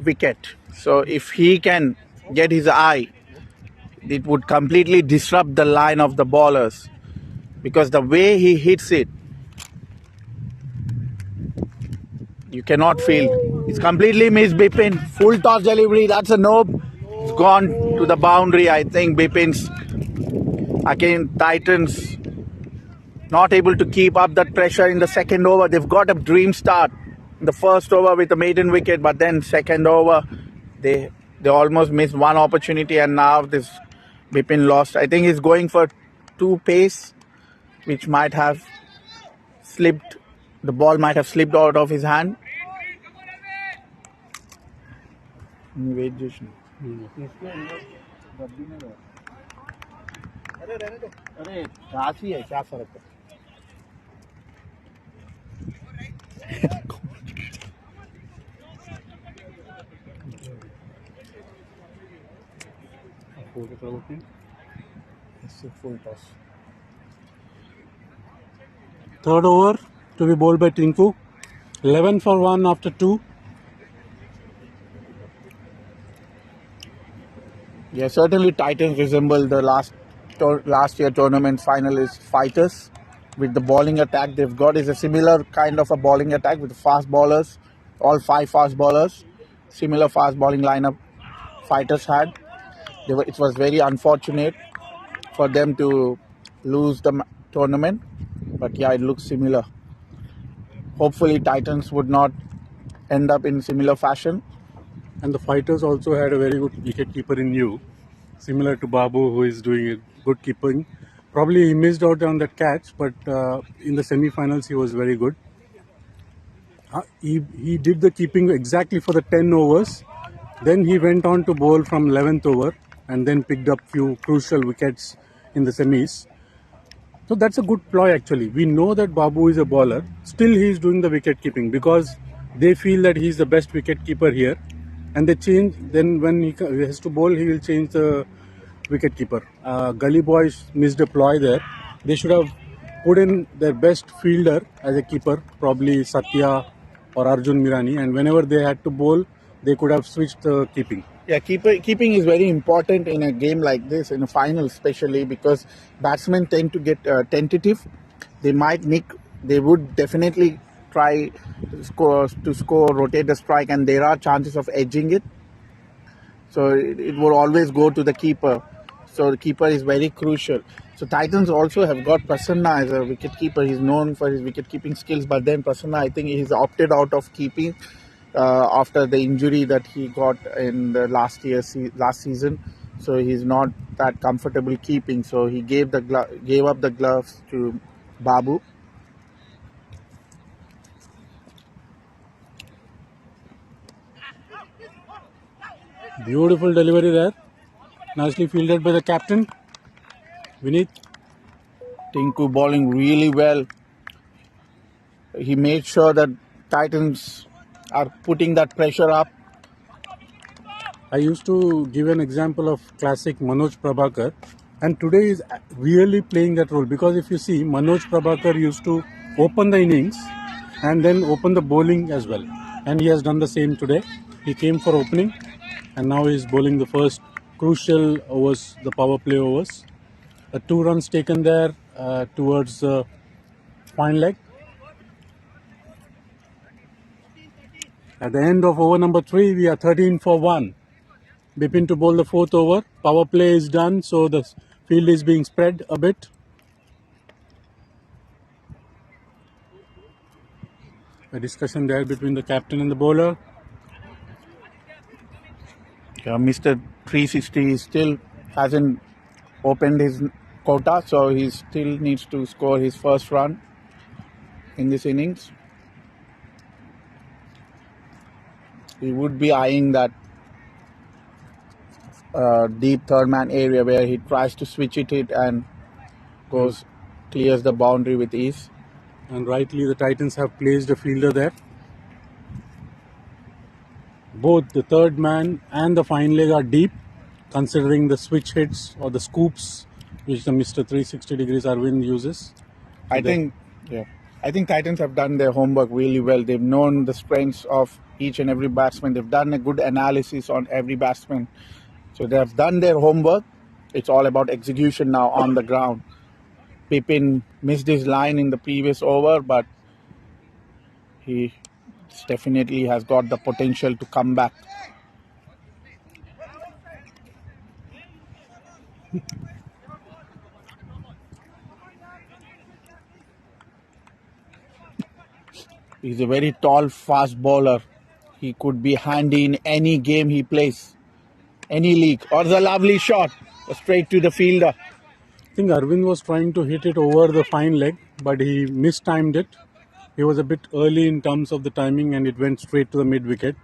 wicket. So if he can get his eye, it would completely disrupt the line of the bowlers, because the way he hits it, you cannot feel. It's completely missed. Bipin, full toss delivery. That's a no. It's gone to the boundary. I think Bipin's, again, Titans not able to keep up that pressure in the second over. They've got a dream start in the first over with a maiden wicket, but then second over they almost missed one opportunity, and now this Bipin lost. I think he's going for 2 pace, which might have slipped the ball might have slipped out of his hand. Wait, just अरे राशि है क्या फर्क है full toss. Third over to be bowled by Tinku. 11 for 1 after 2. Yeah, certainly Titans resemble the last year tournament finalist fighters. With the bowling attack they've got is a similar kind of a bowling attack with fast bowlers, all 5 fast bowlers. Similar fast bowling lineup fighters had. It was very unfortunate for them to lose the tournament, but yeah, it looks similar. Hopefully Titans would not end up in similar fashion. And the fighters also had a very good wicket keeper in you, similar to Babu, who is doing a good keeping. Probably he missed out on that catch, but in the semi-finals he was very good. He did the keeping exactly for the 10 overs. Then he went on to bowl from 11th over and then picked up few crucial wickets in the semis. So that's a good ploy actually. We know that Babu is a bowler. Still he is doing the wicket keeping because they feel that he is the best wicket keeper here. And they change, then when he has to bowl, he will change the wicket keeper. Gully boys missed a ploy there. They should have put in their best fielder as a keeper, probably Satya or Arjun Mirani, and whenever they had to bowl, they could have switched the keeping. Yeah, keeping is very important in a game like this, in a final especially, because batsmen tend to get tentative. They might nick, they would definitely try to score, rotate the strike, and there are chances of edging it. So it will always go to the keeper. So the keeper is very crucial. So Titans also have got Prasanna as a wicket keeper. He's known for his wicket keeping skills, but then Prasanna, I think he's opted out of keeping after the injury that he got in the last season. So he's not that comfortable keeping. So he gave up the gloves to Babu. Beautiful delivery there. Nicely fielded by the captain, Vineet. Tinku bowling really well. He made sure that Titans are putting that pressure up. I used to give an example of classic Manoj Prabhakar, and today is really playing that role, because if you see, Manoj Prabhakar used to open the innings and then open the bowling as well, and he has done the same today. He came for opening and now he is bowling the first crucial overs, the power play overs. 2 runs taken there towards the fine leg. At the end of over number 3, we are 13 for 1. Bipin to bowl the 4th over. Power play is done, so the field is being spread a bit. A discussion there between the captain and the bowler. Yeah, Mr. 360 still hasn't opened his quota, so he still needs to score his first run in this innings. He would be eyeing that deep third man area where he tries to switch it and clears the boundary with ease. And rightly the Titans have placed a fielder there. Both the third man and the fine leg are deep, considering the switch hits or the scoops which the Mr. 360 degrees Arvind uses. I think Titans have done their homework really well. They've known the strengths of each and every batsman. They've done a good analysis on every batsman. So they have done their homework. It's all about execution now on the ground. Bipin missed his line in the previous over, but he definitely has got the potential to come back. He's a very tall, fast bowler. He could be handy in any game he plays, any league. Or the lovely shot, straight to the fielder. I think Arvind was trying to hit it over the fine leg, but he mistimed it. He was a bit early in terms of the timing and it went straight to the mid wicket.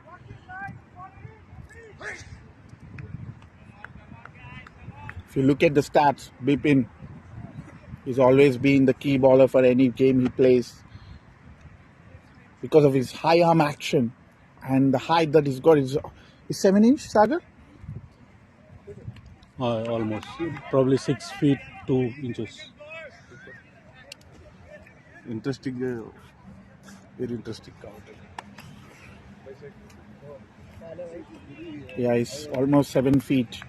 If you look at the stats, Bipin he's always been the key bowler for any game he plays because of his high arm action and the height that he's got. Is 7-inch, Sagar? Almost. Probably 6 feet 2 inches. Interesting, very interesting counter. Yeah, he's almost 7 feet.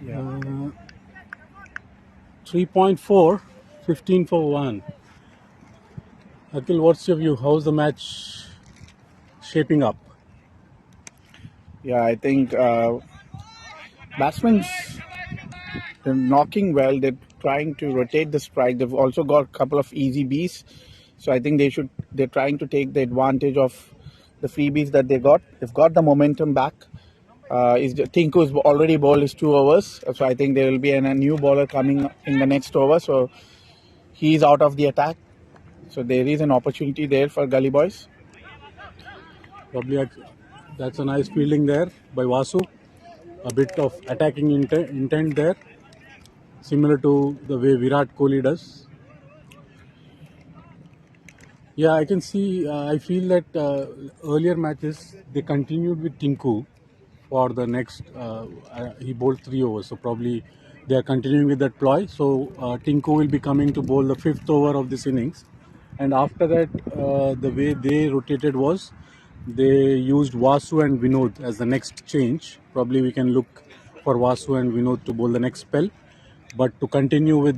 Yeah. 3.4, 15 for 1. Akhil, what's your view? How's the match shaping up? Yeah, I think batsmen they're knocking well. They're trying to rotate the strike. They've also got a couple of easy Bs, so I think they're trying to take the advantage of the freebies that they got. They've got the momentum back. Tinku's already bowled his 2 overs, so I think there will be a new bowler coming in the next over. So he's out of the attack. So there is an opportunity there for Gully Boys. Probably that's a nice fielding there by Vasu. A bit of attacking intent there, similar to the way Virat Kohli does. Yeah, I can see. I feel that earlier matches they continued with Tinku for the next. He bowled 3 overs, so probably they are continuing with that ploy. So Tinku will be coming to bowl the 5th over of this innings, and after that, the way they rotated was they used Vasu and Vinod as the next change. Probably we can look for Vasu and Vinod to bowl the next spell. But to continue with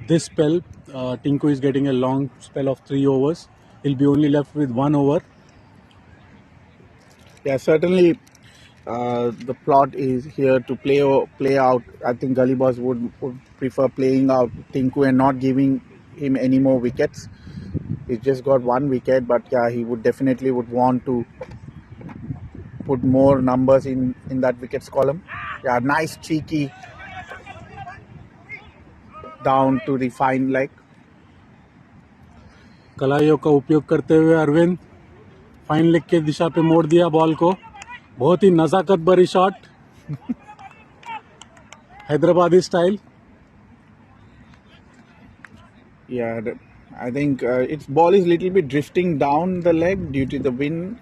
this spell, Tinku is getting a long spell of 3 overs. He'll be only left with 1 over. Yeah, certainly the plot is here to play out. I think Gully Boys would prefer playing out Tinku and not giving him any more wickets. He's just got 1 wicket, but yeah, he would definitely want to put more numbers in that wickets column. Yeah, nice cheeky down to the fine leg. कलाइयों का उपयोग करते हुए Arvind fine leg के दिशा पे मोड़ दिया ball को. बहुत ही नजाकत भरी shot, Hyderabadi style. Yeah, I think its ball is little bit drifting down the leg due to the wind,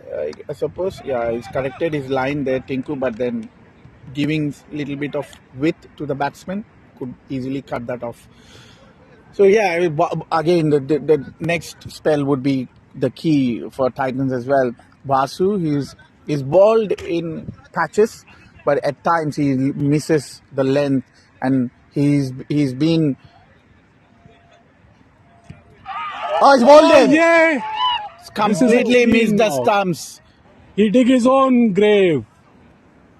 I suppose. Yeah, he's corrected his line there, Tinku, but then giving little bit of width to the batsman could easily cut that off. So yeah, again, the next spell would be the key for Titans as well. Vasu, he's balled in patches, but at times he misses the length, and he's been. Oh, he's bowled in! Yeah, Completely missed the stumps. he dig his own grave.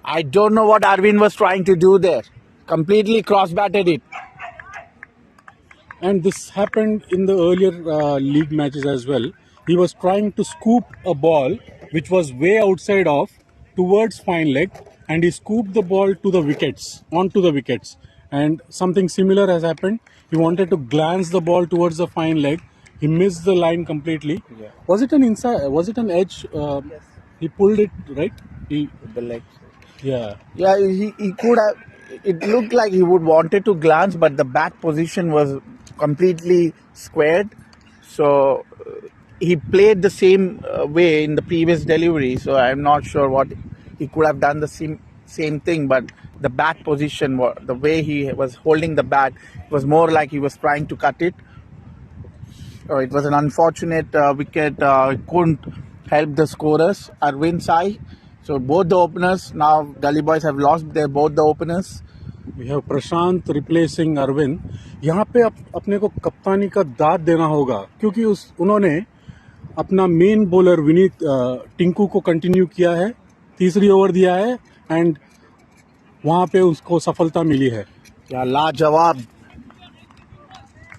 I don't know what Arvind was trying to do there. Completely cross-batted it. And this happened in the earlier league matches as well. He was trying to scoop a ball which was way outside off towards fine leg, and he scooped the ball to the wickets, onto the wickets. And something similar has happened. He wanted to glance the ball towards the fine leg. He missed the line completely. Yeah. Was it an inside? Was it an edge? Yes. He pulled it right. With the leg. Yeah. Yeah, he could have. It looked like he would wanted to glance, but the bat position was completely squared. So he played the same way in the previous delivery. So I'm not sure what he could have done the same thing, but the bat position, the way he was holding the bat, was more like he was trying to cut it. It was an unfortunate wicket. Couldn't help the scorers, Arvind Sai. So both the openers, now Gully Boys have lost both the openers. We have Prashant replacing Arvind. यहाँ पे अपने को कप्तानी का दाद देना होगा, क्योंकि उन्होंने अपना मेन बॉलर विनीत टिंकू को कंटिन्यू किया है, 3री ओवर दिया है, एंड वहाँ पे उसको सफलता मिली है. या लाजवाब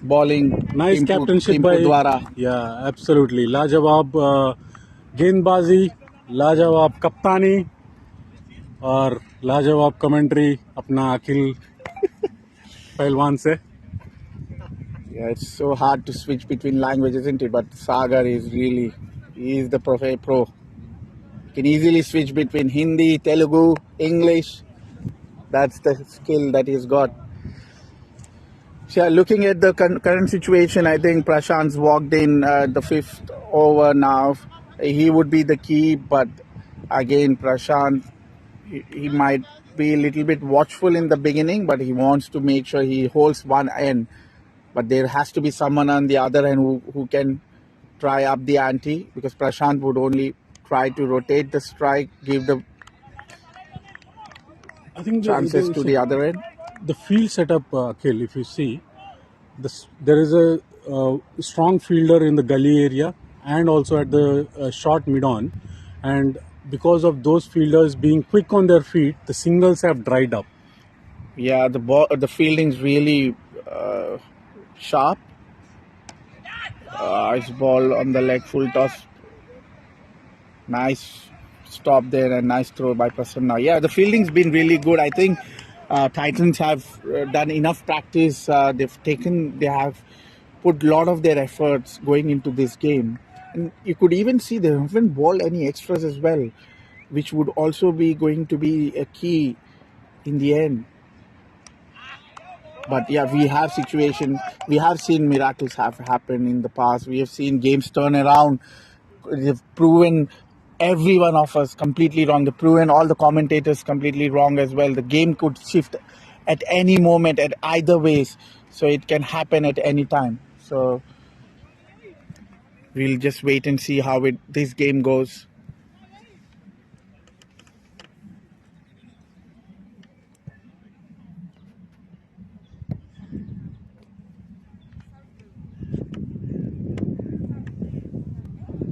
bowling Nice captainship Timpu by Dwara. yeah, absolutely. लाजवाब गेंदबाजी, लाजवाब कप्तानी और लाजवाब कमेंट्री अपना अखिल पहलवान से. Yeah, it's so hard to switch between languages, isn't it? But Sagar is really, he is the pro. Can easily switch between Hindi, Telugu, English. That's the skill that he's got. So, yeah, looking at the current situation, I think Prashant's walked in the 5th over now. He would be the key, but again, Prashant, he might be a little bit watchful in the beginning, but he wants to make sure he holds one end. But there has to be someone on the other end who can try up the ante, because Prashant would only try to rotate the strike, give the I think chances to the other end. the field setup, Akhil, if you see, there is a strong fielder in the gully area and also at the short mid-on, and because of those fielders being quick on their feet, the singles have dried up. Yeah, the fielding's really sharp. Nice ball on the leg, full toss. Nice stop there and nice throw by Prasanna. Yeah, the fielding's been really good. I think Titans have done enough practice. They have put a lot of their efforts going into this game. And you could even see they haven't bowled any extras as well, which would also be going to be a key in the end. But yeah, we have situations, we have seen miracles have happened in the past. We have seen games turn around. They've proven every one of us completely wrong. They've proven all the commentators completely wrong as well. The game could shift at any moment, at either ways. So it can happen at any time. So we'll just wait and see how this game goes.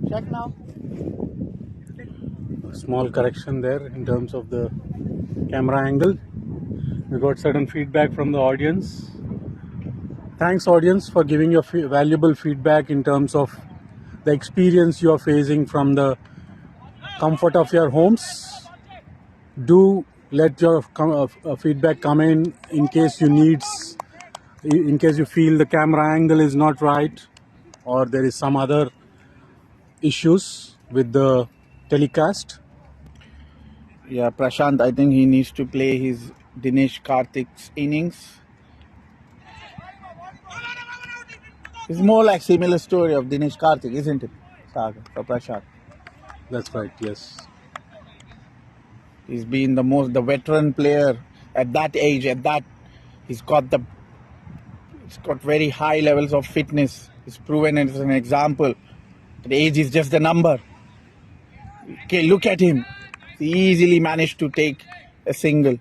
Check now. Small correction there in terms of the camera angle. We got certain feedback from the audience. Thanks, audience, for giving your valuable feedback in terms of the experience you are facing from the comfort of your homes. Do let your feedback come in case you in case you feel the camera angle is not right or there is some other issues with the telecast. Yeah, Prashant, I think he needs to play his Dinesh Karthik's innings. It's more like similar story of Dinesh Karthik, isn't it, Sagar, for Prashant? That's right, yes. He's been the veteran player at that age. He's got very high levels of fitness. He's proven as an example. The age is just the number. Okay, look at him. He easily managed to take a single.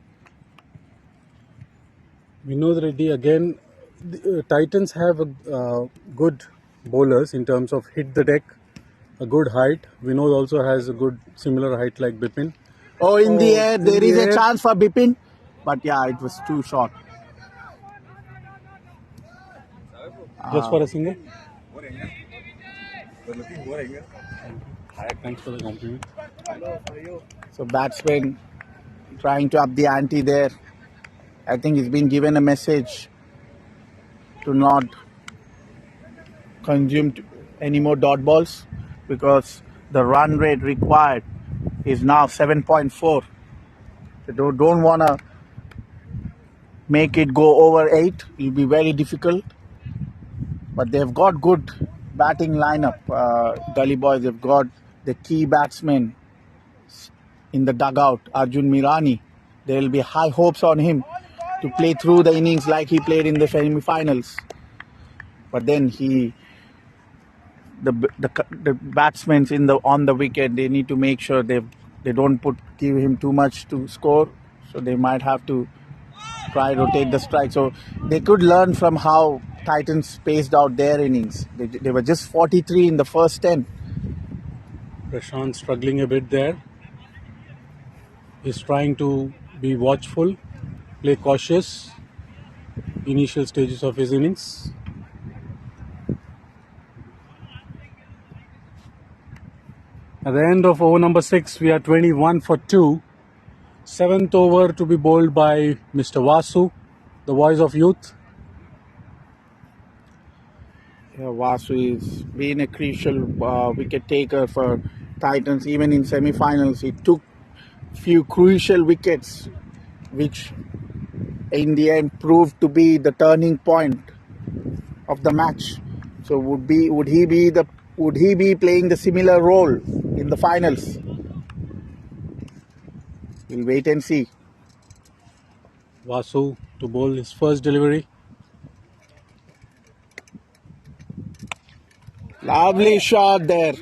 Vinod Reddy again. The Titans have good bowlers in terms of hit the deck, a good height. Vinod also has a good similar height like Bipin. Oh, in the air, there is a chance for Bipin, but yeah, it was too short. Just for a single? Thanks for the compliment. So batsman trying to up the ante there. I think he's been given a message to not consume any more dot balls because the run rate required is now 7.4. So don't want to make it go over 8. It'll be very difficult. But they've got good batting lineup. Gully boys, they've got the key batsmen in the dugout, Arjun Mirani. There will be high hopes on him to play through the innings like he played in the semi-finals. But then the batsmen on the wicket, they need to make sure they don't give him too much to score. So they might have to try rotate the strike. So they could learn from how Titans spaced out their innings. They were just 43 in the first 10. Prashant struggling a bit there. He's trying to be watchful, play cautious, initial stages of his innings. At the end of over number 6, we are 21 for 2. 7th over to be bowled by Mr. Vasu, the voice of youth. Yeah, Vasu is been a crucial wicket taker for Titans. Even in semi-finals, he took few crucial wickets, which in the end proved to be the turning point of the match. So would he be playing the similar role in the finals? We'll wait and see. Vasu to bowl his first delivery. Lovely shot there.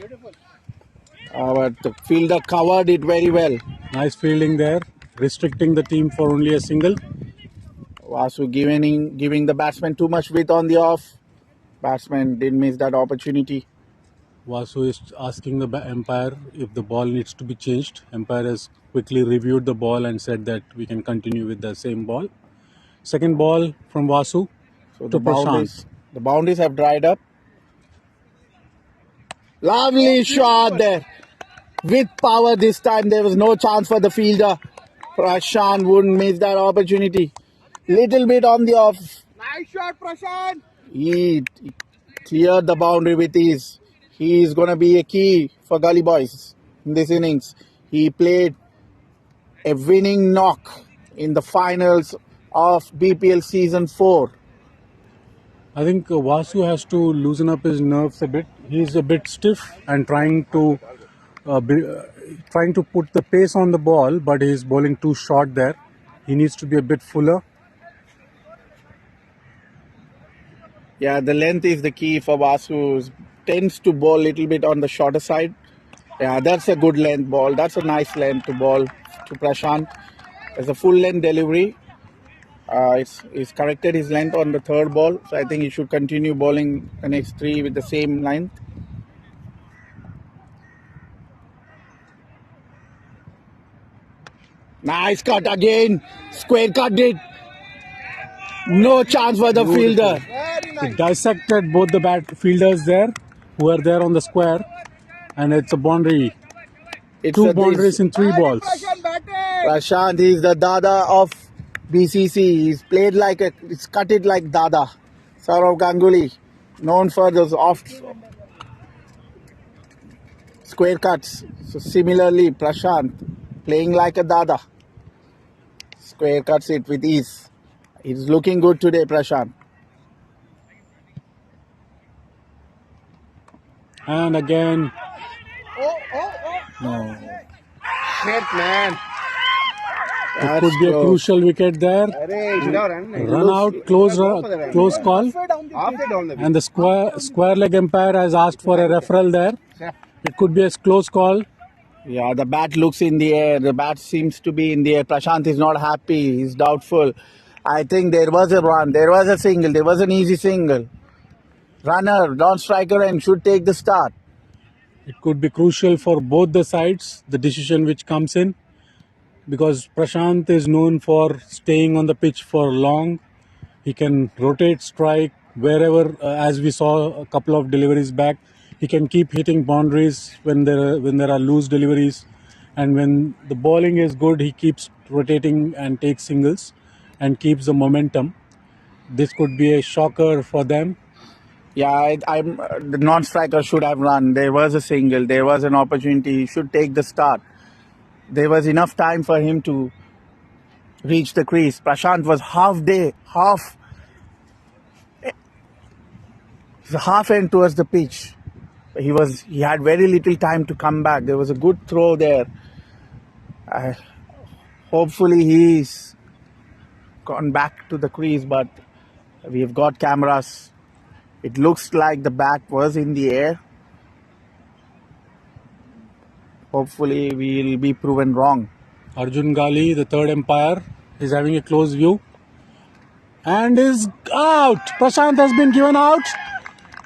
But the fielder covered it very well. Nice fielding there, restricting the team for only a single. Vasu giving the batsman too much width on the off. Batsman didn't miss that opportunity. Vasu is asking the umpire if the ball needs to be changed. Umpire has quickly reviewed the ball and said that we can continue with the same ball. Second ball from Vasu So to Prasanna. the boundaries have dried up. Lovely shot there. With power this time, there was no chance for the fielder. Prasanna wouldn't miss that opportunity. Little bit on the off. Nice shot, Prasanna. He cleared the boundary with ease. He is going to be a key for Gully Boys in this innings. He played a winning knock in the finals of BPL Season 4. I think Vasu has to loosen up his nerves a bit. He's a bit stiff and trying to put the pace on the ball, but he's bowling too short there. He needs to be a bit fuller. Yeah, the length is the key for Vasu. Tends to bowl a little bit on the shorter side. Yeah, that's a good length ball. That's a nice length to bowl to Prasanna. It's a full length delivery. He's corrected his length on the third ball. So I think he should continue bowling the next 3 with the same length. Nice cut again. Square cut it. No chance for the fielder. It dissected both the fielders there who are there on the square, and it's a boundary. Two boundaries in 3 balls. Prasanna is the Dada of BCC. He's cut it like Dada. Saurav Ganguly, known for those off square cuts. So similarly, Prasanna playing like a Dada. Square cuts it with ease. He's looking good today, Prasanna. And again, No. Shit, man. it could be a crucial wicket there. Run out, close call. And the square leg umpire has asked for a referral there. It could be a close call. Yeah, the bat looks in the air. The bat seems to be in the air. Prasanna is not happy. He's doubtful. I think there was a run. There was a single. There was an easy single. Runner, non-striker, and should take the start. It could be crucial for both the sides, the decision which comes in, because Prasanna is known for staying on the pitch for long. He can rotate, strike wherever, as we saw a couple of deliveries back. He can keep hitting boundaries when there are loose deliveries, and when the bowling is good, he keeps rotating and takes singles and keeps the momentum. This could be a shocker for them. Yeah, the non-striker should have run. There was a single. There was an opportunity. He should take the start. There was enough time for him to reach the crease. Prasanna was half end towards the pitch. He had very little time to come back. There was a good throw there. Hopefully he's gone back to the crease, but we have got cameras. It looks like the bat was in the air. Hopefully we'll be proven wrong. Arjun Gali, the third umpire, is having a close view and is out. Prasanna has been given out.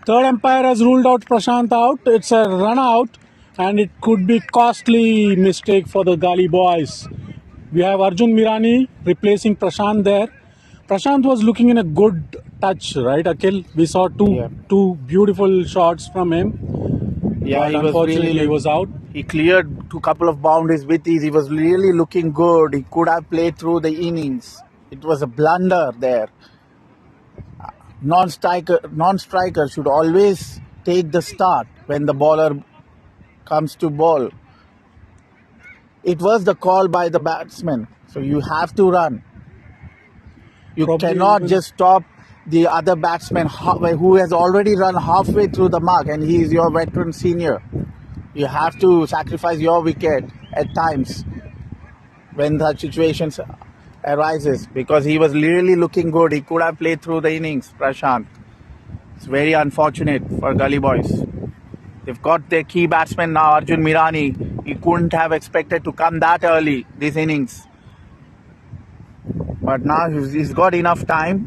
Third umpire has ruled out Prasanna out. It's a run out, and it could be costly mistake for the Gali boys. We have Arjun Mirani replacing Prasanna there. Prasanna was looking in a good touch, right, Akhil? We saw two beautiful shots from him. Yeah, but unfortunately he was out. He cleared two couple of boundaries with ease. He was really looking good. He could have played through the innings. It was a blunder there. Non-striker should always take the start when the bowler comes to bowl. It was the call by the batsman, so you have to run. You Probably cannot even- just stop the other batsman who has already run halfway through the mark, and he is your veteran senior. You have to sacrifice your wicket at times when such situations arises, because he was really looking good. He could have played through the innings, Prashant. It's very unfortunate for Gully boys. They've got their key batsman now, Arjun Mirani. He couldn't have expected to come that early this innings. But now he's got enough time.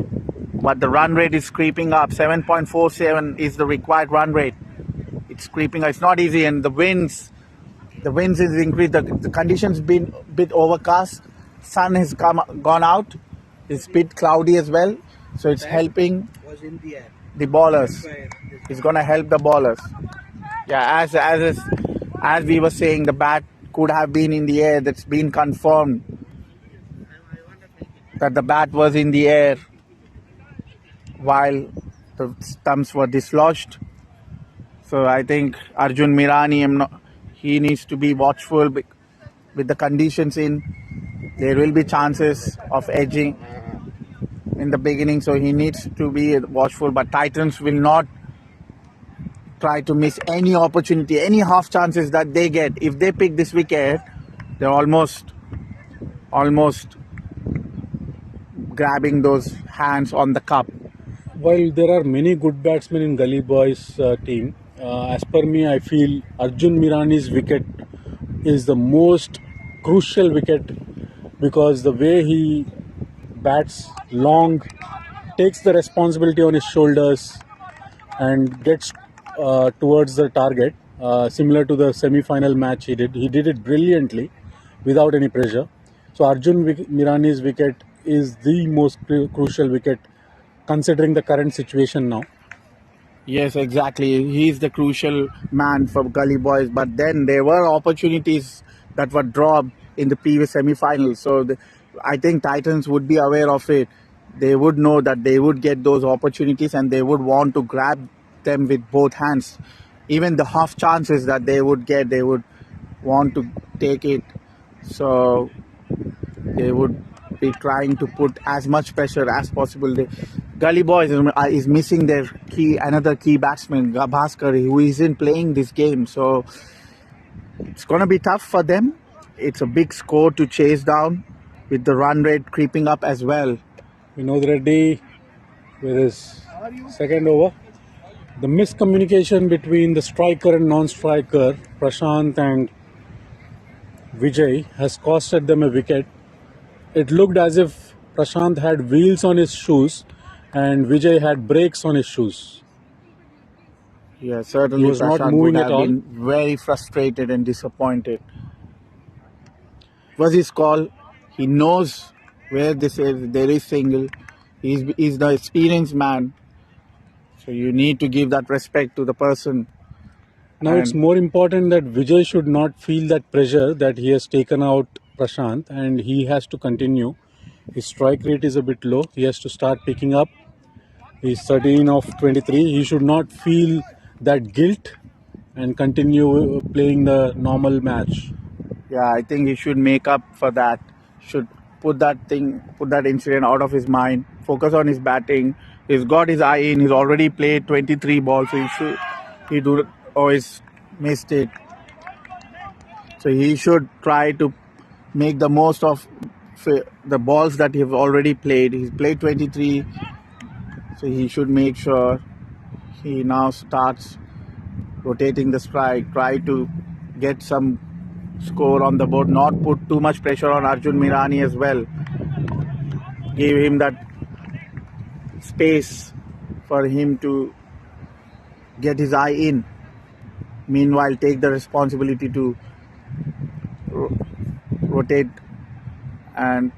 But the run rate is creeping up. 7.47 is the required run rate. It's creeping up. It's not easy. And the winds is increased. The conditions been a bit overcast. Sun has gone out. It's a bit cloudy as well. So it's helping the bowlers. It's going to help the bowlers. Yeah, as we were saying, the bat could have been in the air. That's been confirmed that the bat was in the air while the stumps were dislodged. So I think Arjun Mirani, he needs to be watchful with the conditions in. There will be chances of edging in the beginning, so he needs to be watchful. But Titans will not try to miss any opportunity, any half chances that they get. If they pick this wicket, they're almost grabbing those hands on the cup. While there are many good batsmen in Gully Boys team, as per me, I feel Arjun Mirani's wicket is the most crucial wicket, because the way he bats long, takes the responsibility on his shoulders and gets towards the target, similar to the semi-final match he did it brilliantly without any pressure. So Arjun Mirani's wicket is the most crucial wicket considering the current situation now. Yes, exactly. He's the crucial man for Gully Boys. But then there were opportunities that were dropped in the previous semi-finals. So I think Titans would be aware of it. They would know that they would get those opportunities and they would want to grab them with both hands. Even the half chances that they would get, they would want to take it. So they would be trying to put as much pressure as possible. Gully Boys is missing their another key batsman, Bhaskar, who isn't playing this game. So it's going to be tough for them. It's a big score to chase down with the run rate creeping up as well. Vinod Reddy with his second over. The miscommunication between the striker and non-striker, Prashant and Vijay, has costed them a wicket. It looked as if Prashant had wheels on his shoes and Vijay had brakes on his shoes. Yeah, certainly He was not Prashant moving would at have all. been very frustrated and disappointed. It was his call. He knows where this is. There is single. He's the experienced man. So you need to give that respect to the person. Now it's more important that Vijay should not feel that pressure that he has taken out Prashant, and he has to continue. His strike rate is a bit low. He has to start picking up. He's 13 of 23. He should not feel that guilt and continue playing the normal match. Yeah, I think he should make up for that. Should put that incident out of his mind. Focus on his batting. He's got his eye in. He's already played 23 balls. So he always missed it. So he should try to make the most of the balls that he's already played. He's played 23. So he should make sure he now starts rotating the strike. Try to get some score on the board, not put too much pressure on Arjun Mirani as well. Give him that space for him to get his eye in. Meanwhile, take the responsibility to rotate and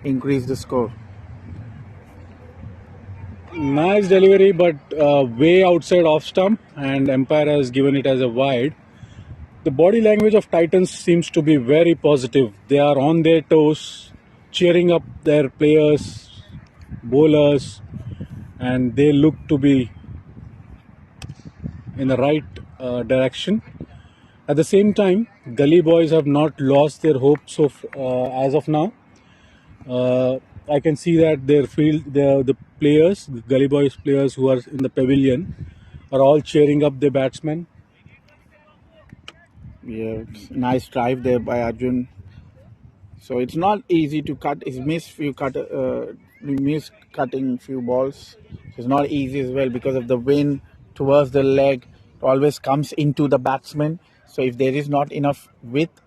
increase the score. Nice delivery, but way outside off stump, and umpire has given it as a wide. The body language of Titans seems to be very positive. They are on their toes, cheering up their players, bowlers, and they look to be in the right direction. At the same time, Gully boys have not lost their hopes of as of now. I can see that their field, the players, the Gully boys players who are in the pavilion, are all cheering up their batsmen. Yeah, nice drive there by Arjun. So it's not easy to cut. He's missed cutting few balls. It's not easy as well because of the wind towards the leg. It always comes into the batsman. So if there is not enough width,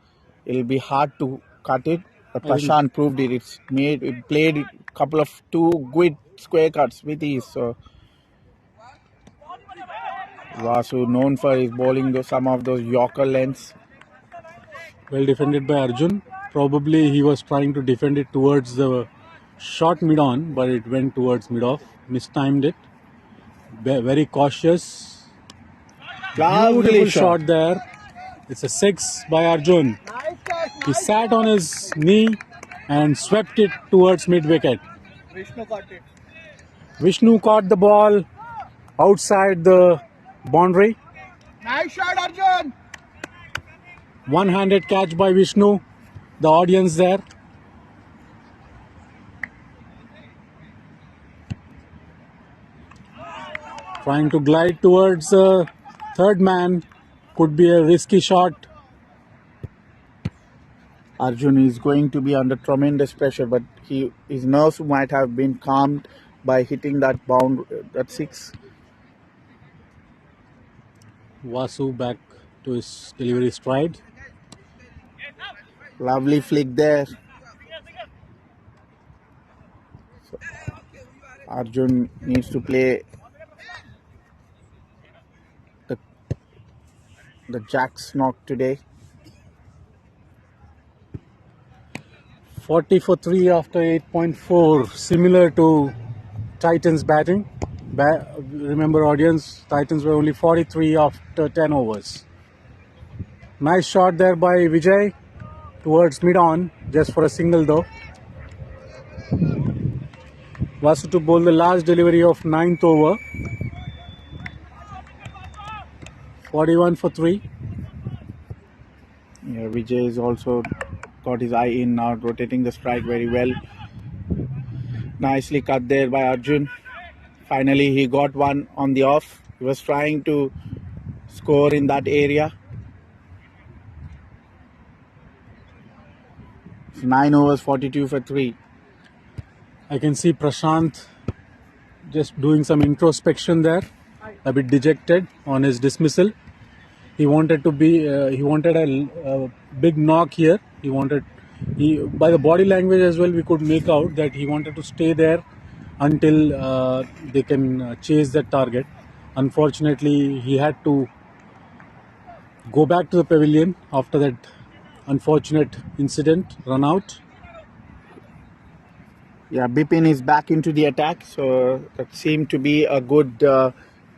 it'll be hard to cut it. But I think Prasanna proved it. It played a couple of two good square cuts with ease. So Vasu known for his bowling some of those Yorker lengths. well defended by Arjun. Probably he was trying to defend it towards the short mid-on, but it went towards mid-off. Mistimed it. Very cautious. Lovely Beautiful shot. shot there. It's a 6 by Arjun. He sat on his knee and swept it towards mid-wicket. Vishnu caught the ball outside the boundary. Nice shot, Arjun. One-handed catch by Vishnu. The audience there. Trying to glide towards the third man. Could be a risky shot. Arjun is going to be under tremendous pressure, but his nerves might have been calmed by hitting that that 6. Vasu back to his delivery stride. Lovely flick there. So Arjun needs to play the Jack's knock today. 40 for 3 after 8.4, similar to Titans batting. Remember audience, Titans were only 43 after 10 overs. Nice shot there by Vijay towards mid-on, just for a single though. Vasu to bowl the last delivery of 9th over. 41 for 3. Yeah, Vijay is also got his eye in now, rotating the strike very well. Nicely cut there by Arjun. Finally, he got one on the off. He was trying to score in that area. It's 9 overs, 42 for 3. I can see Prashant just doing some introspection there, a bit dejected on his dismissal. He wanted a big knock here. By the body language as well, we could make out that he wanted to stay there until they can chase that target. Unfortunately, he had to go back to the pavilion after that unfortunate incident, run out. Yeah, Bipin is back into the attack, so that seemed to be a good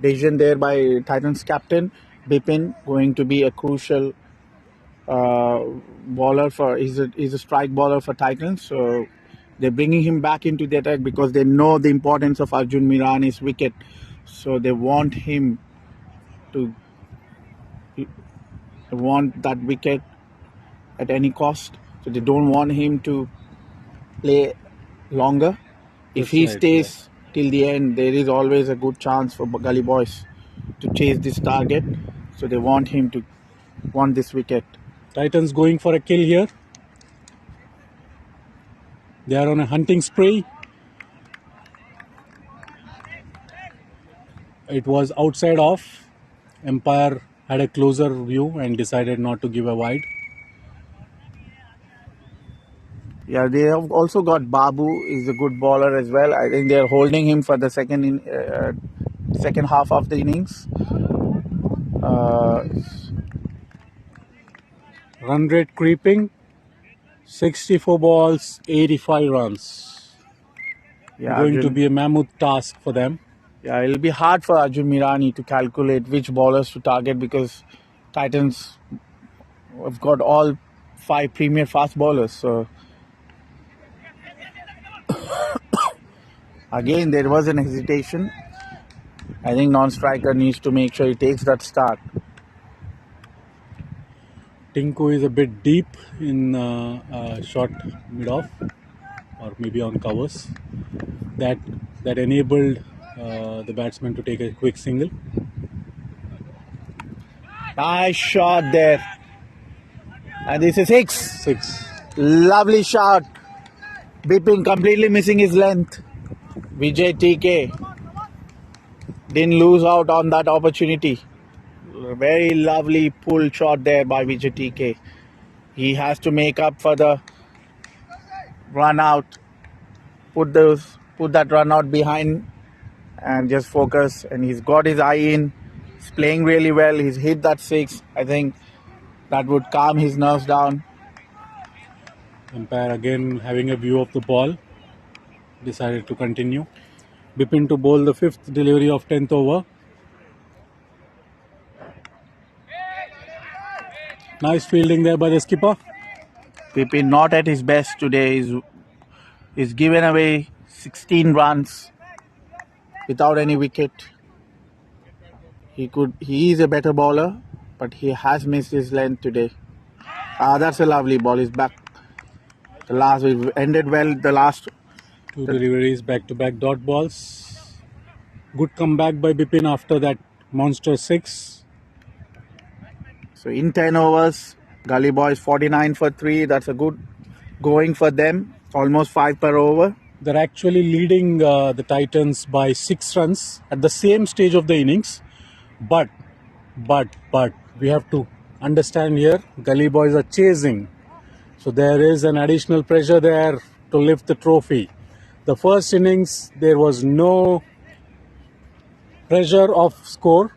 decision there by Titans captain. Bipin going to be a crucial bowler he's a strike bowler for Titans, so they're bringing him back into the attack because they know the importance of Arjun Mirani's wicket, so they want that wicket at any cost, so they don't want him to play longer. If he stays till the end, there is always a good chance for Gully boys to chase this target, so they want this wicket. Titans going for a kill here. They are on a hunting spree. It was outside off. Umpire had a closer view and decided not to give a wide. Yeah, they have also got Babu, is a good bowler as well. I think they are holding him for the second half of the innings. Run rate creeping. 64 balls, 85 runs. Yeah, Going to be a mammoth task for them. Yeah, it'll be hard for Arjun Mirani to calculate which bowlers to target because Titans we've got all 5 premier fast bowlers. So again, there was an hesitation. I think non-striker needs to make sure he takes that start. Tinku is a bit deep in short mid-off or maybe on covers. That enabled the batsman to take a quick single. Nice shot there. And this is 6. 6. Lovely shot. Bipin completely missing his length. Vijay TK didn't lose out on that opportunity. Very lovely pull shot there by Vijay TK. He has to make up for the run out. Put that run out behind and just focus. And he's got his eye in. He's playing really well. He's hit that 6. I think that would calm his nerves down. Umpire again having a view of the ball, decided to continue. Bipin to bowl the 5th delivery of 10th over. Nice fielding there by the skipper. Bipin not at his best today. He's given away 16 runs without any wicket. He is a better bowler, but he has missed his length today. That's a lovely ball. He's back. We've ended well. The last 2 deliveries back-to-back dot balls. Good comeback by Bipin after that monster 6. So in 10 overs, Gully Boys 49 for 3. That's a good going for them. Almost 5 per over. They're actually leading the Titans by 6 runs at the same stage of the innings. But we have to understand here, Gully Boys are chasing. So there is an additional pressure there to lift the trophy. The first innings, there was no pressure of score.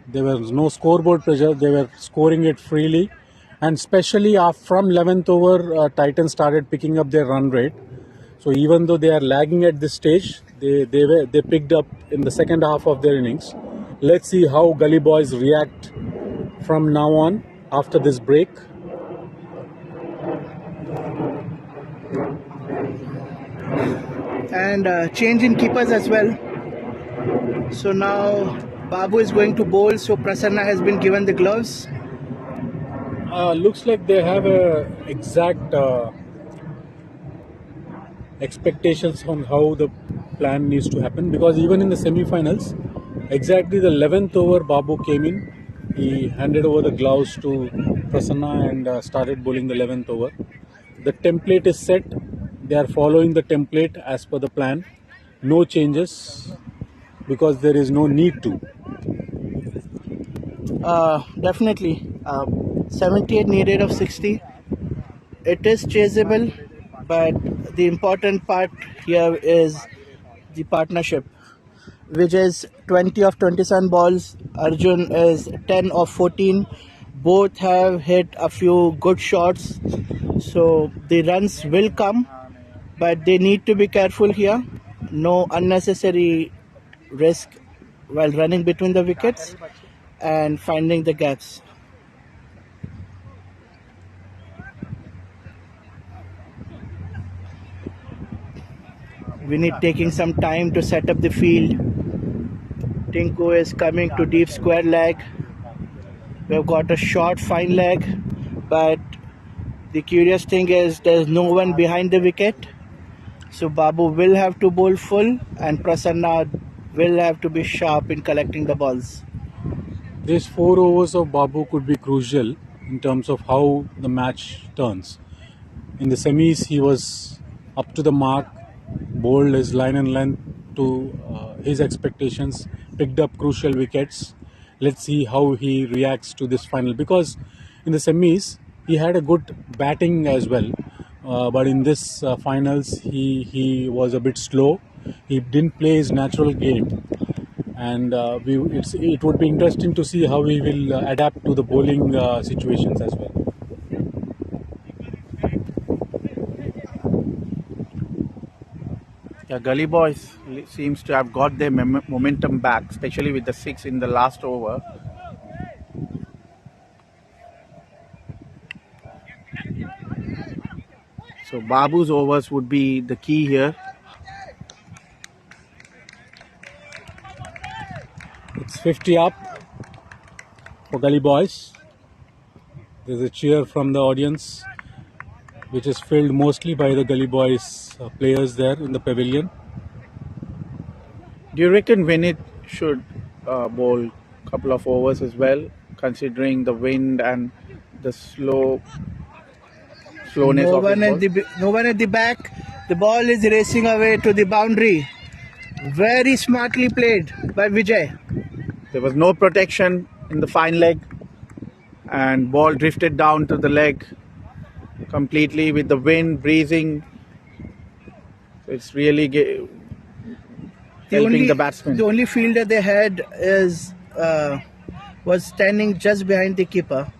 There was no scoreboard pressure. They were scoring it freely. And especially from 11th over, Titans started picking up their run rate. So even though they are lagging at this stage, they picked up in the second half of their innings. Let's see how Gully Boys react from now on after this break. And change in keepers as well. So now Babu is going to bowl, so Prasanna has been given the gloves. Looks like they have exact expectations on how the plan needs to happen, because even in the semi-finals, exactly the 11th over Babu came in. He handed over the gloves to Prasanna and started bowling the 11th over. The template is set. They are following the template as per the plan. No changes because there is no need to. Definitely. 78 needed of 60. It is chaseable, but the important part here is the partnership, which is 20 of 27 balls. Arjun is 10 of 14. Both have hit a few good shots, so the runs will come, but they need to be careful here. No unnecessary risk while running between the wickets and finding the gaps. We need taking some time to set up the field. Tinku is coming to deep square leg. We've got a short fine leg, but the curious thing is there's no one behind the wicket. So Babu will have to bowl full and Prasanna will have to be sharp in collecting the balls. These 4 overs of Babu could be crucial in terms of how the match turns. In the semis, he was up to the mark, bowled his line and length to his expectations, picked up crucial wickets. Let's see how he reacts to this final, because in the semis, he had a good batting as well. But in this finals, he was a bit slow. He didn't play his natural game. And it would be interesting to see how he will adapt to the bowling situations as well. Yeah, Gully Boys seems to have got their momentum back, especially with the 6 in the last over. So Babu's overs would be the key here. It's 50 up for Gully Boys. There's a cheer from the audience, which is filled mostly by the Gully Boys players there in the pavilion. Do you reckon Winnett should bowl a couple of overs as well, considering the wind and the slowness No of one his ball? no one at the back. The ball is racing away to the boundary. Very smartly played by Vijay. There was no protection in the fine leg, and ball drifted down to the leg completely with the wind breezing. So it's really helping the batsman. The only fielder they had was standing just behind the keeper,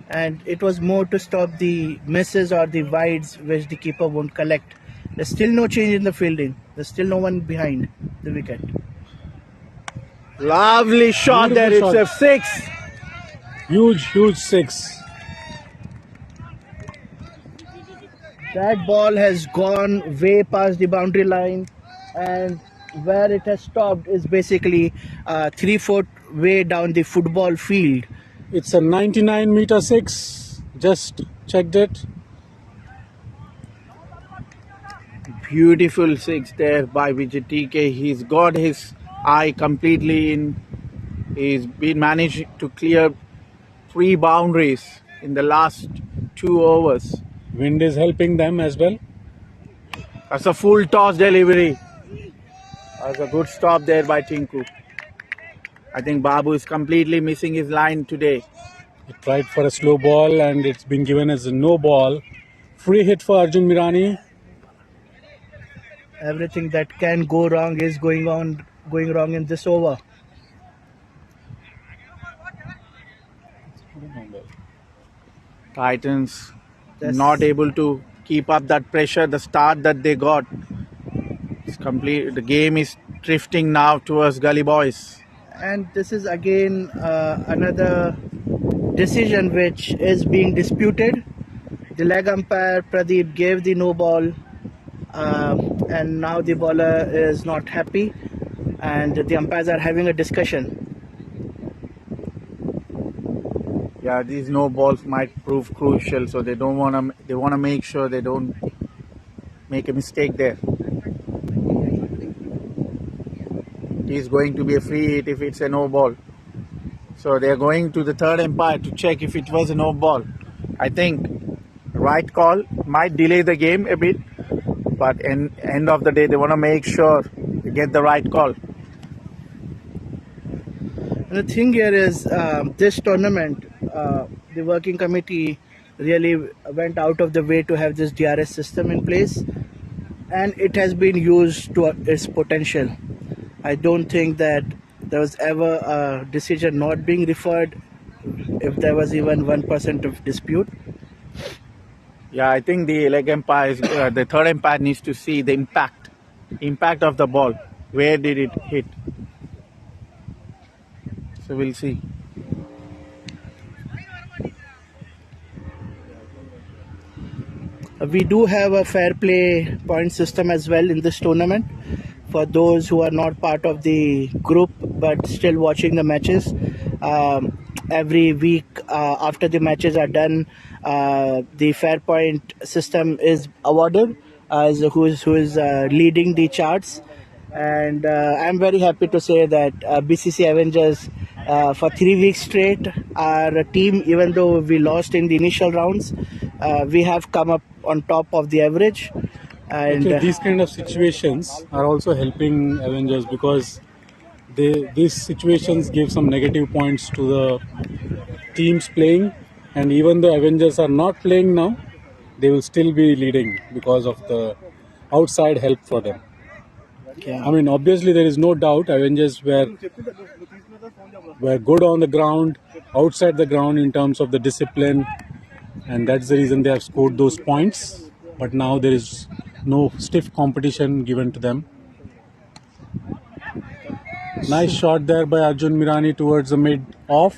and it was more to stop the misses or the wides which the keeper won't collect. There's still no change in the fielding. There's still no one behind the wicket. Lovely shot there. Beautiful It's a six. Huge six. That ball has gone way past the boundary line, and where it has stopped is basically 3/4 way down the football field. It's a 99-meter six. Just checked it. Beautiful six there by Vijay TK. He's got his eye completely in. He's been managed to clear 3 boundaries in the last 2 overs. Wind is helping them as well. That's a full toss delivery. That's a good stop there by Tinku. I think Babu is completely missing his line today. He tried for a slow ball and it's been given as a no ball. Free hit for Arjun Mirani. Everything that can go wrong is going wrong in this over. Titans not able to keep up that pressure, the start that they got. It's complete. The game is drifting now towards Gully Boys. And this is again another decision which is being disputed. The leg umpire Pradeep gave the no ball, and now the bowler is not happy, and the umpires are having a discussion. Yeah, these no balls might prove crucial, so they don't want to. They want to make sure they don't make a mistake there. It is going to be a free hit if it's a no ball. So they are going to the third umpire to check if it was a no ball. I think right call might delay the game a bit, but in end of the day they want to make sure they get the right call. And the thing here is this tournament, the working committee really went out of the way to have this DRS system in place, and it has been used to its potential. I don't think that there was ever a decision not being referred if there was even 1% of dispute. Yeah, I think the leg umpire, the third umpire needs to see the impact of the ball. Where did it hit? So we'll see. We do have a fair play point system as well in this tournament for those who are not part of the group but still watching the matches. Every week after the matches are done, the fair point system is awarded as who is leading the charts. And I'm very happy to say that BCC Avengers for 3 weeks straight, our team, even though we lost in the initial rounds, we have come up on top of the average. And These kind of situations are also helping Avengers because these situations give some negative points to the teams playing, and even though Avengers are not playing now, they will still be leading because of the outside help for them. yeah. I mean, obviously there is no doubt Avengers were good on the ground, outside the ground in terms of the discipline, and that's the reason they have scored those points. But now there is no stiff competition given to them. Nice shot there by Arjun Mirani towards the mid-off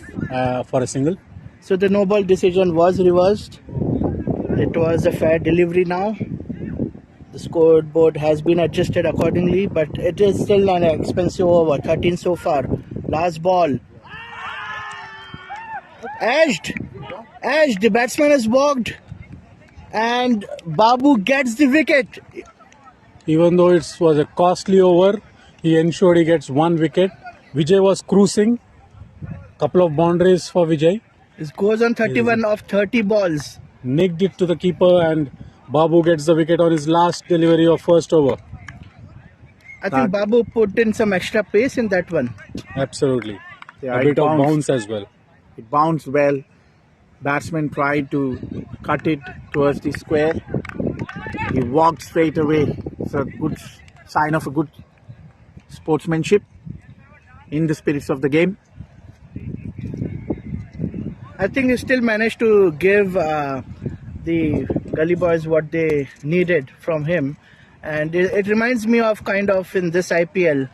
for a single. So the no ball decision was reversed. It was a fair delivery now. The scoreboard has been adjusted accordingly, but it is still an expensive over. 13 so far. Last ball. Edged. The batsman is walked. And Babu gets the wicket. Even though it was a costly over, he ensured he gets 1 wicket. Vijay was cruising. Couple of boundaries for Vijay. This goes on 31 of 30 balls. Nicked it to the keeper and Babu gets the wicket on his last delivery of first over. I think Babu put in some extra pace in that one. Absolutely. Yeah, a bit of bounce as well. It bounced well. Batsman tried to cut it towards the square. He walked straight away. It's a good sign of a good sportsmanship in the spirits of the game. I think he still managed to give the Gully boys what they needed from him. And it reminds me of kind of in this IPL,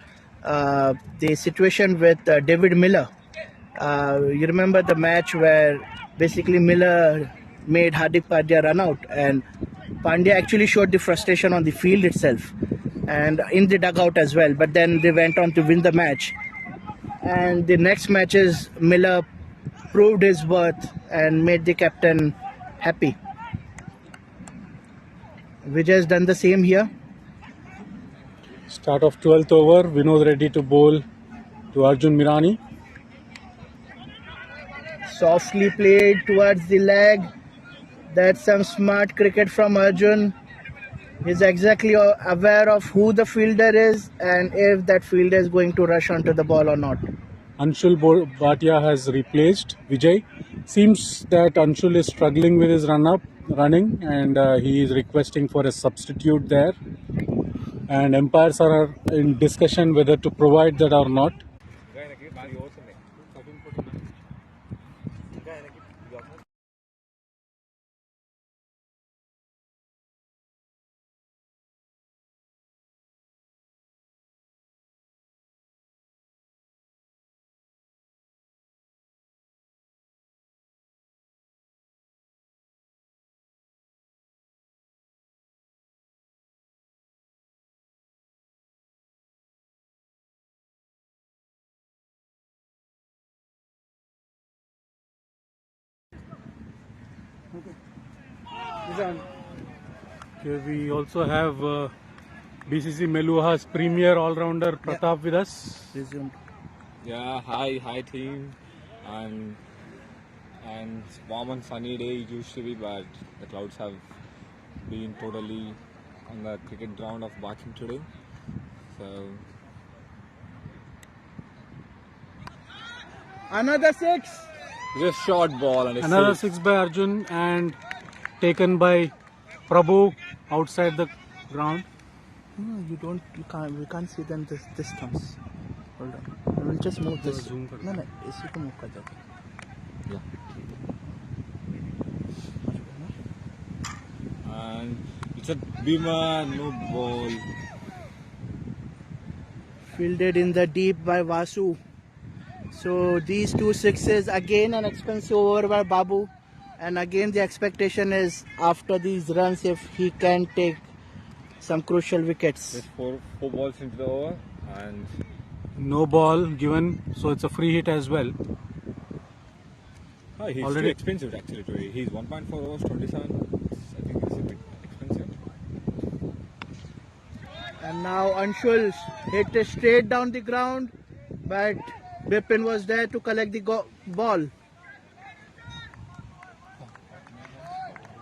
the situation with David Miller. You remember the match where basically Miller made Hardik Pandya run out, and Pandya actually showed the frustration on the field itself and in the dugout as well. But then they went on to win the match. And the next matches, Miller proved his worth and made the captain happy. Vijay has done the same here. Start of 12th over, Vinod ready to bowl to Arjun Mirani. Softly played towards the leg. That's some smart cricket from Arjun. He's exactly aware of who the fielder is and if that fielder is going to rush onto the ball or not. Anshul Bhatia has replaced Vijay. Seems that Anshul is struggling with his running and he is requesting for a substitute there. And umpires are in discussion whether to provide that or not. Okay, we also have BCC Meluha's premier all-rounder Pratap with us. Resumed. Yeah, hi team. And warm and sunny day it used to be, but the clouds have been totally on the cricket ground of barking today. So Another 6. just short ball and Another 6 by Arjun and taken by Prabhu outside the ground. No, we can't see them this distance. Hold on. We'll just move this. zoom kar No, इसी को move कर देते. Yeah. And it's a beamer, no ball. Fielded in the deep by Vasu. So these 2 sixes, again an expensive over by Babu. And again the expectation is after these runs, if he can take some crucial wickets. Just four balls into the over and No ball given, so it's a free hit as well. he's Already- too expensive actually today. He's 1.4 overs, 27. I think it's a bit expensive. And now Anshul hit it straight down the ground, but Bipin was there to collect the ball.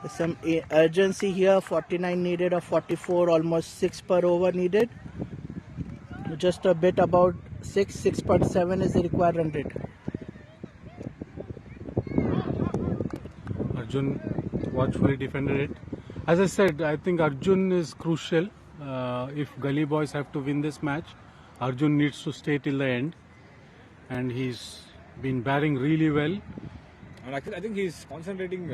There's some urgency here. 49 needed or 44, almost 6 per over needed. Just a bit about 6.7 is the required run rate. Arjun watchfully defended it. As I said, I think Arjun is crucial. If Gully boys have to win this match, Arjun needs to stay till the end. And he's been batting really well. And actually, I think he's concentrating,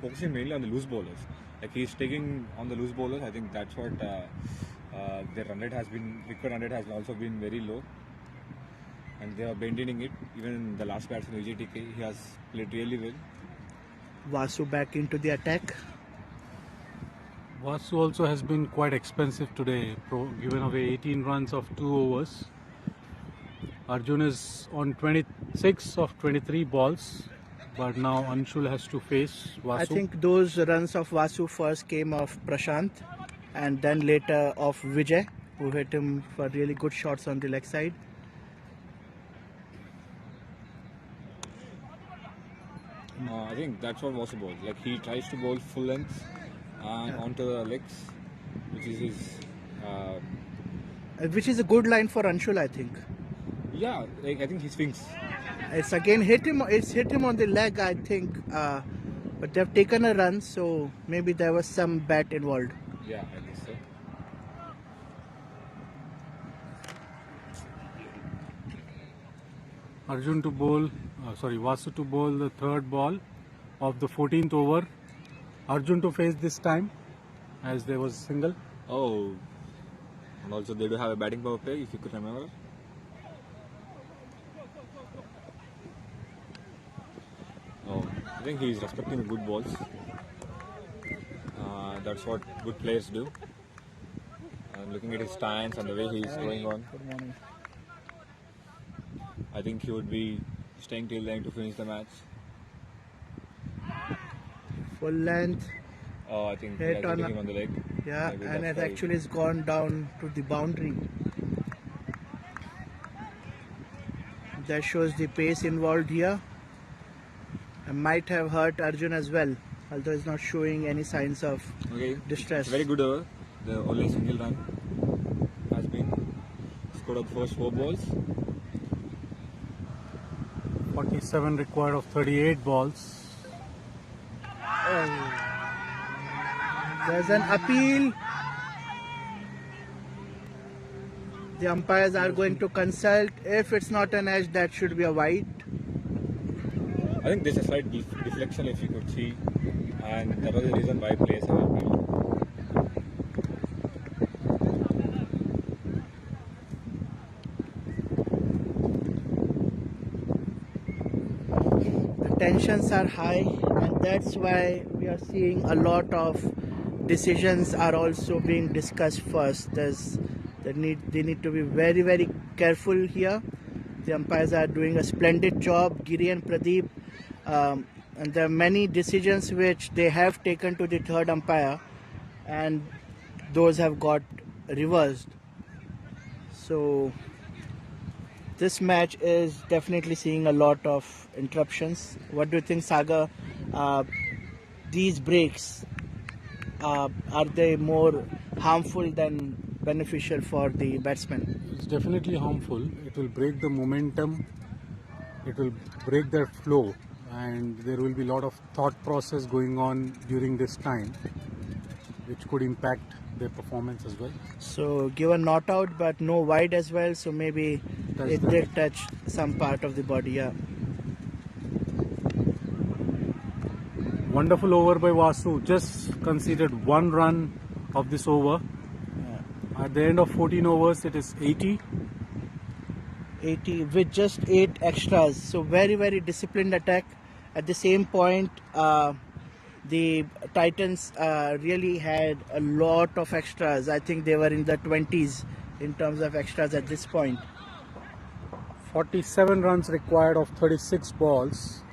focusing mainly on the loose bowlers. Like he's taking on the loose bowlers. I think that's what their run rate has been. Record run rate has also been very low, and they are maintaining it. Even the last batsman Vijay TK, he has played really well. Vasu back into the attack. Vasu also has been quite expensive today, given away 18 runs of 2 overs. Arjun is on 26 of 23 balls, but now Anshul has to face Vasu. I think those runs of Vasu first came off Prashant and then later of Vijay, who hit him for really good shots on the leg side. I think that's what Vasu bowls. Like he tries to bowl full length and onto the legs, which is his. Which is a good line for Anshul, I think. Yeah, like I think he swings. It's again hit him. It's hit him on the leg, I think. But they've taken a run, so maybe there was some bat involved. Yeah, I guess so. Arjun to bowl, Vasu to bowl the third ball of the 14th over. Arjun to face this time, as there was a single. Oh, and also they do have a batting power play, if you could remember. Oh, I think he is respecting the good balls. That's what good players do. And looking at his stance and the way he is going on, Good morning. I think he would be staying till the end to finish the match. Full length. Oh, I think he Hit has on hit him on the leg. Yeah, Maybe and that's it why. actually has gone down to the boundary. That shows the pace involved here. And might have hurt Arjun as well, although he's not showing any signs of distress. Very good over. The only single run has been scored of the first 4 balls. 47 required of 38 balls. There's an appeal. The umpires are going to consult. If it's not an edge, that should be a wide. I think there's a slight deflection, if you could see, and that was the reason why players have appealed. The tensions are high, and that's why we are seeing a lot of decisions are also being discussed first. They need to be very, very careful here. The umpires are doing a splendid job, Giri and Pradeep, and there are many decisions which they have taken to the third umpire, and those have got reversed. So this match is definitely seeing a lot of interruptions. What do you think, Saga? These breaks, are they more harmful than beneficial for the batsman? It's definitely harmful. It will break the momentum, it will break their flow, and there will be a lot of thought process going on during this time, which could impact their performance as well. So given not out but no wide as well, so maybe it did touch some part of the body. Yeah. Wonderful over by Vasu, just conceded 1 run of this over. At the end of 14 overs, it is 80. 80 with just 8 extras. So very, very disciplined attack. At the same point, the Titans really had a lot of extras. I think they were in the 20s in terms of extras at this point. 47 runs required of 36 balls.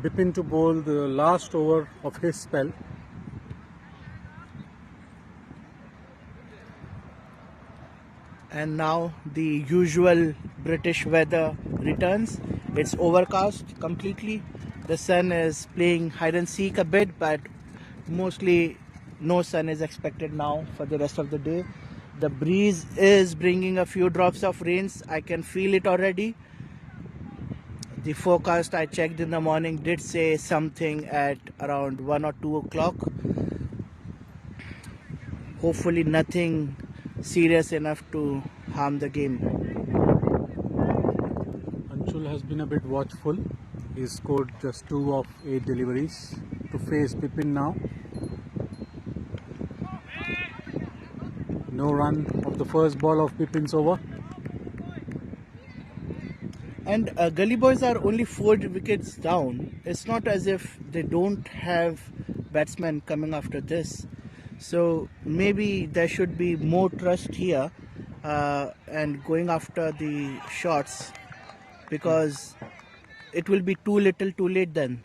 Bipin to bowl the last over of his spell. And now the usual British weather returns. It's overcast completely. The sun is playing hide and seek a bit, but mostly no sun is expected now for the rest of the day. The breeze is bringing a few drops of rains. I can feel it already. The forecast I checked in the morning did say something at around 1 or 2 o'clock. Hopefully nothing serious enough to harm the game. Anshul has been a bit watchful. He scored just 2 of 8 deliveries to face Bipin now. No run of the first ball of Bipin's over. And Gully Boys are only 4 wickets down. It's not as if they don't have batsmen coming after this. So maybe there should be more trust here and going after the shots, because it will be too little too late then.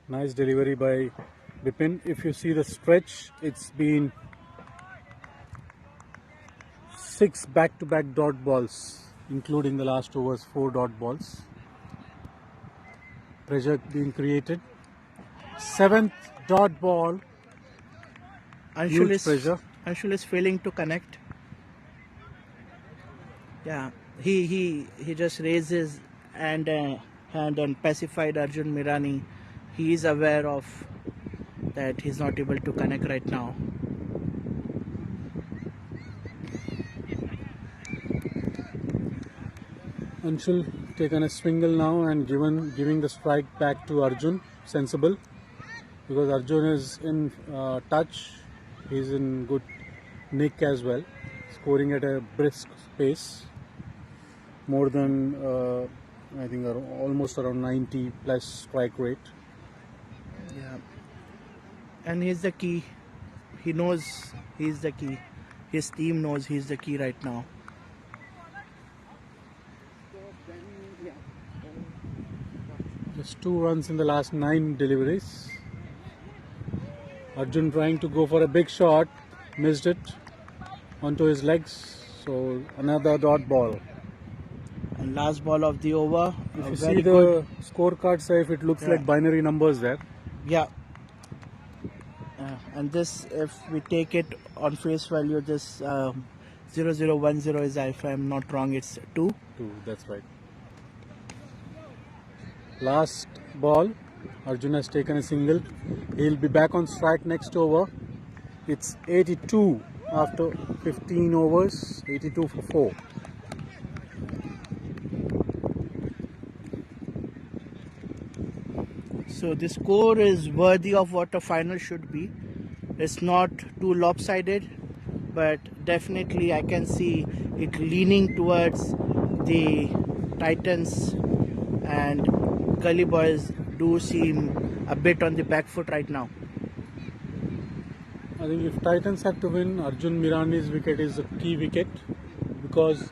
Nice delivery by Bipin. If you see the stretch, it's been 6 back-to-back dot balls, including the last over's 4 dot balls. Pressure being created. 7th dot ball. Huge pressure. Anshul is failing to connect. Yeah, he just raised his hand and pacified Arjun Mirani. He is aware of that he's not able to connect right now. Anshul taken a swingle now and giving the strike back to Arjun. Sensible, because Arjun is in touch. He's in good nick as well, scoring at a brisk pace, more than I think almost around 90 plus strike rate. Yeah, and he's the key. He knows he's the key. His team knows he's the key right now. Just 2 runs in the last 9 deliveries. Arjun trying to go for a big shot, missed it onto his legs. So another dot ball. And last ball of the over. If you see the scorecard, say if it looks like binary numbers there. Yeah. And this, if we take it on face value, this 0010 is, if I'm not wrong, it's 2. 2, that's right. Last ball, Arjun has taken a single. He'll be back on strike next over. It's 82 after 15 overs, 82 for 4. So the score is worthy of what a final should be. It's not too lopsided, but definitely I can see it leaning towards the Titans, and Gully boys do seem a bit on the back foot right now. I think if Titans have to win, Arjun Mirani's wicket is a key wicket, because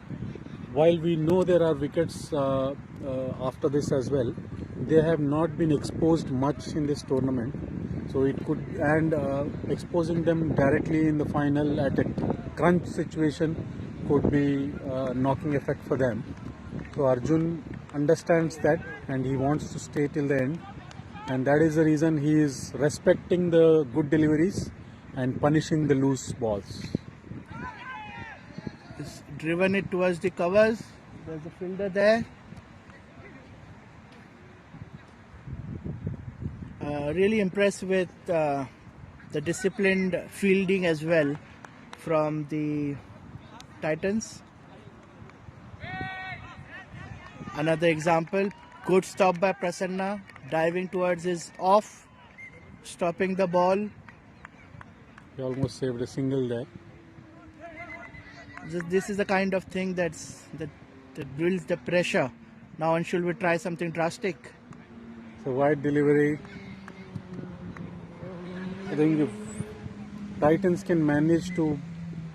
while we know there are wickets after this as well, they have not been exposed much in this tournament. So it could, and exposing them directly in the final at a crunch situation could be a knocking effect for them. So Arjun understands that and he wants to stay till the end, and that is the reason he is respecting the good deliveries and punishing the loose balls. He's driven it towards the covers. There's a fielder there. Really impressed with the disciplined fielding as well from the Titans. Another example, good stop by Prasanna, diving towards his off, stopping the ball. He almost saved a single there. This is the kind of thing that builds the pressure. Now Anshul will try something drastic. So wide delivery. I think if Titans can manage to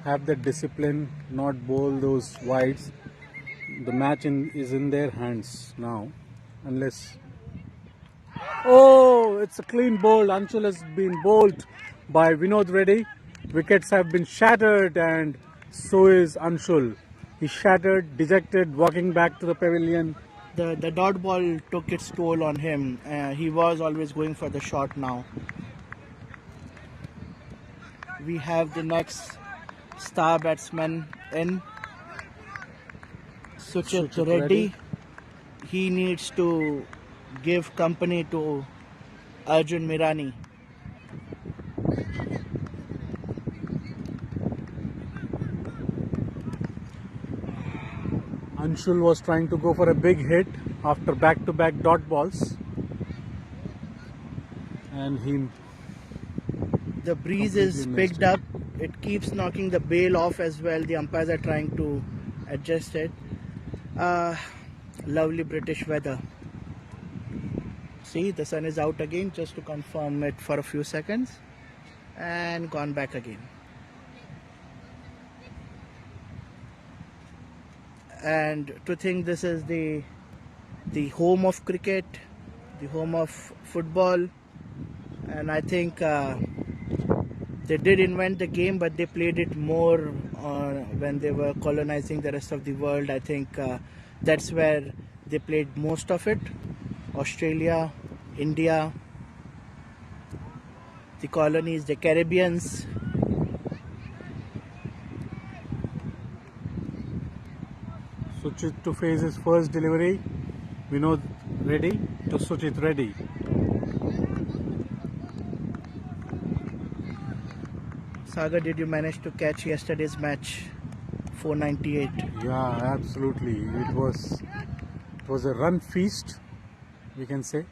have that discipline, not bowl those wides, the match is in their hands now. Unless... Oh, it's a clean bowl. Anshul has been bowled by Vinod Reddy. Wickets have been shattered, and so is Anshul. He shattered, dejected, walking back to the pavilion. The dot ball took its toll on him. He was always going for the shot now. We have the next star batsman in, Suchit Reddy. He needs to give company to Arjun Mirani. Anshul was trying to go for a big hit after back-to-back dot balls, and the breeze is picked up. It keeps knocking the bail off as well. The umpires are trying to adjust it. Lovely British weather. See, the sun is out again, just to confirm it for a few seconds. and gone back again. And to think this is the home of cricket, the home of football, and I think they did invent the game, but they played it more when they were colonizing the rest of the world. I think that's where they played most of it. Australia, India, the colonies, the Caribbeans. Suchit to face his first delivery. Vinod ready to Suchit ready. Sagar, did you manage to catch yesterday's match? 498. Yeah, absolutely. It was a run feast, we can say.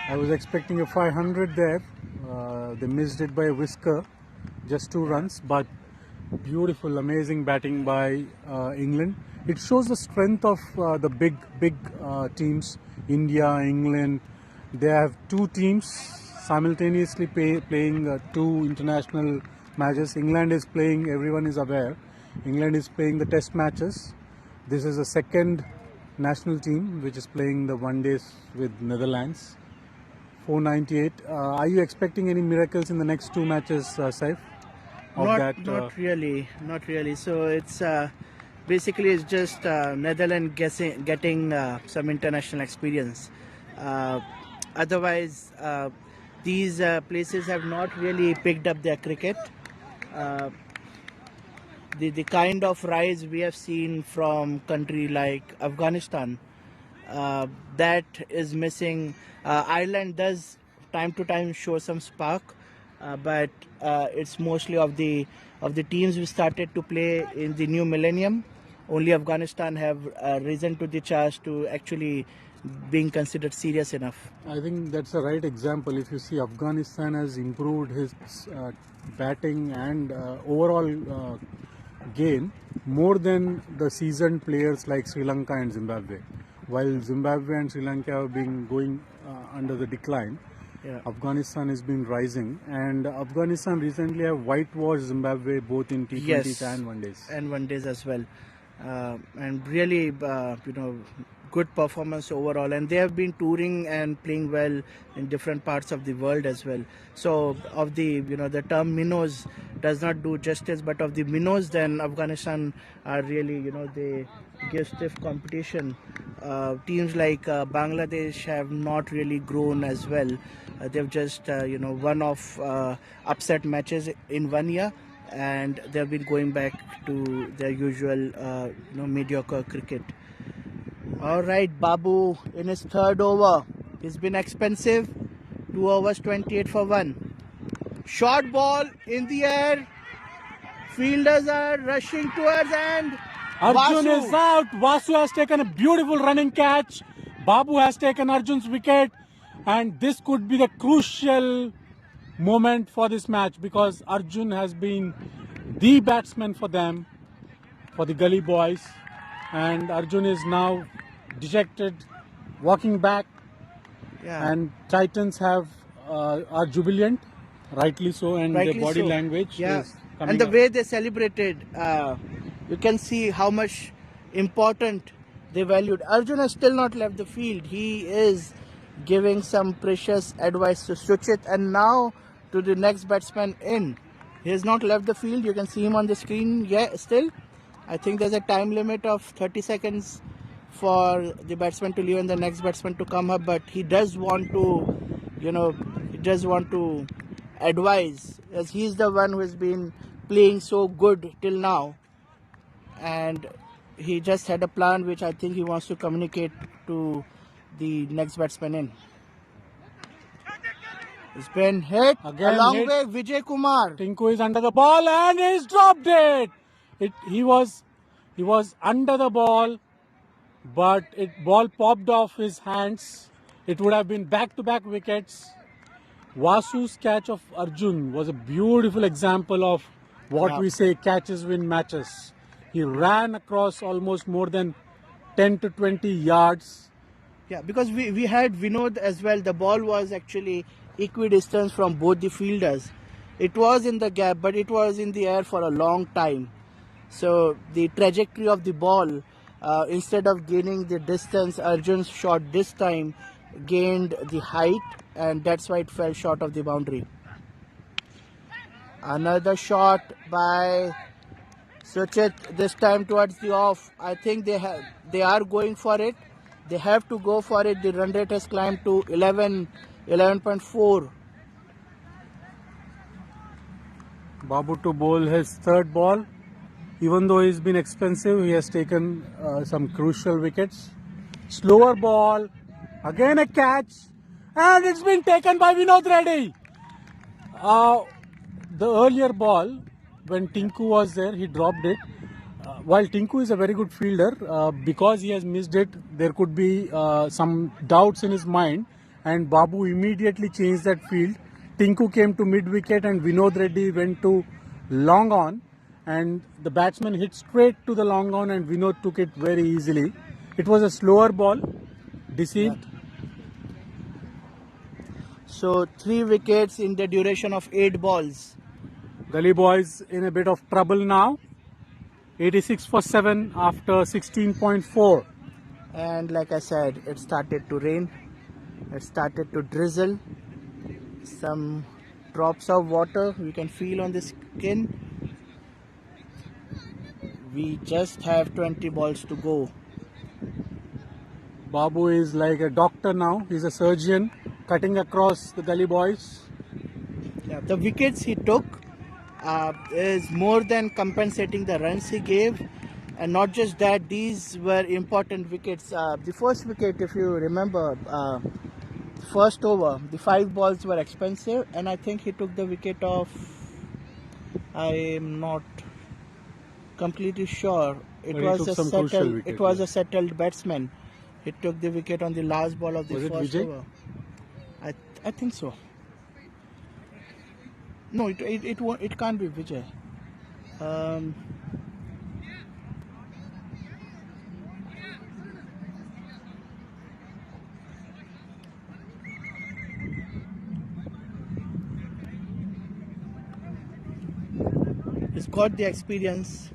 I was expecting a 500 there. They missed it by a whisker, just 2 runs, but beautiful, amazing batting by England. It shows the strength of the big teams, India, England. They have 2 teams simultaneously playing 2 international matches. England is playing, everyone is aware, England is playing the test matches. This is the second national team which is playing the one days with Netherlands. 498. Are you expecting any miracles in the next 2 matches, Saif? Not really. So it's basically it's just Netherlands getting some international experience. Otherwise, these places have not really picked up their cricket. The kind of rise we have seen from country like Afghanistan, that is missing. Ireland does time to time show some spark, but it's mostly of the teams we started to play in the new millennium. Only Afghanistan have risen to the charge to actually being considered serious enough. I think that's the right example. If you see, Afghanistan has improved his batting and overall game more than the seasoned players like Sri Lanka and Zimbabwe. While Zimbabwe and Sri Lanka have been going under the decline, Yeah. Afghanistan has been rising, and Afghanistan recently have whitewashed Zimbabwe both in T20s Yes, and one days. and one days as well, and really, good performance overall. And they have been touring and playing well in different parts of the world as well. So, of the the term minnows does not do justice, but of the minnows, then Afghanistan are really they give stiff competition. Teams like Bangladesh have not really grown as well. They've just one off upset matches in 1 year, and they've been going back to their usual mediocre cricket. All right, Babu in his 3rd over. He's been expensive. 2 overs, 28 for 1. Short ball in the air. Fielders are rushing towards, and Arjun Vasu. is out. Vasu has taken a beautiful running catch. Babu has taken Arjun's wicket, and this could be the crucial moment for this match because Arjun has been the batsman for them, for the Gully boys, and Arjun is now dejected, walking back, Yeah. and Titans are jubilant, rightly so, and Rightly their body so. language Yeah. is coming And the up. way they celebrated, you can see how much important they valued. Arjun has still not left the field. He is giving some precious advice to Suchit, and now to the next batsman in. He has not left the field. You can see him on the screen. Yeah, still. I think there's a time limit of 30 seconds for the batsman to leave and the next batsman to come up, but he does want to, advise, as he's the one who has been playing so good till now, and he just had a plan which I think he wants to communicate to the next batsman in. It's been hit Again a long hit. way. Vijay Kumar. Tinku is under the ball and he's dropped it. He was under the ball, but ball popped off his hands. It would have been back-to-back wickets. Vasu's catch of Arjun was a beautiful example of what Yeah. we say catches win matches. He ran across almost more than 10 to 20 yards Yeah, because we had Vinod as well. The ball was actually equidistant from both the fielders. It was in the gap, but it was in the air for a long time. So the trajectory of the ball, instead of gaining the distance, Arjun's shot this time gained the height, and that's why it fell short of the boundary. Another shot by Suchit, this time towards the off. I think they are going for it. They have to go for it. The run rate has climbed to 11.4. Babu to bowl his third ball. Even though he's been expensive, he has taken some crucial wickets. Slower ball, again a catch, and it's been taken by Vinod Reddy. The earlier ball, when Tinku was there, he dropped it. While Tinku is a very good fielder, because he has missed it, there could be some doubts in his mind, and Babu immediately changed that field. Tinku came to mid-wicket and Vinod Reddy went to long on, and the batsman hit straight to the long on and Vinod took it very easily. It was a slower ball, deceived. So 3 wickets in the duration of 8 balls. Gully boys in a bit of trouble now. 86 for 7 after 16.4. And like I said, it started to rain. It started to drizzle. Some drops of water we can feel on the skin. We just have 20 balls to go. Babu is like a doctor now. He's a surgeon cutting across the Gully boys. Yeah, the wickets he took is more than compensating the runs he gave. And not just that, these were important wickets. The first wicket, if you remember, first over, the 5 balls were expensive, and I think he took the wicket of, I am not completely sure. It was a settled batsman. He took the wicket on the last ball of the first over. I think so. No, it can't be Vijay. He's got the experience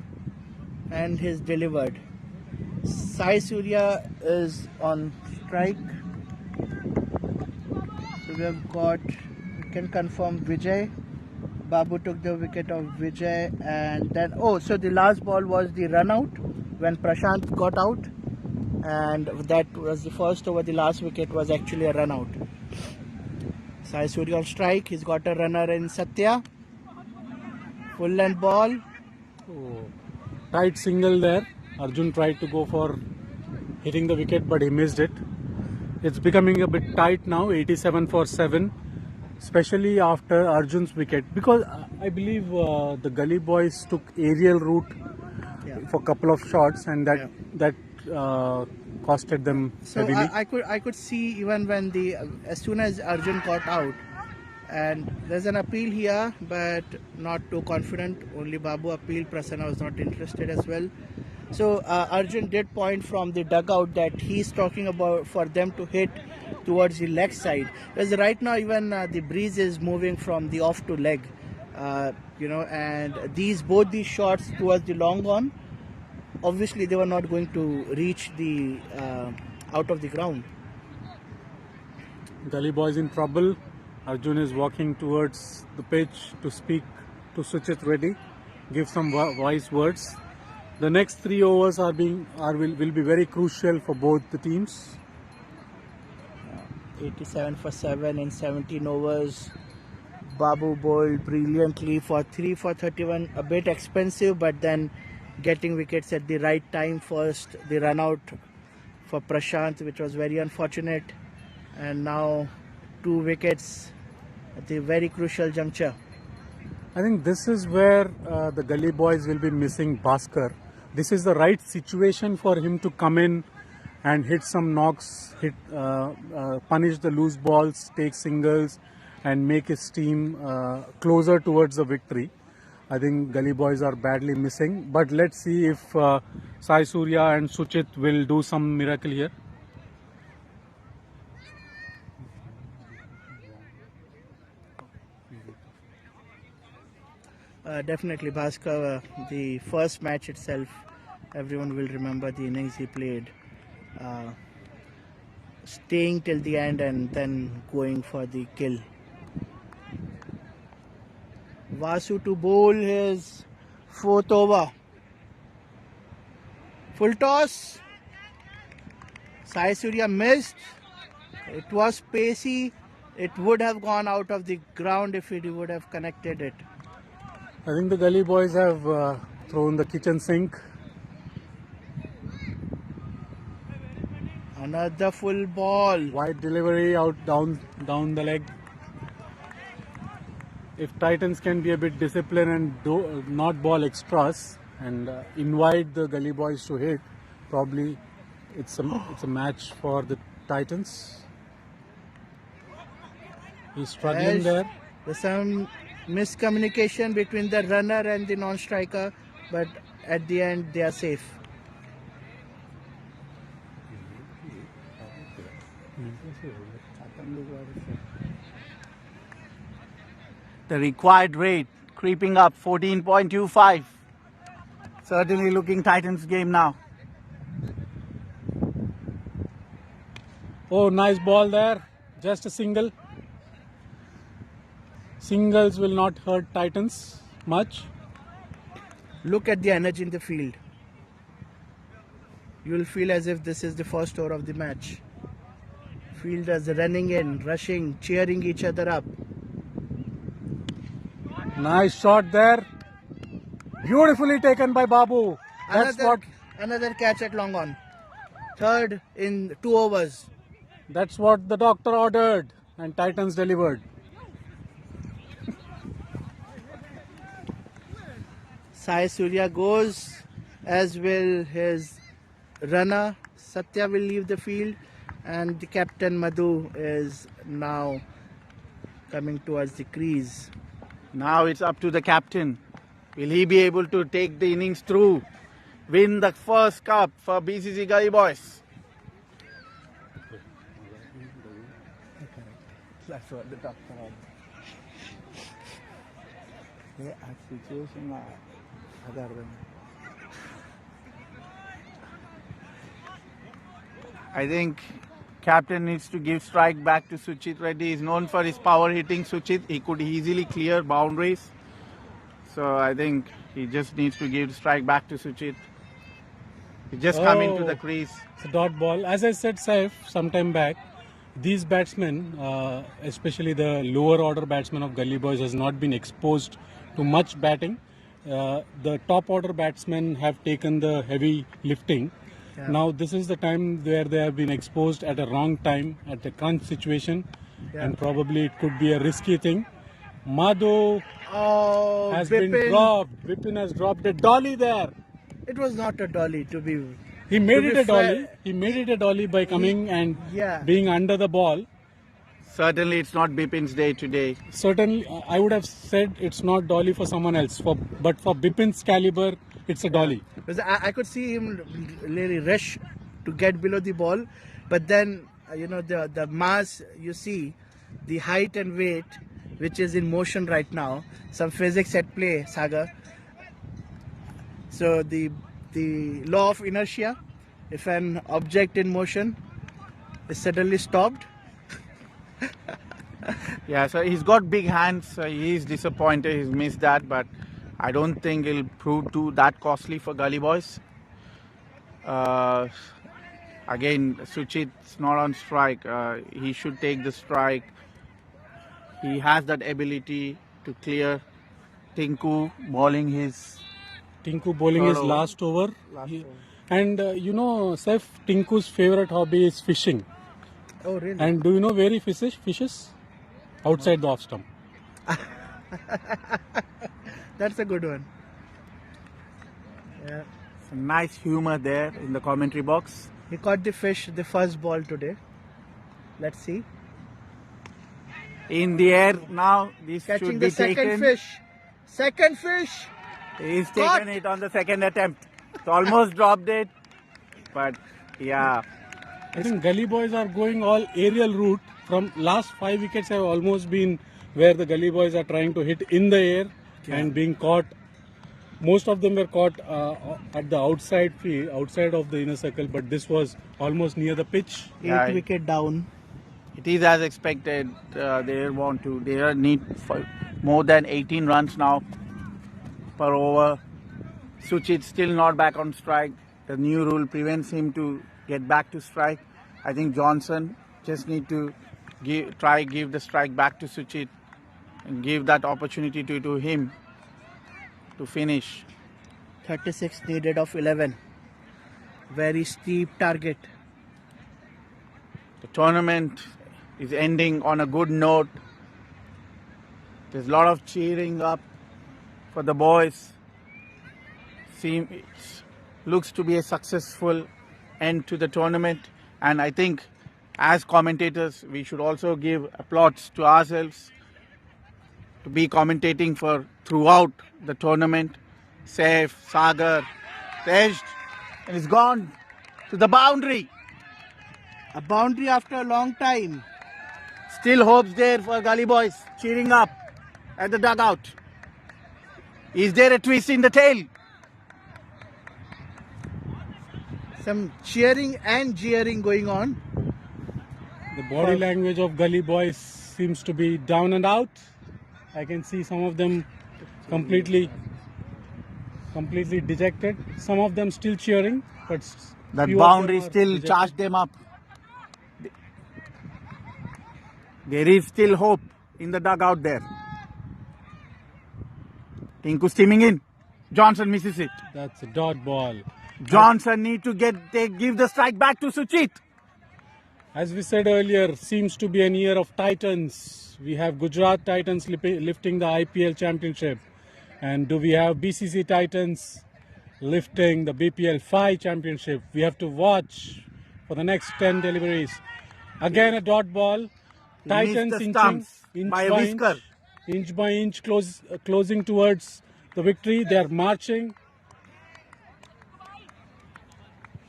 and he's delivered. Sai Surya is on strike. So we have got, we can confirm Vijay. Babu took the wicket of Vijay, and then, so the last ball was the run out when Prashant got out, and that was the first over. The last wicket was actually a run out. Sai Surya on strike. He's got a runner in Satya. Full length ball. Tight single there. Arjun tried to go for hitting the wicket, but he missed it. It's becoming a bit tight now. 87 for 7. Especially after Arjun's wicket, because I believe the Gully boys took aerial route for a couple of shots, and that costed them heavily. I could see even when as soon as Arjun got out, and there's an appeal here, but not too confident. Only Babu appealed. Prasanna was not interested as well. So Arjun did point from the dugout that he's talking about for them to hit towards the leg side. Because right now even the breeze is moving from the off to leg, and both these shots towards the long on, obviously they were not going to reach the out of the ground. Gully boys in trouble. Arjun is walking towards the pitch to speak to Suchit Reddy, give some wise words. The next 3 overs will be very crucial for both the teams. 87 for 7 in 17 overs. Babu bowled brilliantly for 3 for 31. A bit expensive, but then getting wickets at the right time. First, the run out for Prashant, which was very unfortunate. And now 2 wickets at the very crucial juncture. I think this is where the Gully boys will be missing Bhaskar. This is the right situation for him to come in and hit some knocks, punish the loose balls, take singles, and make his team closer towards the victory. I think Gully boys are badly missing, but let's see if Sai Surya and Suchit will do some miracle here. Definitely, Bhaskar, the first match itself, everyone will remember the innings he played. Staying till the end and then going for the kill. Vasu to bowl his fourth over. Full toss. Sai Surya missed. It was pacey. It would have gone out of the ground if he would have connected it. I think the Gully boys have thrown the kitchen sink. Another full ball. Wide delivery out down the leg. If Titans can be a bit disciplined and not ball extras and invite the Gully boys to hit, probably it's a match for the Titans. He's struggling there. There's some miscommunication between the runner and the non-striker, but at the end they are safe. The required rate creeping up 14.25. Certainly looking Titans game now. Oh, nice ball there. Just a single. Singles will not hurt Titans much. Look at the energy in the field. You will feel as if this is the first over of the match. Fielders running in, rushing, cheering each other up. Nice shot there. Beautifully taken by Babu. Another catch at long on. Third in 2 overs. That's what the doctor ordered and Titans delivered. Sai Surya goes, as will his runner. Satya will leave the field, and the captain Madhu is now coming towards the crease. Now it's up to the captain. Will he be able to take the innings through? Win the first cup for BCC Gully boys. That's what the doctor ordered. I think captain needs to give strike back to Suchit Reddy. He's known for his power hitting. Suchit, he could easily clear boundaries. So I think he just needs to give strike back to Suchit. He just come into the crease. It's a dot ball. As I said, Saif, some time back, these batsmen, especially the lower order batsmen of Gully boys, has not been exposed to much batting. The top order batsmen have taken the heavy lifting. Yeah. Now this is the time where they have been exposed at a wrong time, at a crunch situation, and probably it could be a risky thing. Madhu has been dropped. Vipin has dropped a dolly there. It was not a dolly to be. He made it a dolly. He made it a dolly by coming and being under the ball. Certainly, it's not Bipin's day today. Certainly, I would have said it's not dolly for someone else. But for Bipin's caliber, it's a dolly. Because I could see him really rush to get below the ball, but then the mass, you see the height and weight which is in motion right now, some physics at play, Sagar. So the law of inertia, if an object in motion is suddenly stopped. Yeah, so he's got big hands. So he's disappointed. He's missed that, but I don't think it'll prove too that costly for Gully boys. Again, Suchit's not on strike. He should take the strike. He has that ability to clear. Tinku bowling his last over. And Saif, Tinku's favorite hobby is fishing. Oh, really? And do you know where he fishes? Outside the off stump. That's a good one. Yeah. Some nice humor there in the commentary box. He caught the fish, the first ball today. Let's see. In the air now. This Catching should be the second taken. fish. Second fish. He's taken it on the second attempt. It's almost dropped it. But yeah. I think Gully boys are going all aerial route. From last 5 wickets have almost been where the Gully boys are trying to hit in the air. and being caught. Most of them were caught at the outside field, outside of the inner circle, but this was almost near the pitch. 8 wicket down. It is as expected. They need more than 18 runs now per over. Suchit still not back on strike. The new rule prevents him to get back to strike. I think Johnson just need to give the strike back to Suchit and give that opportunity to him to finish. 36 needed of 11. Very steep target. The tournament is ending on a good note. There's a lot of cheering up for the boys. It looks to be a successful end to the tournament, and I think as commentators we should also give applause to ourselves to be commentating for throughout the tournament. Saif, Sagar, edged, and it's gone to the boundary. A boundary after a long time. Still hopes there for Gully boys cheering up at the dugout. Is there a twist in the tail? Some cheering and jeering going on. The body language of Gully boys seems to be down and out. I can see some of them completely dejected. Some of them still cheering, but that boundary still charged them up. There is still hope in the dugout there. Tinku steaming in. Johnson misses it. That's a dot ball. Johnson need to give the strike back to Suchit. As we said earlier, seems to be an year of titans. We have Gujarat Titans lifting the IPL championship. And do we have BCC Titans lifting the BPL 5 championship? We have to watch for the next 10 deliveries. Again a dot ball. Titans inch by inch, closing towards the victory. They are marching.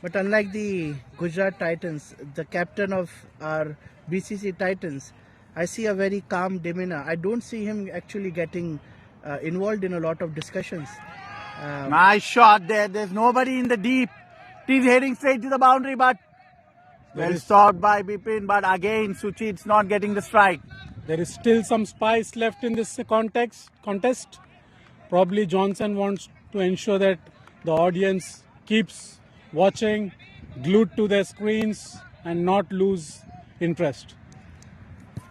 But unlike the Gujarat Titans, the captain of our BCC Titans, I see a very calm demeanor. I don't see him actually getting involved in a lot of discussions. Nice shot there. There's nobody in the deep. He's heading straight to the boundary, but well stopped by Bipin. But again, Suchit's not getting the strike. There is still some spice left in this contest. Probably Johnson wants to ensure that the audience keeps watching, glued to their screens, and not lose interest.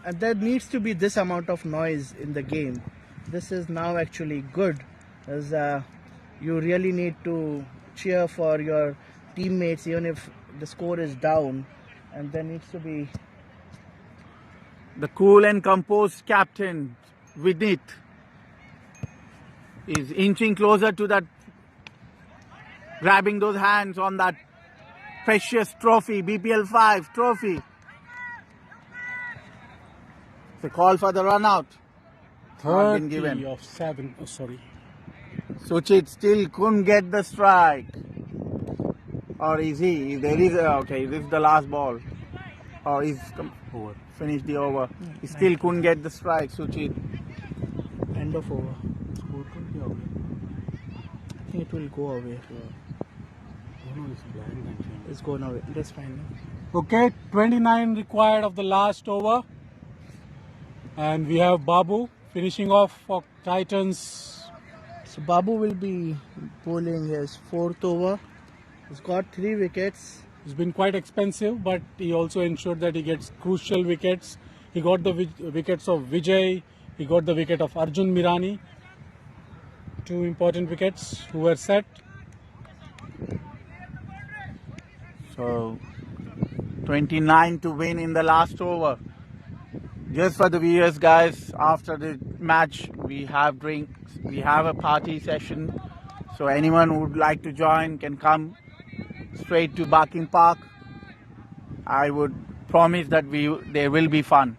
And there needs to be this amount of noise in the game. This is now actually good, as you really need to cheer for your teammates even if the score is down, and there needs to be the cool and composed captain Vidit is inching closer to that, grabbing those hands on that precious trophy, BPL 5 trophy. It's a call for the run out. 30 of 7. Oh, sorry. Suchit still couldn't get the strike. Or is he? There is okay, this is the last ball. Or he's finished the over. He still couldn't get the strike, Suchit. end of over. I think it will go away. It's gone away. That's fine. Okay, 29 required of the last over. And we have Babu finishing off for Titans. So Babu will be bowling his 4th over. He's got 3 wickets. It's been quite expensive, but he also ensured that he gets crucial wickets. He got the wickets of Vijay. He got the wicket of Arjun Mirani. 2 important wickets who were set. So 29 to win in the last over. Just for the viewers, guys, after the match we have drinks, we have a party session. So anyone who would like to join can come straight to Barking Park. I would promise that there will be fun.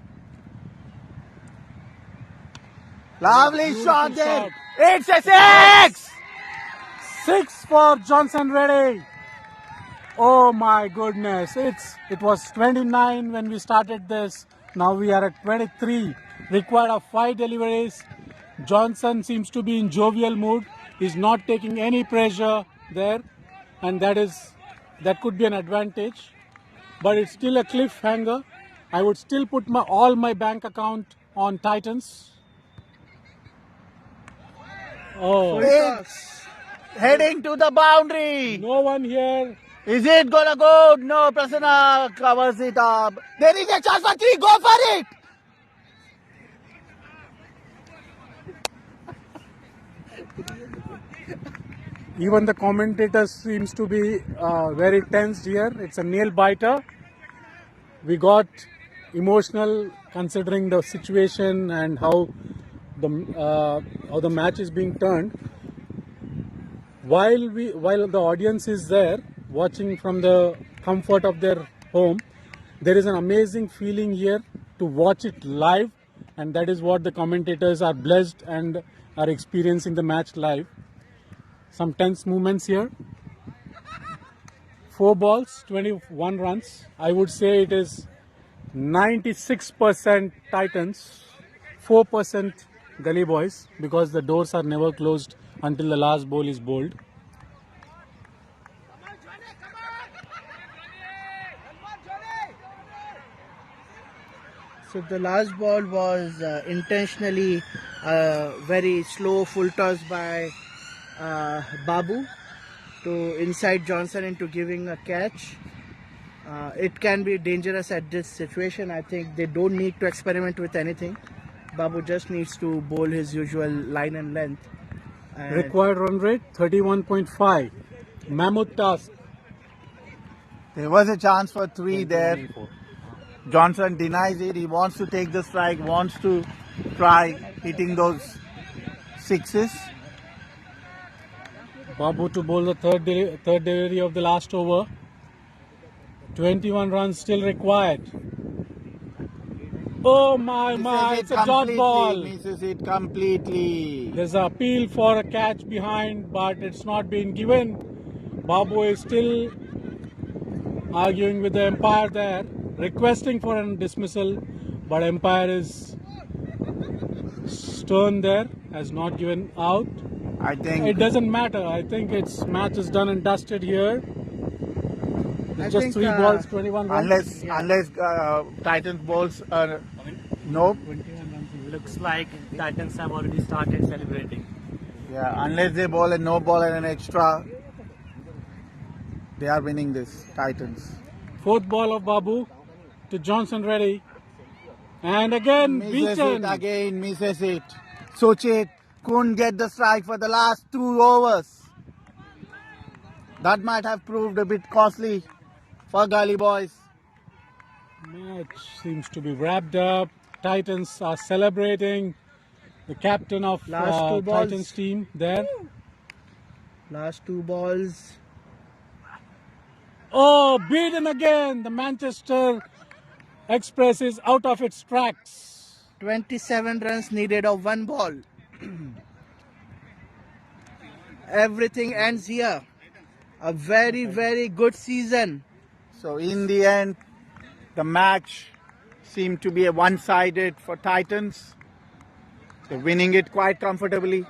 Lovely shot there. It's a 6! 6 for Johnson Reddy. Oh my goodness. It was 29 when we started this. Now we are at 23. Required of 5 deliveries. Johnson seems to be in jovial mood. He's not taking any pressure there, and that could be an advantage. But it's still a cliffhanger. I would still put all my bank account on Titans. Oh, It's heading to the boundary. no one here. Is it gonna go? No, Prasanna covers it up. There is a chance for 3. Go for it. Even the commentators seems to be very tensed here. It's a nail biter. We got emotional considering the situation and how the match is being turned. While the audience is there watching from the comfort of their home, there is an amazing feeling here to watch it live, and that is what the commentators are blessed and are experiencing the match live. Some tense moments here. 4 balls, 21 runs. I would say it is 96% Titans, 4% Gully Boys, because the doors are never closed until the last ball is bowled. So the last ball was intentionally very slow full toss by Babu to inside Johnson into giving a catch. It can be dangerous at this situation. I think they don't need to experiment with anything. Babu just needs to bowl his usual line and length. And Required run rate 31.5. Mammoth task. There was a chance for 3 there. Johnson denies it. He wants to take the strike, wants to try hitting those 6s. Babu to bowl the third delivery of the last over. 21 runs still required. Oh my, it's a dot ball. Misses it completely. There's an appeal for a catch behind, but it's not been given. Babu is still arguing with the umpire there, requesting for a dismissal, but umpire is stern there, has not given out. I think It doesn't matter. I think its match is done and dusted here. It's just 3 balls, 21 runs. Unless Titans bowls no. 21 runs. Looks like Titans have already started celebrating. Yeah, unless they bowl a no ball and an extra, they are winning this, Titans. 4th ball of Babu to Johnson ready. And again, beaten. Misses it. Suchit couldn't get the strike for the last 2 overs. That might have proved a bit costly for Gully Boys. Match seems to be wrapped up. Titans are celebrating. The captain of Last 2 balls. Titans team there. last 2 balls. Oh, beaten again. The Manchester Express is out of its tracks. 27 runs needed of 1 ball. Everything ends here. A very, very good season. So in the end, the match seemed to be a one-sided for Titans. They're winning it quite comfortably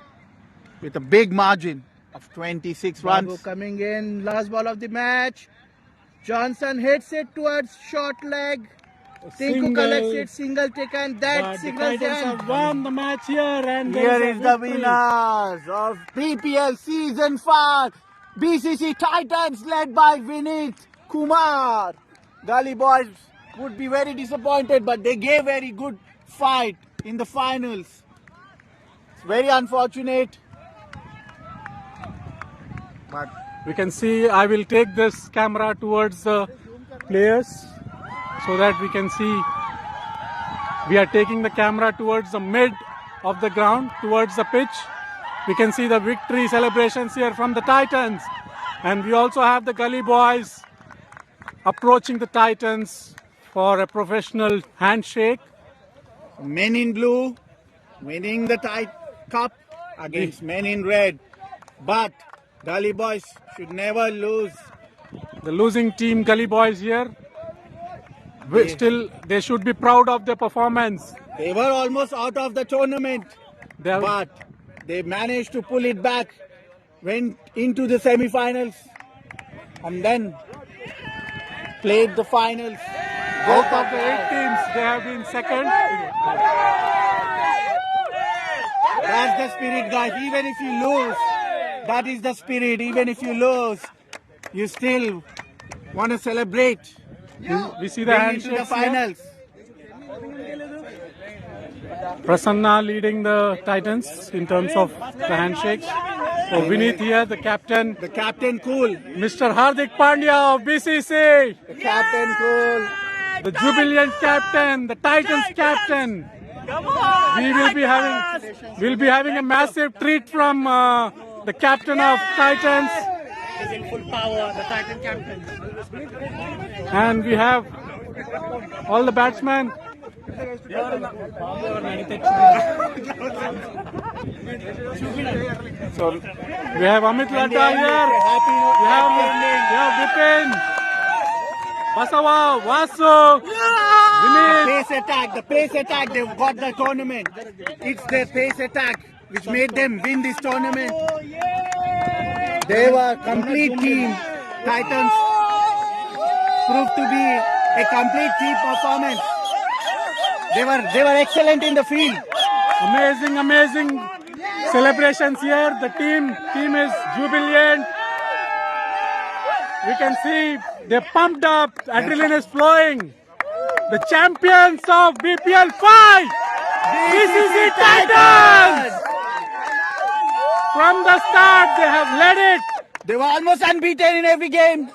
with a big margin of 26 Babu runs. coming in, last ball of the match. Johnson hits it towards short leg. Tinku Single. collects it, single taken. That But the signals the Titans end. have won the match here, and Here there is the victory. winners of BPL Season 5. BCC Titans led by Vinit Kumar. Gully Boys would be very disappointed, but they gave very good fight in the finals. It's very unfortunate. But We can see, I will take this camera towards the players so that we can see. We are taking the camera towards the mid of the ground, towards the pitch. We can see the victory celebrations here from the Titans. And we also have the Gully Boys approaching the Titans for a professional handshake. Men in blue winning the cup against men in red. But Gully Boys should never lose. The losing team, Gully Boys here. Still, they should be proud of their performance. They were almost out of the tournament. but they managed to pull it back, went into the semi-finals, and then played the finals. Out of the 8 teams, they have been second. That's the spirit, guys. Even if you lose, that is the spirit. Even if you lose, you still want to celebrate. We see the Going into the handshakes finals. Prasanna leading the Titans in terms of the handshakes. So Vineet here, the captain. The captain cool. Mr. Hardik Pandya of BCC. The captain cool. The jubilant captain, the Titans captain. We'll be having a massive treat from the captain of Titans. He's in full power, the Titan captain. And we have all the batsmen. So we have Amit Latta here. We have Vipin, Basawa, Vasu, Vineet. The pace attack, they've got the tournament. It's their pace attack which made them win this tournament. They were a complete team. Titans proved to be a complete team performance. They were excellent in the field. Amazing celebrations here. The team is jubilant. We can see they're pumped up. Adrenaline is flowing. The champions of BPL 5, BCC Titans. From the start, they have led it. They were almost unbeaten in every game.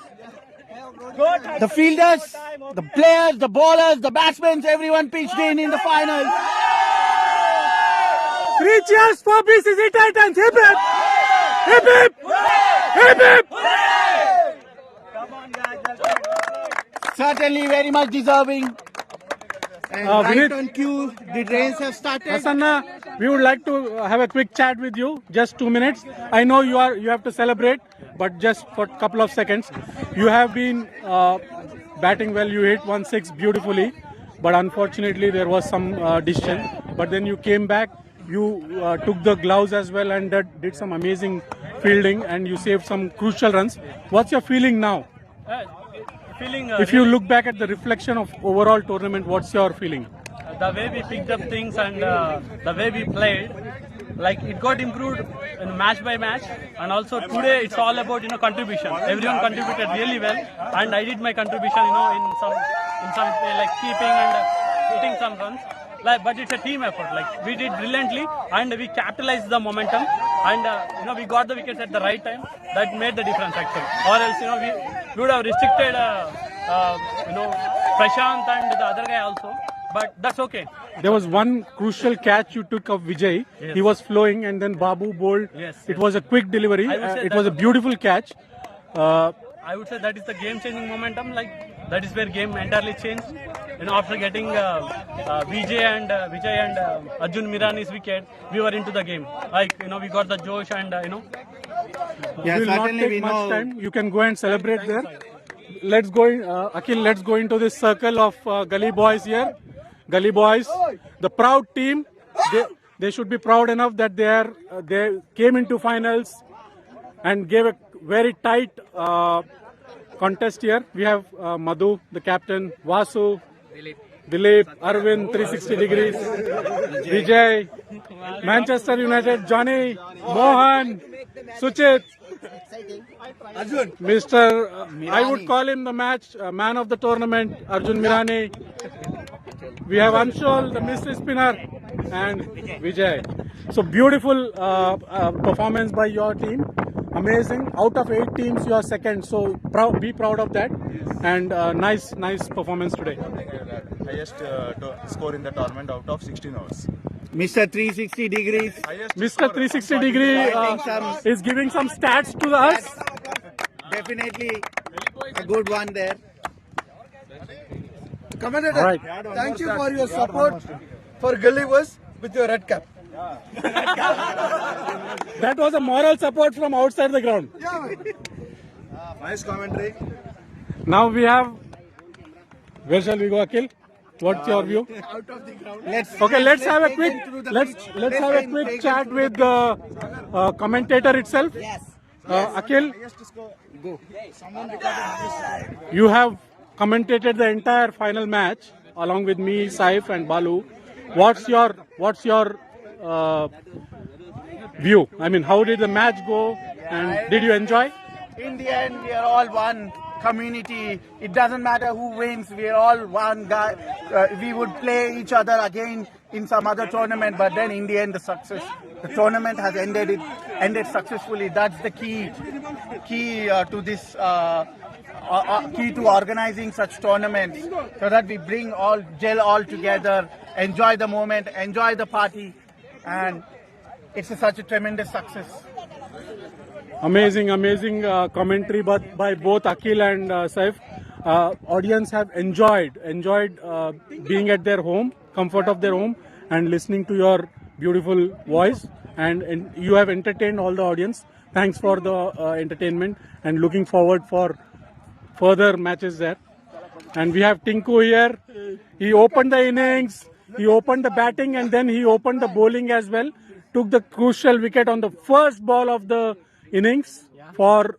The fielders, the players, the bowlers, the batsmen, everyone pitched in the finals. 3 cheers for BCC Titans. Hip hip! Hip hip! Hip hip! Certainly very much deserving. And right Vineet, on cue, the rains have started. Prasanna, we would like to have a quick chat with you. Just 2 minutes. I know you have to celebrate, but just for a couple of seconds. You have been batting well. You hit 1-6 beautifully, but unfortunately there was some decision. But then you came back. You took the gloves as well and did some amazing fielding, and you saved some crucial runs. What's your feeling now? If you look back at the reflection of overall tournament, what's your feeling? The way we picked up things and the way we played, like it got improved in match by match, and also today it's all about contribution. Everyone contributed really well, and I did my contribution in some like keeping and hitting some runs. But it's a team effort. Like we did brilliantly, and we capitalized the momentum, and we got the wickets at the right time. That made the difference actually. Or else we would have restricted Prashant and the other guy also. But that's okay. There was one crucial catch you took of Vijay. Yes. He was flowing, and then Babu bowled. Yes, It was a quick delivery. It was a beautiful catch. I would say that is the game-changing momentum. Like that is where game entirely changed. After getting Vijay and Arjun Mirani's wicket, we were into the game. Like we got the Josh and Yeah, will not certainly take we much know. time. You can go and celebrate there. Let's go in, Akhil. Let's go into this circle of Gully boys here. Gully boys, the proud team. They should be proud enough that they came into finals and gave a very tight contest here. We have Madhu, the captain, Vasu, Dilip, Arvind, 360 degrees, Vijay, Manchester United, Johnny, Mohan, Suchit, Mr. I would call him the man of the tournament, Arjun Mirani. We have Anshul, the mystery spinner, and Vijay. So beautiful performance by your team. Amazing. Out of 8 teams, you are second. So be proud of that. And nice performance today. Highest score in the tournament out of 16 hours. Mr. 360 degrees. Mr. 360 degree is giving some stats to us. Definitely a good one there. Commentator, Right. thank you for your support for Gully boys with your red cap. That was a moral support from outside the ground. Nice commentary. Now we have, where shall we go, Akhil? What's your view? Let's Have a quick through the let's pitch. let's have a quick chat with the commentator itself. Akhil, you have commentated the entire final match along with me, Saif and Balu. What's your view? I mean, how did the match go, and did you enjoy? In the end, we are all one community. It doesn't matter who wins. We are all one guy. We would play each other again in some other tournament, but then in the end, the tournament has ended successfully. That's the key to this. Key to organizing such tournaments, so that we gel all together, enjoy the moment, enjoy the party, and it's such a tremendous success. Amazing commentary, but by both Akhil and Saif. Audience have enjoyed being at their home, comfort of their home, and listening to your beautiful voice. And you have entertained all the audience. Thanks for the entertainment, and looking forward for further matches there. And we have Tinku here. He opened the innings, he opened the batting, and then he opened the bowling as well. Took the crucial wicket on the first ball of the innings for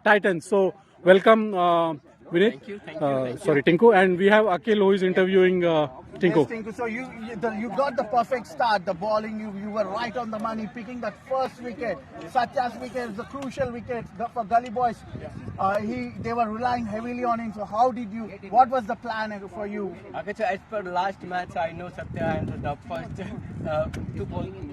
Titans. So welcome, Vinit. Sorry, Tinku. And we have Akhil who is interviewing Tinku. Yes, Tinku. So you got the perfect start. The bowling, you were right on the money, picking that first wicket. Such as wicket, the crucial wicket for Gully boys. They were relying heavily on him. So what was the plan for you? Okay, so as per last match, I know Satya and the first two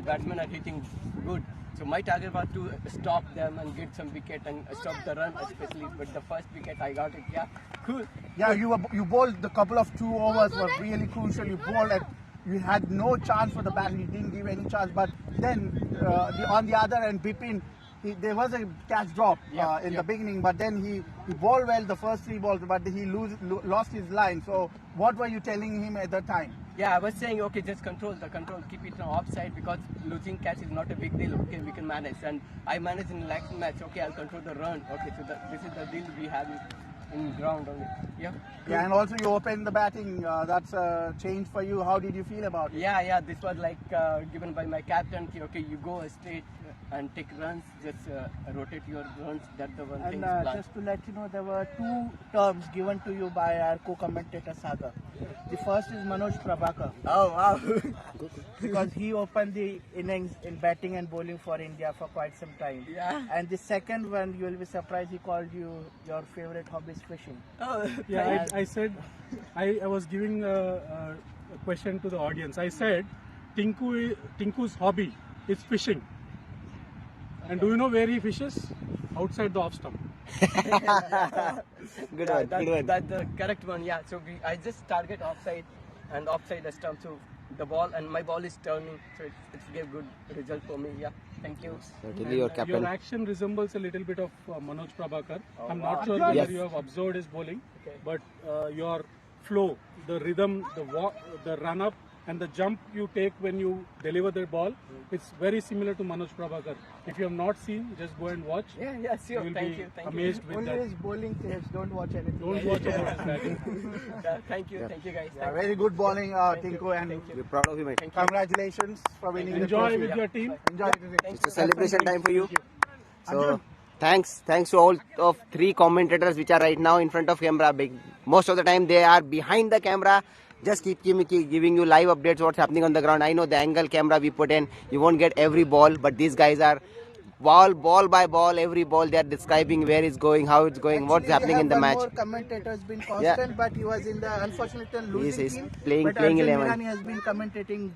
batsmen are hitting good. So my target was to stop them and get some wicket and stop the run especially. But the first wicket I got it, yeah, cool. Yeah, you bowled the couple of 2 overs were really crucial. You bowled at, you had no chance for the bat. You didn't give any chance. But then on the other end, Bipin, there was a catch drop in the beginning, but then he bowled well the first 3 balls, but he lost his line. So what were you telling him at that time? Yeah, I was saying, okay, just control, keep it on offside, because losing catch is not a big deal. Okay, we can manage, and I managed in the last match. Okay, I'll control the run. Okay, so this is the deal we have in ground only. Yeah. Yeah, and also you opened the batting. That's a change for you. How did you feel about it? Yeah. This was like given by my captain. Okay, you go straight and take runs. Just rotate your runs. That's the one thing. And just to let you know, there were 2 terms given to you by our co-commentator Sagar. The first is Manoj Prabhakar. Oh wow! Because he opened the innings in batting and bowling for India for quite some time. Yeah. And the second one, you will be surprised, he called you your favorite hobby is fishing. Oh. Yeah, I said, I was giving a question to the audience. I said, Tinku's hobby is fishing. And do you know where he fishes? Outside the off stump. Good one. That's the correct one. Yeah. So I just target offside and offside the stump. So the ball and my ball is turning. So it gave good result for me. Yeah. Thank you. Your action resembles a little bit of Manoj Prabhakar. I'm not sure whether you have observed his bowling, but your flow, the rhythm, the run up, and the jump you take when you deliver the ball, it's very similar to Manoj Prabhakar. If you have not seen, just go and watch. Yeah, sure. You will Thank be you. amazed with Only that. his bowling tips, don't watch anything. Don't watch about his batting. Thank you guys. Yeah, very good bowling, Tinku, and We're proud of you, mate. congratulations for winning the Enjoy trophy. with your team. Enjoy it. It's a celebration time for you. So thanks to all of 3 commentators which are right now in front of camera. Most of the time they are behind the camera. Just keep giving you live updates what's happening on the ground. I know the angle camera we put in, you won't get every ball, but these guys are ball by ball, every ball they are describing where it's going, how it's going, what's happening in the match. More commentator has been constant, but he was in the unfortunately losing He's team. playing but Arjun 11. Mirani has been commentating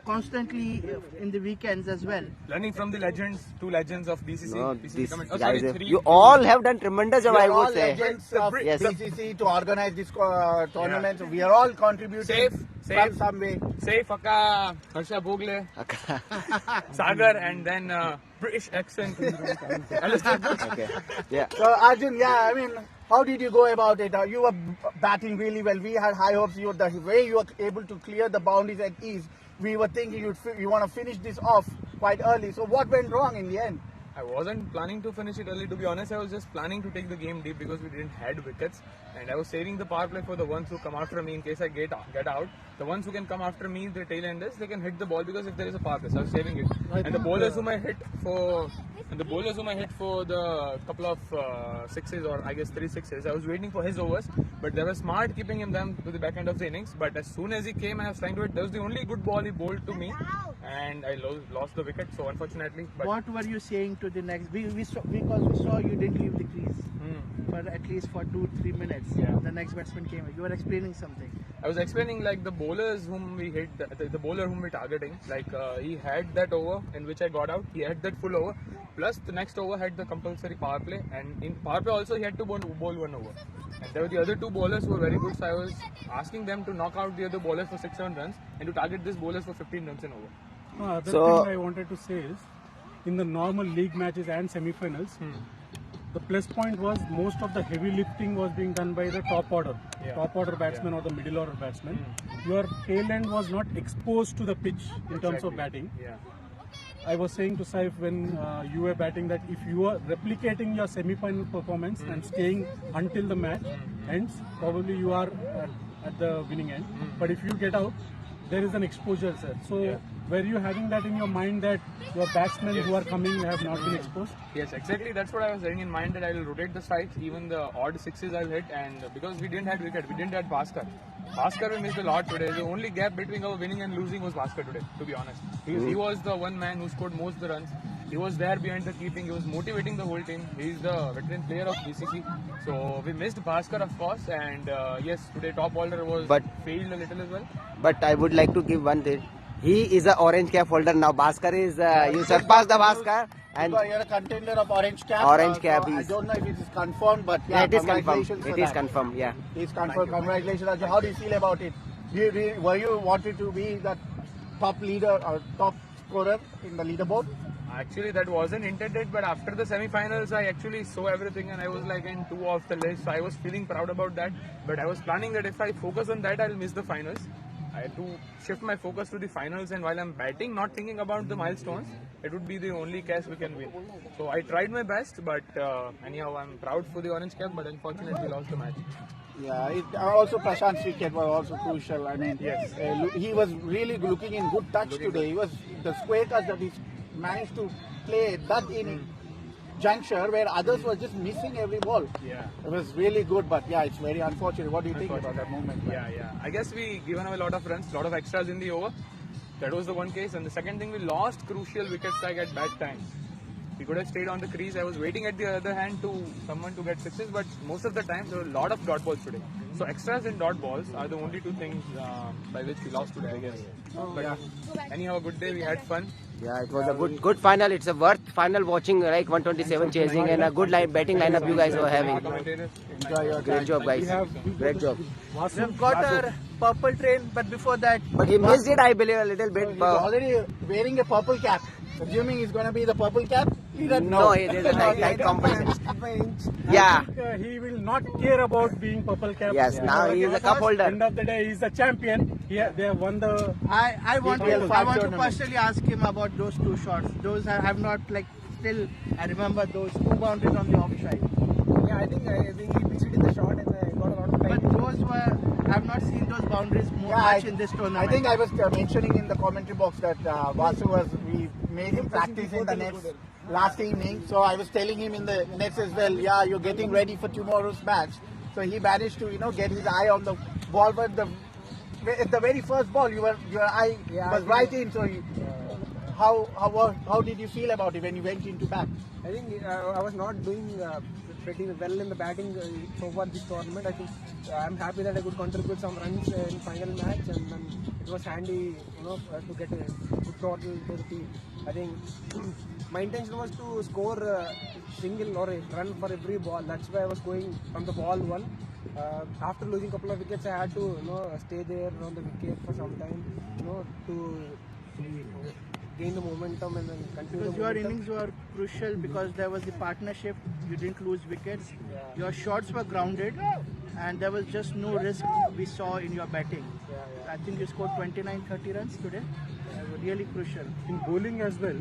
constantly in the weekends as well. Learning from the legends, 2 legends of BCC. No, BCC these comment. guys, Sorry, 3. you all have done tremendous job, I We are all would say. legends of Yes. BCC to organize this tournament. We are all contributing from some way. Safe, Akka, Harsha Bogle, Sagar, and then British accent. Okay. Yeah. So Arjun, I mean, how did you go about it? You were batting really well. We had high hopes. The way you were able to clear the boundaries at ease, we were thinking you want to finish this off quite early. So what went wrong in the end? I wasn't planning to finish it early, to be honest. I was just planning to take the game deep because we didn't had wickets, and I was saving the power play for the ones who come after me in case I get out. The ones who can come after me, the tail enders, they can hit the ball because if there is a power play, so I was saving it. And the bowlers whom I hit for the couple of sixes, or I guess 3 6s, I was waiting for his overs, but they were smart keeping him them to the back end of the innings. But as soon as he came and I was trying to hit, that was the only good ball he bowled to me, and I lost the wicket. So unfortunately. But what were you saying to the next? Because we saw you didn't leave the crease for at least for 2-3 minutes. Yeah. The next batsman came. You were explaining something. I was explaining like the bowlers whom we hit, the bowler whom we targeting. Like he had that over in which I got out. He had that full over. Plus the next over had the compulsory power play, and in power play also he had to bowl 1 over. And there were the other 2 bowlers who were very good. So I was asking them to knock out the other bowlers for 6-7 runs and to target this bowlers for 15 runs in over. Other thing I wanted to say is, in the normal league matches and semi-finals, the plus point was most of the heavy lifting was being done by the top order batsman or the middle order batsman. Your tail end was not exposed to the pitch in terms of batting. I was saying to Saif when you were batting that if you are replicating your semi-final performance and staying until the match ends, probably you are at the winning end. But if you get out, there is an exposure, sir. So were you having that in your mind that your batsmen who are coming have not been exposed? Yes, exactly. That's what I was having in mind, that I will rotate the strikes, even the odd 6s I'll hit, and because we didn't have wicket, we didn't have Bhaskar. Bhaskar we missed a lot today. The only gap between our winning and losing was Bhaskar today, to be honest. He was the one man who scored most of the runs. He was there behind the keeping. He was motivating the whole team. He is the veteran player of BCC. So we missed Bhaskar, of course, and yes, today top bowler was failed a little as well. But I would like to give one thing. He is an orange cap holder now. Bhaskar is you surpassed the Bhaskar, and you're a contender of orange cap. Orange cap. So I don't know if it is confirmed, but it is confirmed. congratulations. It is confirmed. Yeah. It's confirmed. Congratulations. Raju. How do you feel about it? Were you wanted to be the top leader or top scorer in the leaderboard? Actually, that wasn't intended, but after the semi-finals, I actually saw everything and I was like in 2 off the list. So I was feeling proud about that, but I was planning that if I focus on that, I'll miss the finals. I had to shift my focus to the finals, and while I'm batting, not thinking about the milestones, it would be the only case we can win. So I tried my best, but anyhow, I'm proud for the orange cap, but unfortunately we lost the match. Yeah, also Prashant's wicket was also crucial. I mean, yes, he was really looking in good touch today. He was the square touch that he managed to play that in juncture where others were just missing every ball. Yeah, it was really good, but yeah, it's very unfortunate. What do you think about that moment? Yeah. I guess we given away a lot of runs, lot of extras in the over. That was the one case, and the second thing, we lost crucial wicket strike at bad time. We could have stayed on the crease. I was waiting at the other hand to someone to get 6s, but most of the time there were a lot of dot balls today. So extras and dot balls are the only 2 things by which we lost today, I guess. But anyhow, a good day. We had fun. Yeah, it was a good final. It's a worth final watching, like 127 chasing, and a good batting lineup you guys were having. Great job, guys. Great job. We've got a purple train, but before that... But he missed it, I believe, a little bit. He's already wearing a purple cap. Assuming he's going to be the purple cap? No, it is a tight competition. Yeah. I think, he will not care about being purple cap. Yes, now he is a cup holder. End of the day, he is the champion. They have won the... I want to personally ask him about those 2 shots. Those I have not, still I remember those 2 boundaries on the offside. Yeah, I think he pitched it in the shot and got a lot of time. But those were... I have not seen those boundaries much in this tournament. I think I was mentioning in the commentary box that we made him practice in the nets last evening. So I was telling him in the nets as well, yeah, you're getting ready for tomorrow's match. So he managed to, get his eye on the ball, but at the very first ball, your eye was right in. So how did you feel about it when you went into bat? I think I was not doing pretty well in the batting so far this tournament. I think I'm happy that I could contribute some runs in final match, and then it was handy, to get a good total to the team. I think my intention was to score a single or a run for every ball. That's why I was going from the ball 1. After losing a couple of wickets, I had to stay there on the wicket for some time, to gain the momentum and then continue. Because your innings were crucial because there was the partnership. You didn't lose wickets. Yeah. Your shots were grounded, and there was just no risk we saw in your batting. I think you scored 29-30 runs today. Really crucial. In bowling as well,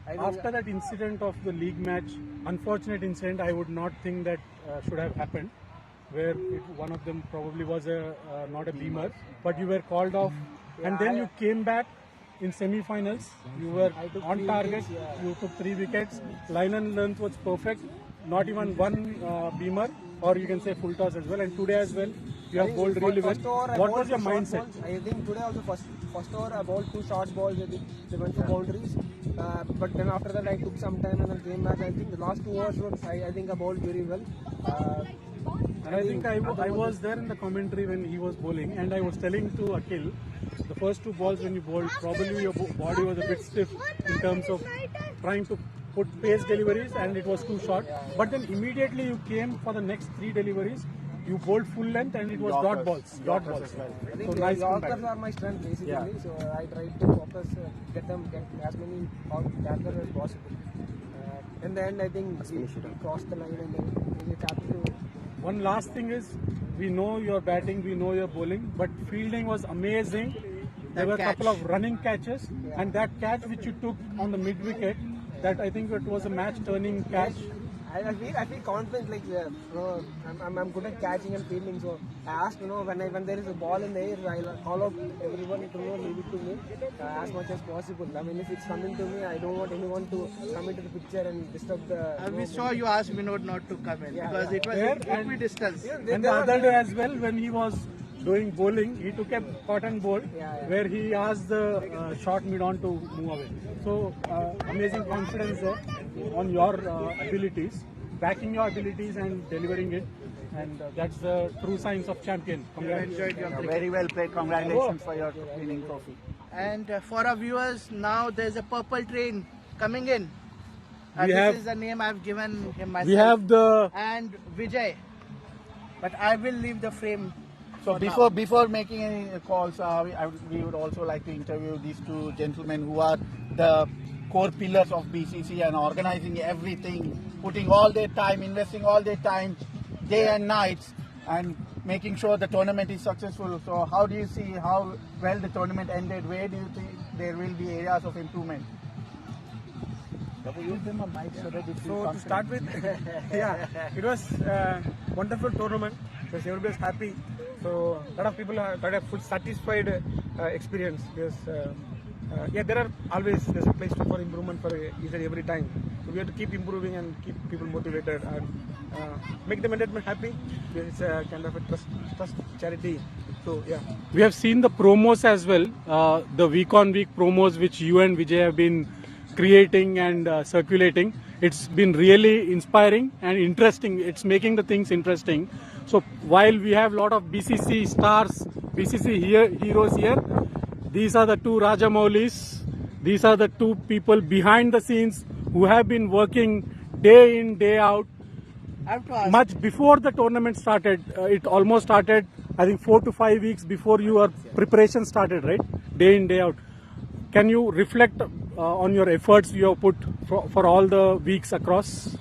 After that incident of the league match, unfortunate incident, I would not think that should have happened, where one of them probably was not a beamer, but you were called off, and then you came back in semi-finals. You were on target. You took 3 wickets. Line and length was perfect. Not even one beamer, or you can say full toss as well. And today as well, you have bowled really well. What was your mindset? I think today also first over I bowled 2 short balls. They went for boundaries. But then after that I took some time and then came back. I think the last 2 overs I think I bowled very well. And I think I was there in the commentary when he was bowling, and I was telling to Akhil, the first 2 balls when you bowled, probably your body was a bit stiff in terms of trying to put pace deliveries, and it was too short. But then immediately you came for the next 3 deliveries. You bowled full length and it was dot balls. Dot balls. I think so nice Yorkers are my strength basically. So I tried to focus, get as many Yorkers as possible. In the end, I think we crossed the line and then we tapped to. One last thing is, we know your batting, we know your bowling, but fielding was amazing. There were a couple of running catches, and that catch which you took on the mid wicket, that I think it was a match-turning catch. I feel confident, like I'm good at catching and fielding. So I asked, when there is a ball in the air, I'll call out everyone to leave it to me as much as possible. I mean, if it's coming to me, I don't want anyone to come into the picture and disturb the. We saw you asked Vinod not to come in because it was equal distance. And the other day as well, when he was doing bowling, he took a cotton ball where he asked the short mid-on to move away. So amazing confidence there on your abilities, backing your abilities and delivering it, and that's the true signs of champion. Enjoyed your very well played. Congratulations for your winning trophy. And for our viewers, now there's a purple train coming in. This is the name I've given him myself. We have the and Vijay, but I will leave the frame. So before making any calls, we would also like to interview these 2 gentlemen who are the core pillars of BCC and organizing everything, putting all their time, investing all their time, day and nights, and making sure the tournament is successful. So how do you see how well the tournament ended? Where do you think there will be areas of improvement? So to start with, it was a wonderful tournament because everybody was happy. So a lot of people got a full satisfied experience because there are always there's a place for improvement for each and every time. So we have to keep improving and keep people motivated and make the management happy. It's a kind of a trust charity. So we have seen the promos as well, the week-on-week promos which you and Vijay have been creating and circulating. It's been really inspiring and interesting. It's making the things interesting. So while we have a lot of BCC stars, BCC heroes here, these are the 2 Rajamoulis. These are the 2 people behind the scenes who have been working day in, day out. Much before the tournament started, it almost started, I think 4 to 5 weeks before your preparation started, right? Day in, day out. Can you reflect on your efforts you have put for all the weeks across?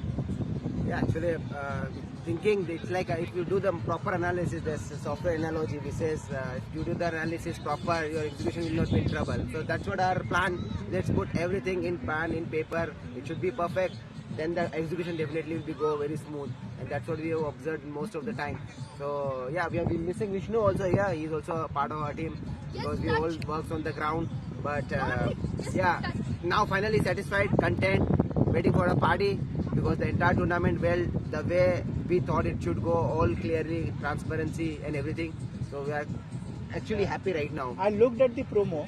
Yeah, actually, thinking it's like if you do the proper analysis, there's a software analogy which says if you do the analysis proper, your execution will not be in trouble. So that's what our plan. Let's put everything in plan, in paper. It should be perfect. Then the execution definitely will go very smooth, and that's what we have observed most of the time. So we have been missing Vishnu also. He's also a part of our team because we all works on the ground. But now finally satisfied, content, waiting for a party because the entire tournament the way we thought it should go, all clearly, transparency and everything. So we are actually happy right now. I looked at the promo.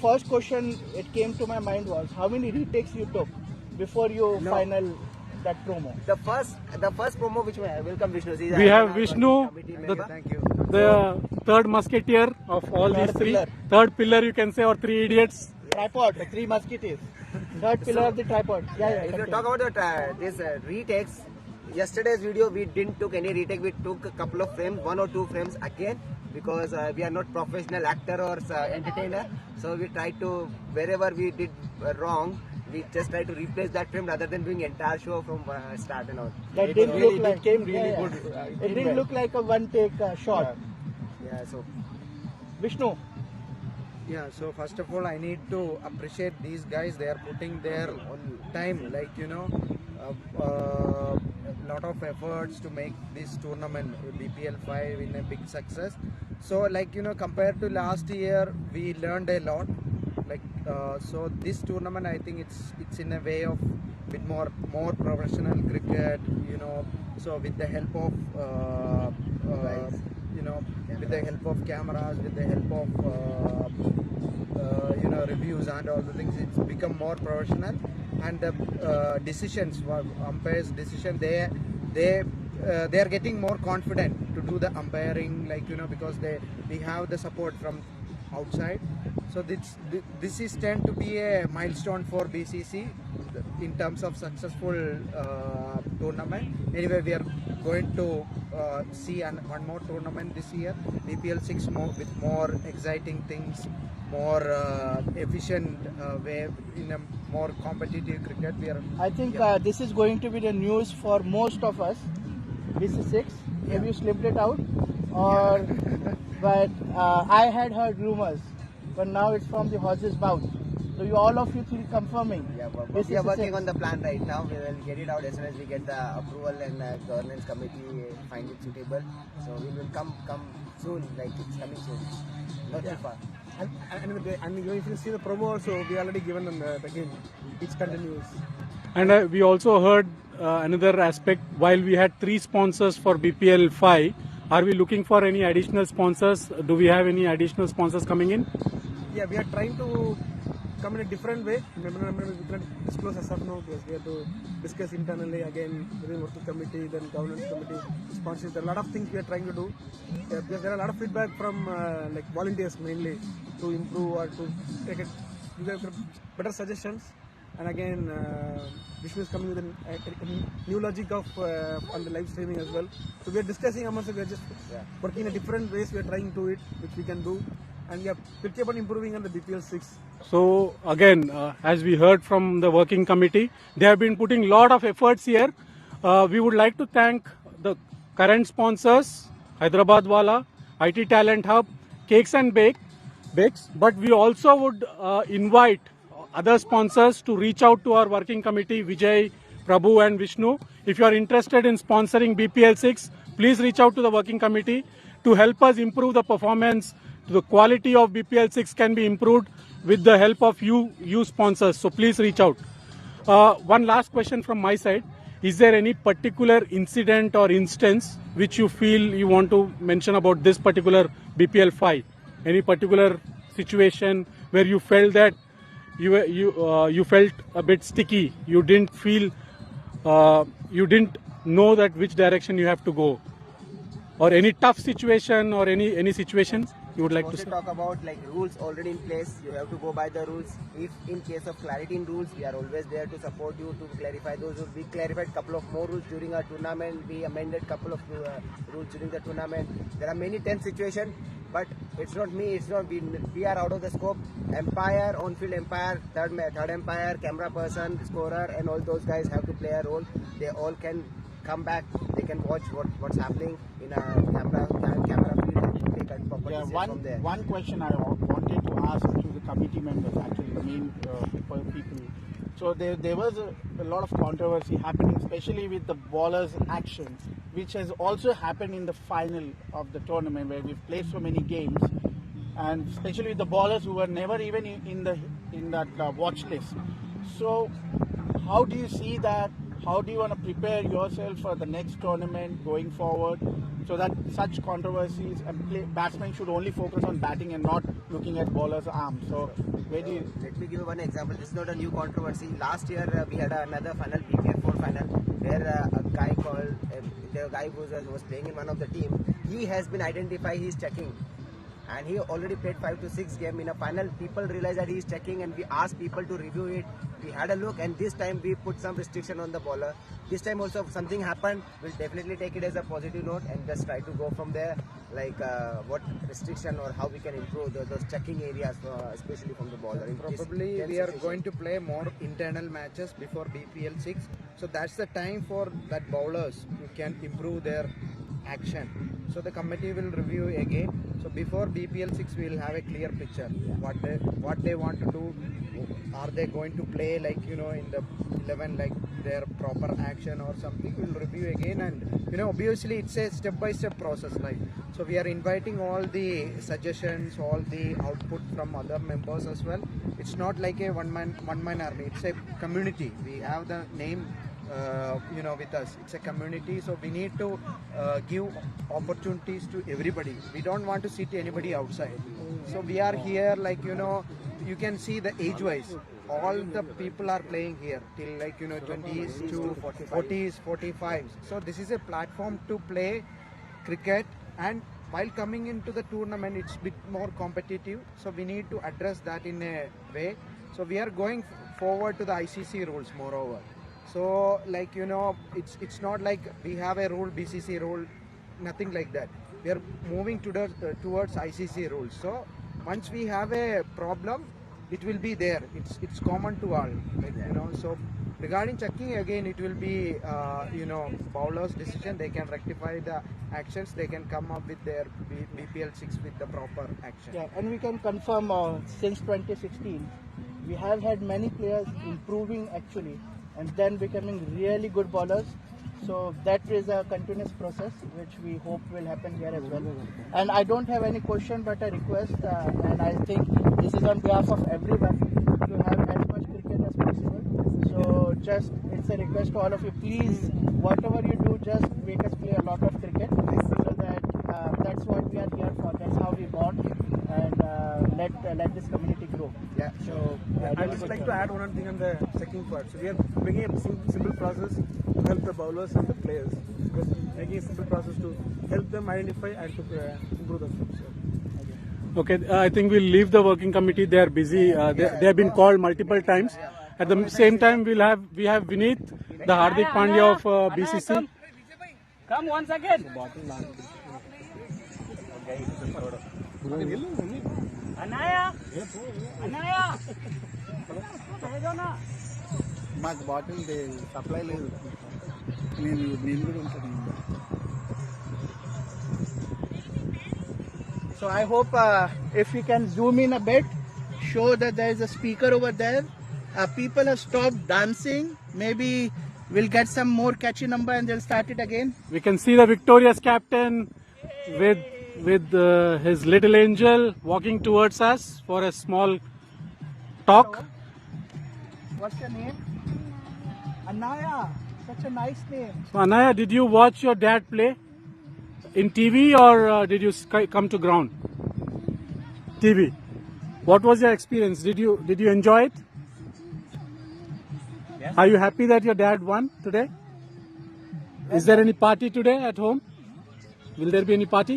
First question it came to my mind was how many retakes you took before you final that promo. The first promo which welcome Vishnu. We have Vishnu, the 3rd musketeer of all these 3. 3rd pillar you can say, or 3 idiots. Tripod, the 3 musketeers. 3rd pillar of the tripod. If you talk about this retakes, yesterday's video we didn't took any retake. We took a couple of frames, 1 or 2 frames again because we are not professional actor or entertainer. So we tried to, wherever we did wrong, we just try to replace that frame rather than doing entire show from start and all. That didn't look like came really good. It didn't look like a one take shot. So Vishnu, Yeah, so first of all, I need to appreciate these guys. They are putting their time, like a lot of efforts to make this tournament BPL 5 in a big success. So, like compared to last year, we learned a lot. Like so, this tournament, I think it's in a way of with more professional cricket. So with the help of with the help of cameras, with the help of reviews and all the things, it's become more professional. And the decisions, umpires' decision, they are getting more confident to do the umpiring, like because we have the support from outside. So this is tend to be a milestone for BCC in terms of successful tournament. Anyway, we are going to see one more tournament this year, BPL 6, with more exciting things, more efficient way, in a more competitive cricket. I think this is going to be the news for most of us. BC6, have you slipped it out? Or but I had heard rumors, but now it's from the horse's mouth. So all of you feel confirming? Yeah, we are working on the plan right now. We will get it out as soon as we get the approval and governance committee find it suitable. So we will come soon, like it's coming soon. Not too far. And if you see the promo also, we already given them the game. It continues. And we also heard another aspect, while we had 3 sponsors for BPL 5, are we looking for any additional sponsors? Do we have any additional sponsors coming in? Yeah, we are trying to come in a different way. Remember, we cannot disclose as of now because we have to discuss internally again within working committee, then governance committee, sponsors. There are a lot of things we are trying to do. Because there are a lot of feedback from like volunteers mainly to improve or to take it, better suggestions. And again, Vishnu is coming with a new logic of on the live streaming as well. So we are discussing amongst, we are just working in a different ways. We are trying to it, which we can do. And yeah, we'll keep on improving on the BPL 6. So again, as we heard from the working committee, they have been putting a lot of efforts here. We would like to thank the current sponsors, Hyderabad Wala, IT Talent Hub, Cakes and Bakes, but we also would invite other sponsors to reach out to our working committee, Vijay, Prabhu and Vishnu. If you are interested in sponsoring BPL 6, please reach out to the working committee to help us improve the performance. The quality of BPL 6 can be improved with the help of you sponsors. So please reach out. One last question from my side. Is there any particular incident or instance which you feel you want to mention about this particular BPL 5? Any particular situation where you felt that you felt a bit sticky? You didn't feel, you didn't know that which direction you have to go, or any tough situation or any situations you would like to say? Talk about like rules already in place. You have to go by the rules. If in case of clarity in rules, we are always there to support you to clarify those rules. We clarified a couple of more rules during our tournament. We amended a couple of rules during the tournament. There are many tense situations, but it's not me. It's not we are out of the scope. Umpire, on-field umpire, third umpire, camera person, scorer, and all those guys have to play a role. They all can come back. They can watch what's happening in a camera field. Yeah, one question I wanted to ask to the committee members, actually the main people. So there was a lot of controversy happening, especially with the bowlers' action, which has also happened in the final of the tournament where we've played so many games, and especially with the bowlers who were never even in that watch list. So how do you see that? How do you want to prepare yourself for the next tournament going forward, so that such controversies and batsmen should only focus on batting and not looking at bowlers' arms? So where do you... Let me give you one example. This is not a new controversy. Last year we had another final, BPL 4 final, where a guy called, the guy who was playing in one of the team, he has been identified, he's checking. And he already played 5 to 6 games in a final. People realized that he is checking, and we asked people to review it. We had a look, and this time we put some restriction on the bowler. This time also, if something happened, we'll definitely take it as a positive note and just try to go from there, like what restriction or how we can improve those checking areas, especially from the bowler. Probably we are going to play more internal matches before BPL 6. So that's the time for that bowlers who can improve their action. So the committee will review again. So before BPL 6 we will have a clear picture what they want to do. Are they going to play like in the 11 like their proper action or something? We'll review again, and obviously it's a step-by-step process, right? So we are inviting all the suggestions, all the output from other members as well. It's not like a one man army. It's a community. We have the name with us. It's a community, so we need to give opportunities to everybody. We don't want to sit anybody outside. So we are here like you can see the age wise. All the people are playing here till like 20s to 40s, 45s. So this is a platform to play cricket, and while coming into the tournament it's a bit more competitive, so we need to address that in a way. So we are going forward to the ICC rules moreover. So like it's not like we have a rule, BCC rule, nothing like that. We are moving towards ICC rules. So once we have a problem, it will be there. It's common to all, like, So regarding checking again, it will be bowlers' decision. They can rectify the actions. They can come up with their BPL 6 with the proper action. Yeah, and we can confirm since 2016, we have had many players improving actually, and then becoming really good bowlers. So that is a continuous process which we hope will happen here as well. And I don't have any question but a request, and I think this is on behalf of everyone, to have as much cricket as possible. So just it's a request to all of you, please, whatever you do, just make us play a lot of cricket, so that that's what we are here for. That's how we bond, and let this community grow. Yeah. So I would just like to add one thing on the second part. So we are bringing a simple process to help the bowlers and the players. We're making a simple process to help them identify and to improve themselves. Okay, I think we'll leave the working committee. They are busy. They have been called multiple times. At the same time, we have Vineet, the Hardik Pandya of BCC. Come once again. Anaya. మాకు bottle supply లేదు, నేను కూడా ఉంటాను. So I hope if we can zoom in a bit, show that there is a speaker over there. People have stopped dancing. Maybe we'll get some more catchy number and they'll start it again. We can see the victorious captain with his little angel walking towards us for a small talk. Hello. What's your name? Anaya. Such a nice name. So Anaya, did you watch your dad play in TV or did you come to ground? TV. What was your experience? Did you enjoy it? Yes. Are you happy that your dad won today? Is there any party today at home? Will there be any party?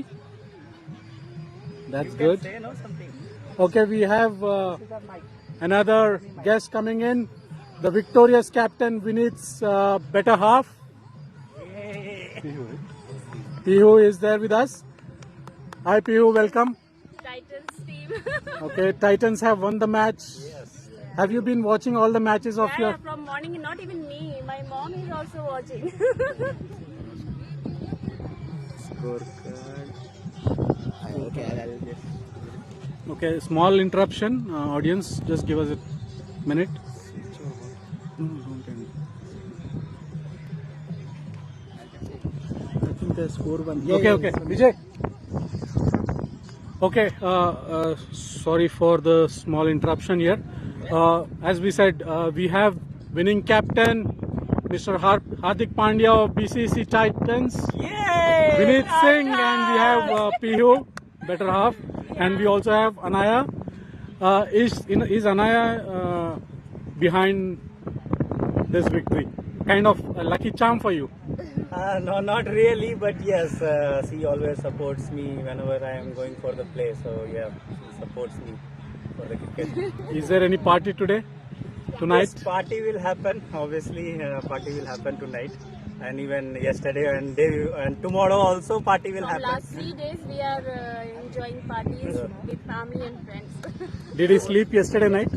That's good. Say no something. Okay, we have another guest coming in. The victorious captain Vineet's better half. Pihu is there with us. Hi Pihu, welcome. Titans team. Okay, Titans have won the match. Yes. Have you been watching all the matches of your... Yeah, from morning, not even me. My mom is also watching. Okay, small interruption. Audience, just give us a minute. I think the score one. Okay, Vijay. Okay, sorry for the small interruption here. As we said, we have winning captain Mr. Hardik Pandya of BCC Titans, Vineet Singh, and we have Pihu, better half, and we also have Anaya. Is Anaya behind this victory? Kind of a lucky charm for you. No, not really, but yes, she always supports me whenever I am going for the play. So yeah, she supports me for the cricket. Is there any party today? Tonight? Yes, party will happen. Obviously, party will happen tonight, and even yesterday and tomorrow also party will happen. Last 3 days we are enjoying parties with family and friends. Did he sleep yesterday night?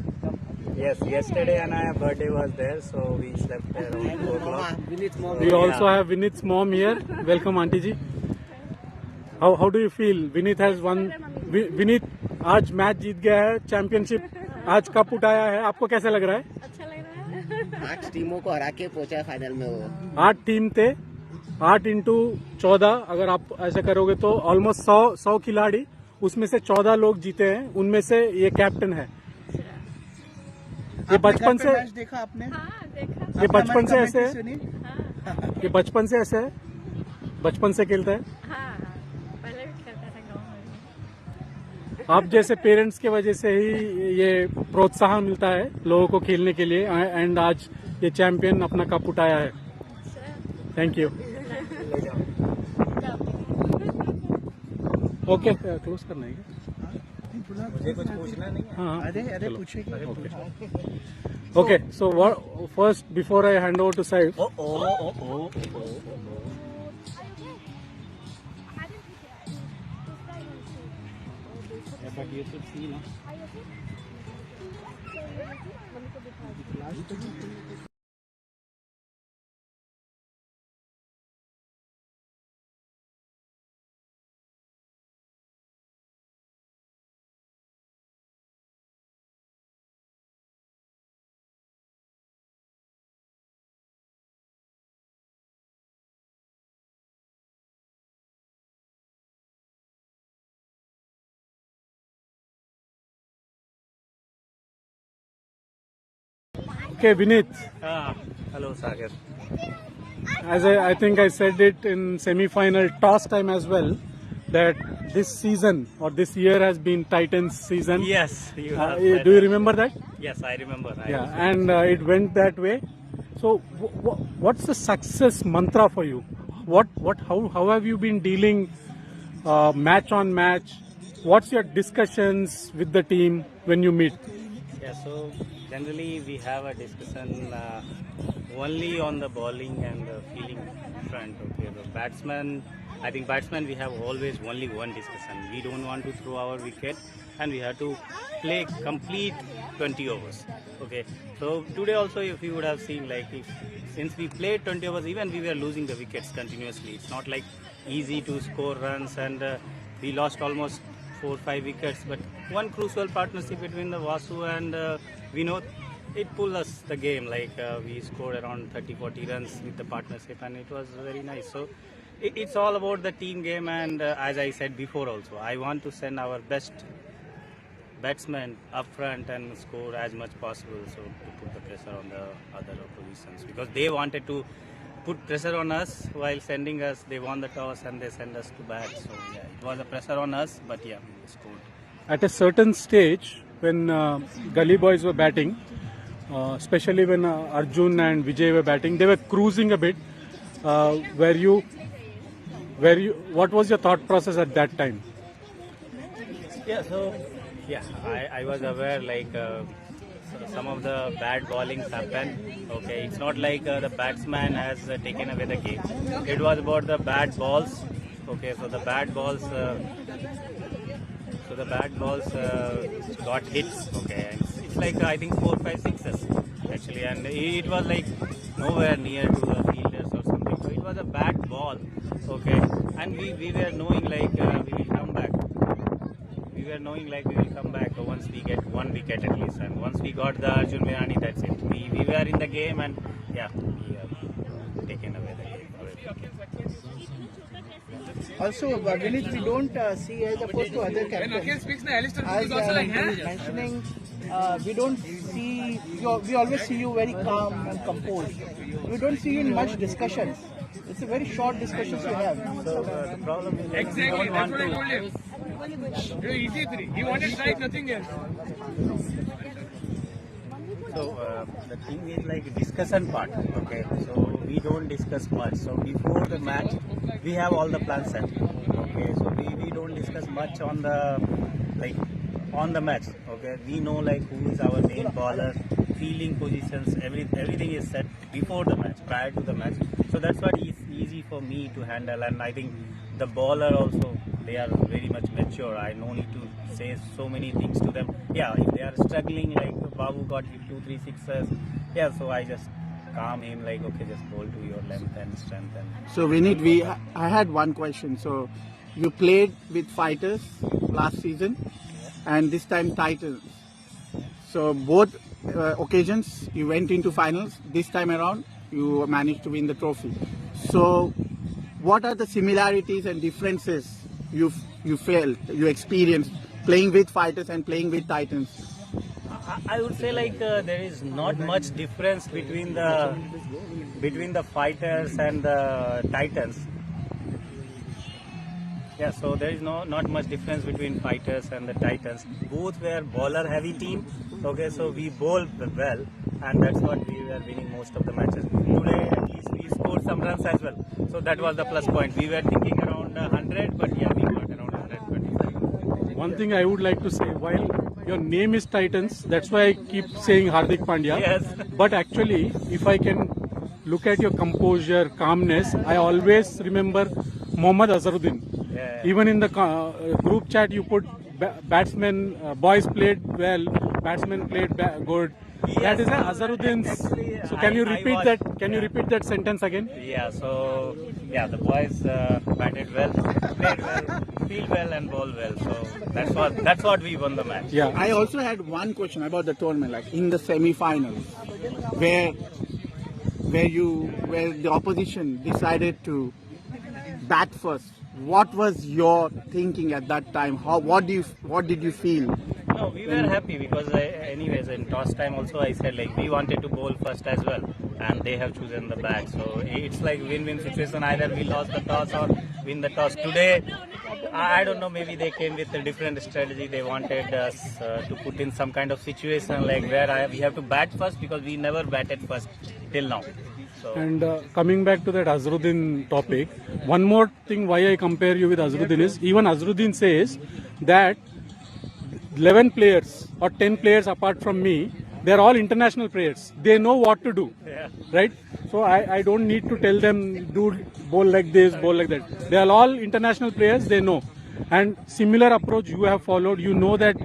Yes, yesterday Anaya's birthday was there, so we slept around 4 o'clock. We also have Vineet's mom here. Welcome, Auntie Ji. How do you feel? Vineet has won. Vineet आज match जीत गया है, championship आज cup उठाया है. आपको कैसा लग रहा है? अच्छा लग रहा है. 8 टीमों को हरा के पहुंचा है फाइनल में वो. 8 टीम थे, 8 इंटू 14 अगर आप ऐसा करोगे तो ऑलमोस्ट 100 खिलाड़ी, उसमें से 14 लोग जीते हैं, उनमें से ये कैप्टन है. ये बचपन से देखा आपने? हाँ देखा. ये बचपन से ऐसे है. ये बचपन से ऐसे है, बचपन से खेलता है. हाँ पहले भी खेलता था गाँव में. आप जैसे पेरेंट्स के वजह से ही ये प्रोत्साहन मिलता है लोगों को खेलने के लिए, एंड आज ये चैंपियन अपना कप उठाया है. Thank you. ओके क्लोज करना है. मुझे कुछ पूछना नहीं है. हाँ अरे पूछिए. Okay, so first, before I hand over to Saif. But you should see, no? Okay, Vineet. Hello, Sagar. As I think I said it in semi-final toss time as well, that this season or this year has been Titans season. Yes, you have. Do you remember that? Yes, I remember. And it went that way. So, what's the success mantra for you? How have you been dealing match on match? What's your discussions with the team when you meet? Yeah, so generally we have a discussion only on the bowling and the fielding front. Okay, the batsman, I think batsman we have always only one discussion. We don't want to throw our wicket and we have to play complete 20 overs. Okay, so today also if you would have seen, like since we played 20 overs, even we were losing the wickets continuously. It's not like easy to score runs, and we lost almost 4-5 wickets, but one crucial partnership between the Vasu and Vinod, it pulled us the game. Like we scored around 30-40 runs with the partnership, and it was very nice. So it's all about the team game, and as I said before also, I want to send our best batsmen up front and score as much possible, so to put the pressure on the other oppositions, because they wanted to put pressure on us while sending us. They won the toss and they sent us to bat, so yeah, it was a pressure on us, but yeah, we scored. At a certain stage, when Gully boys were batting, especially when Arjun and Vijay were batting, they were cruising a bit. What was your thought process at that time? Yeah, so yeah, I was aware, like some of the bad bowlings happened. Okay, it's not like the batsman has taken away the game. It was about the bad balls. Okay, so the bad balls got hits. Okay, and it's like I think 4, 5, 6s actually, and it was like nowhere near to the fielders or something. So it was a bad ball. Okay, and we were knowing like we will come back. We were knowing like we will come back once we get one wicket at least, and once we got the Arjun Virani, that's it. We were in the game, and yeah, we have taken away the game already. Also, Vineet, we don't see, as opposed to other captains, as mentioning, we don't see, we always see you very calm and composed. We don't see you in much discussions. It's a very short discussions you have. So the problem is exactly, we don't want to. Easy 3. He wanted to try nothing else. So the thing is like discussion part. Okay, so we don't discuss much. So before the match, we have all the plans set. Okay, so we don't discuss much on the match. Okay, we know like who is our main bowler, fielding positions, everything is set before the match, prior to the match. So that's what is easy for me to handle, and I think the bowler also, they are very much mature. I no need to say so many things to them. Yeah, if they are struggling, like Babu got hit 2-3 sixes, yeah, so I just calm him like, okay, just bowl to your length and strength. And so Vineet, I had one question. So you played with Fighters last season and this time Titans. So both occasions you went into finals. This time around you managed to win the trophy. So what are the similarities and differences you felt, you experienced playing with Fighters and playing with Titans? I would say like there is not much difference between the Fighters and the Titans. Yeah, so there is not much difference between Fighters and the Titans. Both were bowler heavy team. Okay, so we bowled well, and that's what we were winning most of the matches. Today at least we scored some runs as well. So that was the plus point. We were thinking around 100, but yeah, we got around 125. One thing I would like to say, while your name is Titans, that's why I keep saying Hardik Pandya. Yes. But actually, if I can look at your composure, calmness, I always remember Mohammad Azharuddin. Yeah. Even in the group chat, you put batsmen, boys played well, batsmen played good. Yes, that is Azharuddin's. Actually, So can you repeat that? Can you repeat that sentence again? Yeah. So yeah, the boys batted well, played well, feel well, and bowled well. So that's what we won the match. Yeah. I also had one question about the tournament, like in the semi-finals, where the opposition decided to bat first. What was your thinking at that time? What did you feel? No, we were happy because anyways in toss time also I said like we wanted to bowl first as well, and they have chosen the bat. So it's like win-win situation. Either we lost the toss or win the toss. Today, I don't know. Maybe they came with a different strategy. They wanted us to put in some kind of situation like where we have to bat first because we never batted first till now. So. And coming back to that Azharuddin topic, one more thing why I compare you with Azharuddin is even Azharuddin says that 11 players or 10 players apart from me, they are all international players. They know what to do, right? So I don't need to tell them do bowl like this, bowl like that. They are all international players. They know. And similar approach you have followed. You know that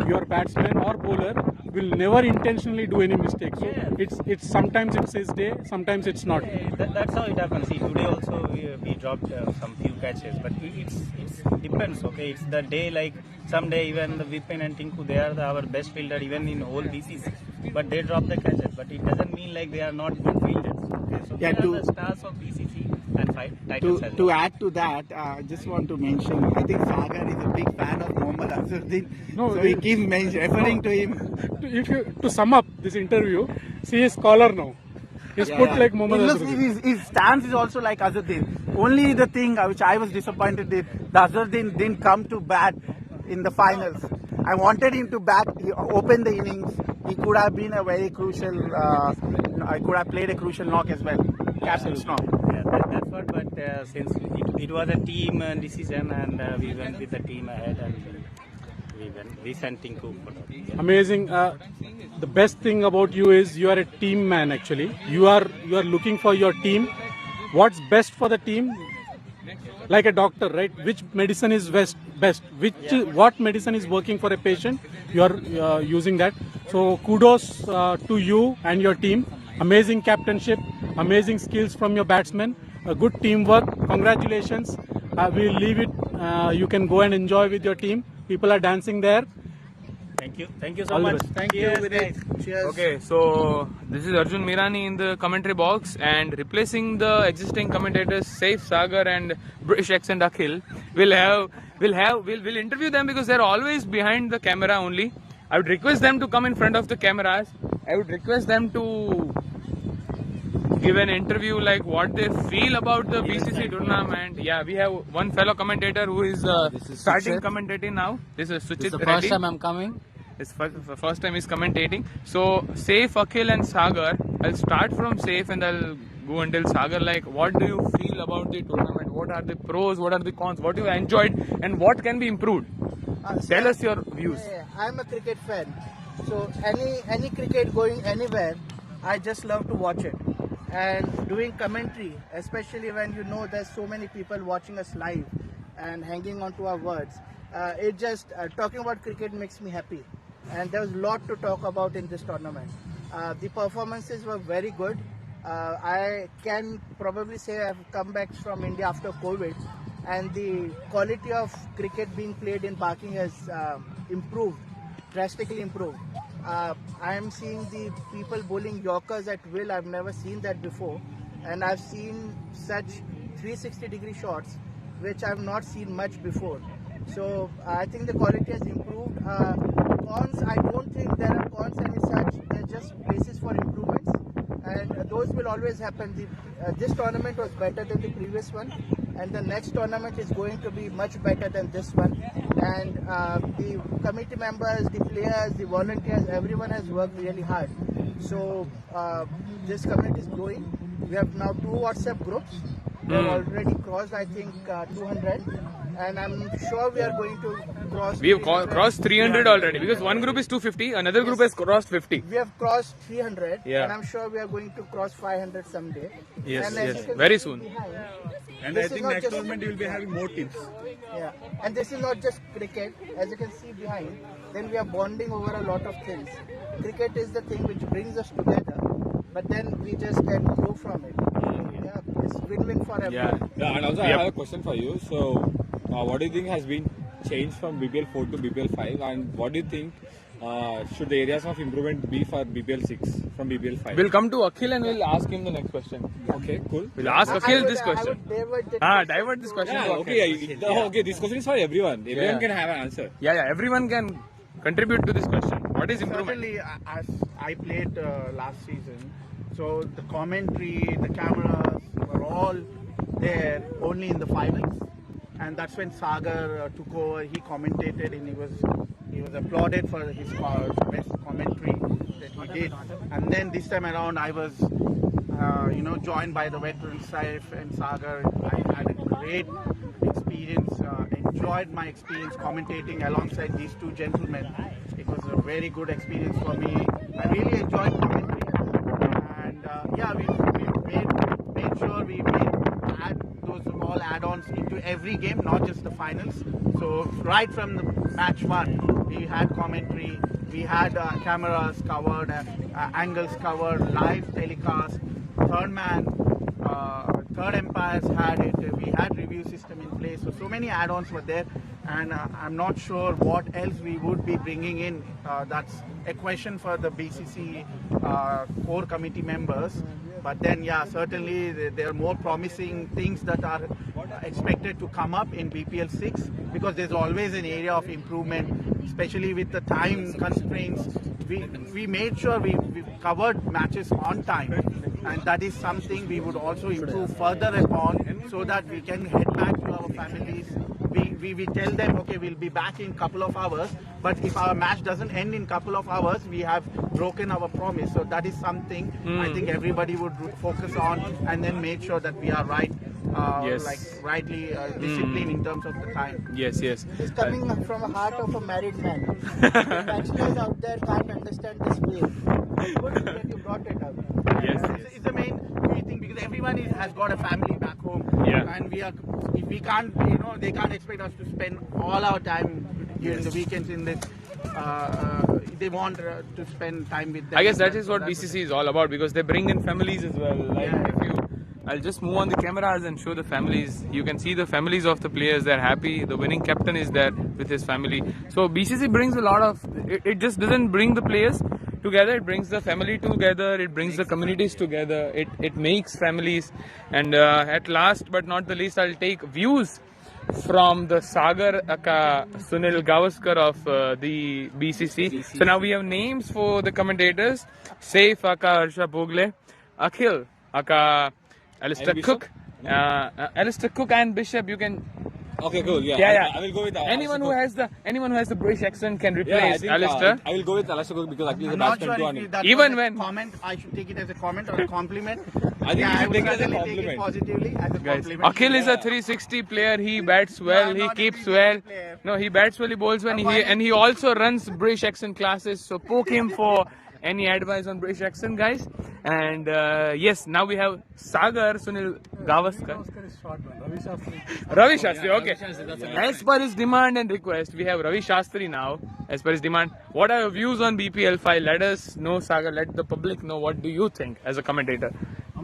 your batsman or bowler will never intentionally do any mistake. So it's sometimes it's his day, sometimes it's not. That's how it happens. See, today also we dropped some few catches, but it depends. Okay, it's the day. Like someday even the Vipin and Tinku, they are our best fielder even in whole BCC, but they drop the catches. But it doesn't mean like they are not good fielders. Okay, so they are the stars of BCC and Titans as well. To add to that, I just want to mention, I think Sagar is a big fan of Mohammad Azharuddin. No, so he keeps referring to him. To sum up this interview, see his collar now. He's put like Mohammad Azharuddin. His stance is also like Azharuddin. Only the thing which I was disappointed with, the Azharuddin didn't come to bat in the finals. I wanted him to bat, open the innings. He could have been a very crucial, I could have played a crucial knock as well. Captain's knock. Yeah, that's what, but since it was a team decision and we went with the team ahead and we sent Tinku for that. Amazing. The best thing about you is you are a team man actually. You are looking for your team. What's best for the team? Like a doctor, right? Which medicine is best? What medicine is working for a patient? You are using that. So kudos to you and your team. Amazing captainship, amazing skills from your batsmen, good teamwork. Congratulations. We'll leave it. You can go and enjoy with your team. People are dancing there. Thank you so All the much. best. Thank you. Cheers. Okay, so this is Arjun Mirani in the commentary box, and replacing the existing commentators Saif, Sagar and British accent Akhil, we'll interview them because they're always behind the camera only. I would request them to come in front of the cameras. I would request them to give an interview like what they feel about the BCC tournament. Yeah, we have one fellow commentator who is starting commentating now. This is Suchit. This is the first time I'm coming. It's the first time he's commentating. So Saif, Akhil and Sagar, I'll start from Saif and I'll go until Sagar. Like, what do you feel about the tournament? What are the pros? What are the cons? What you enjoyed and what can be improved? Tell us your views. I'm a cricket fan, so any cricket going anywhere, I just love to watch it. And doing commentary, especially when you know there's so many people watching us live and hanging on to our words, it just talking about cricket makes me happy. And there's a lot to talk about in this tournament. The performances were very good. I can probably say I've come back from India after COVID, and the quality of cricket being played in Barking has improved, drastically improved. I am seeing the people bowling Yorkers at will. I've never seen that before, and I've seen such 360-degree shots, which I've not seen much before. So I think the quality has improved. Cons, I don't think there are cons and such. They're just places for improvements, and those will always happen. This tournament was better than the previous one, and the next tournament is going to be much better than this one. And the committee members, the players, the volunteers, everyone has worked really hard. So this community is growing. We have now 2 WhatsApp groups. We have already crossed, I think, 200, and I'm sure we are going to cross. We have crossed 300 already, because one group is 250, another group has crossed 50. We have crossed 300, Yeah. and I'm sure we are going to cross 500 someday. Yes, and as yes, you can very see soon. behind, And this I is think not next just- tournament you will be having more teams. Yeah, and this is not just cricket. As you can see behind, then we are bonding over a lot of things. Cricket is the thing which brings us together, but then we just can grow from it. Yeah, it's win-win for everyone. Yeah, and also I have a question for you. So, what do you think has been changed from BPL 4 to BPL 5, and what do you think should the areas of improvement be for BPL 6 from BPL 5? We'll come to Akhil and we'll ask him the next question. Okay, cool. We'll ask Akhil this question. Divert this question. Yeah, to okay, Akhil. okay. This question is for everyone. Everyone Yeah. can have an answer. Yeah, everyone can contribute to this question. What is improvement? Certainly, as I played last season, so the commentary, the cameras were all there only in the finals, and that's when Sagar took over. He commentated, and he was applauded for his best commentary that he did. And then this time around, I was joined by the veteran Saif and Sagar. I had a great experience, enjoyed my experience commentating alongside these two gentlemen. It was a very good experience for me. I really enjoyed commentary, and we made sure we add those all add-ons into every game, not just the finals. So right from the match 1, we had commentary, we had cameras covered, angles covered, live telecast, third umpires had it, we had review system in place, so many add-ons were there, and I'm not sure what else we would be bringing in. That's a question for the BCC core committee members, but then certainly there are more promising things that are expected to come up in BPL 6, because there's always an area of improvement, especially with the time constraints. We made sure we covered matches on time, and that is something we would also improve further upon, so that we can head back to our families. We tell them, okay, we'll be back in couple of hours, but if our match doesn't end in couple of hours, we have broken our promise. So that is something I think everybody would focus on, and then make sure that we are right, rightly disciplined in terms of the time. Yes. It's coming from the heart of a married man. The bachelors out there can't understand this way. Good that you brought it up. It's the main key thing, because everyone has got a family back home, and we can't, they can't expect us to spend all our time during the weekends in this. They want to spend time with them. I guess that is what BCC is all about, because they bring in families as well. I'll just move on the cameras and show the families. You can see the families of the players. They're happy. The winning captain is there with his family. So BCC brings a lot of. It just doesn't bring the players together. It brings the family together. It brings the communities together. It makes families. And at last but not the least, I'll take views from the Sagar aka Sunil Gavaskar of the BCC. So now we have names for the commentators: Saif aka Harsha Bogle, Akhil aka Alistair Cook, Alistair Cook and Bishop. You can. Okay, cool. Yeah. I will go with anyone who has the British accent can replace Alistair. I will go with Alistair Cook, because Akhil is a I'm not sure batsman if that even was when a comment, I should take it as a comment or a compliment. I think you should take it as a Take it compliment. positively as a Guys, compliment. Akhil is a 360 player. He bats well. He keeps well. No, he bats well. He bowls well. And he also runs British accent classes. So poke him for any advice on British accent, guys. And yes, now we have Sagar Sunil Gavaskar. Ravi Shastri, okay. As per his demand and request, we have Ravi Shastri now. As per his demand, what are your views on BPL 5? Let us know, Sagar. Let the public know. What do you think as a commentator?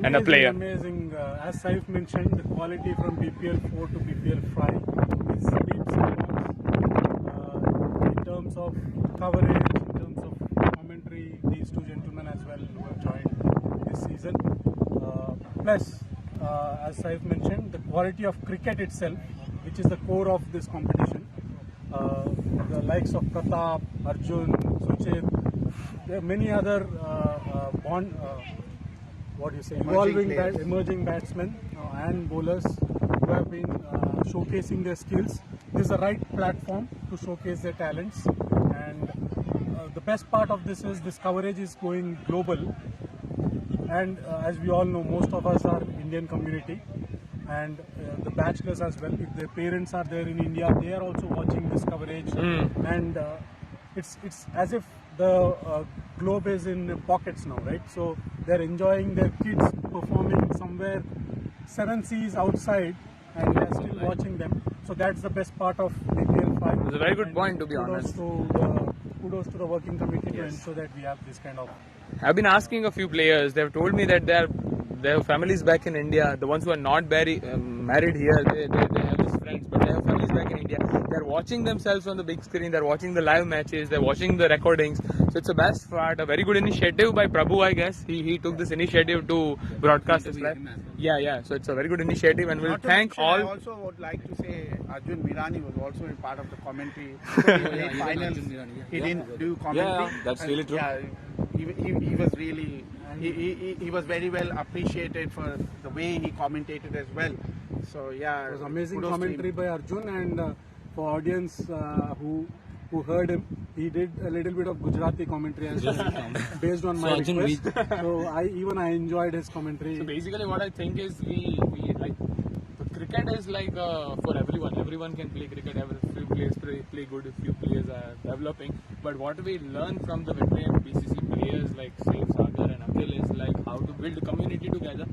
and a player. Amazing. As Saif mentioned, the quality from BPL 4 to BPL 5 is leaps and bounds in terms of coverage, in terms of commentary. These two gentlemen as well who have joined this season. Plus, as Saif mentioned, the quality of cricket itself, which is the core of this competition. The likes of Pratap, Arjun, Suchit, there are many other emerging batsmen and bowlers who have been showcasing their skills. This is the right platform to showcase their talents, and the best part of this is this coverage is going global. And as we all know, most of us are Indian community, and the bachelors as well. If their parents are there in India, they are also watching this coverage, and it's as if the globe is in pockets now, right? So they're enjoying their kids performing somewhere 7 seas outside, and they're still watching them. So that's the best part of BPL 5. It's a very good point, to be honest. Kudos to the working committee to ensure that we have this kind of. I've been asking a few players. They've told me that their families back in India, the ones who are not married here, they have these friends, but they have families back in India. They're watching themselves on the big screen. They're watching the live matches. They're watching the recordings. So it's the best part. A very good initiative by Prabhu, I guess. He took this initiative to broadcast this live. Yeah. So it's a very good initiative, and we'll thank all. I also would like to say Arjun Mirani was also a part of the commentary. He didn't do commentary. Yeah, that's really true. Yeah, he was really. He was very well appreciated for the way he commentated as well. So yeah, it was amazing commentary by Arjun, and for audience who heard him, he did a little bit of Gujarati commentary as well, based on my request. So I enjoyed his commentary. So basically, what I think is we like cricket is like for everyone. Everyone can play cricket. Few players play good. A few players are developing. But what we learn from the veteran BCC players like Saif, Sagar and Akhil is like how to build a community together,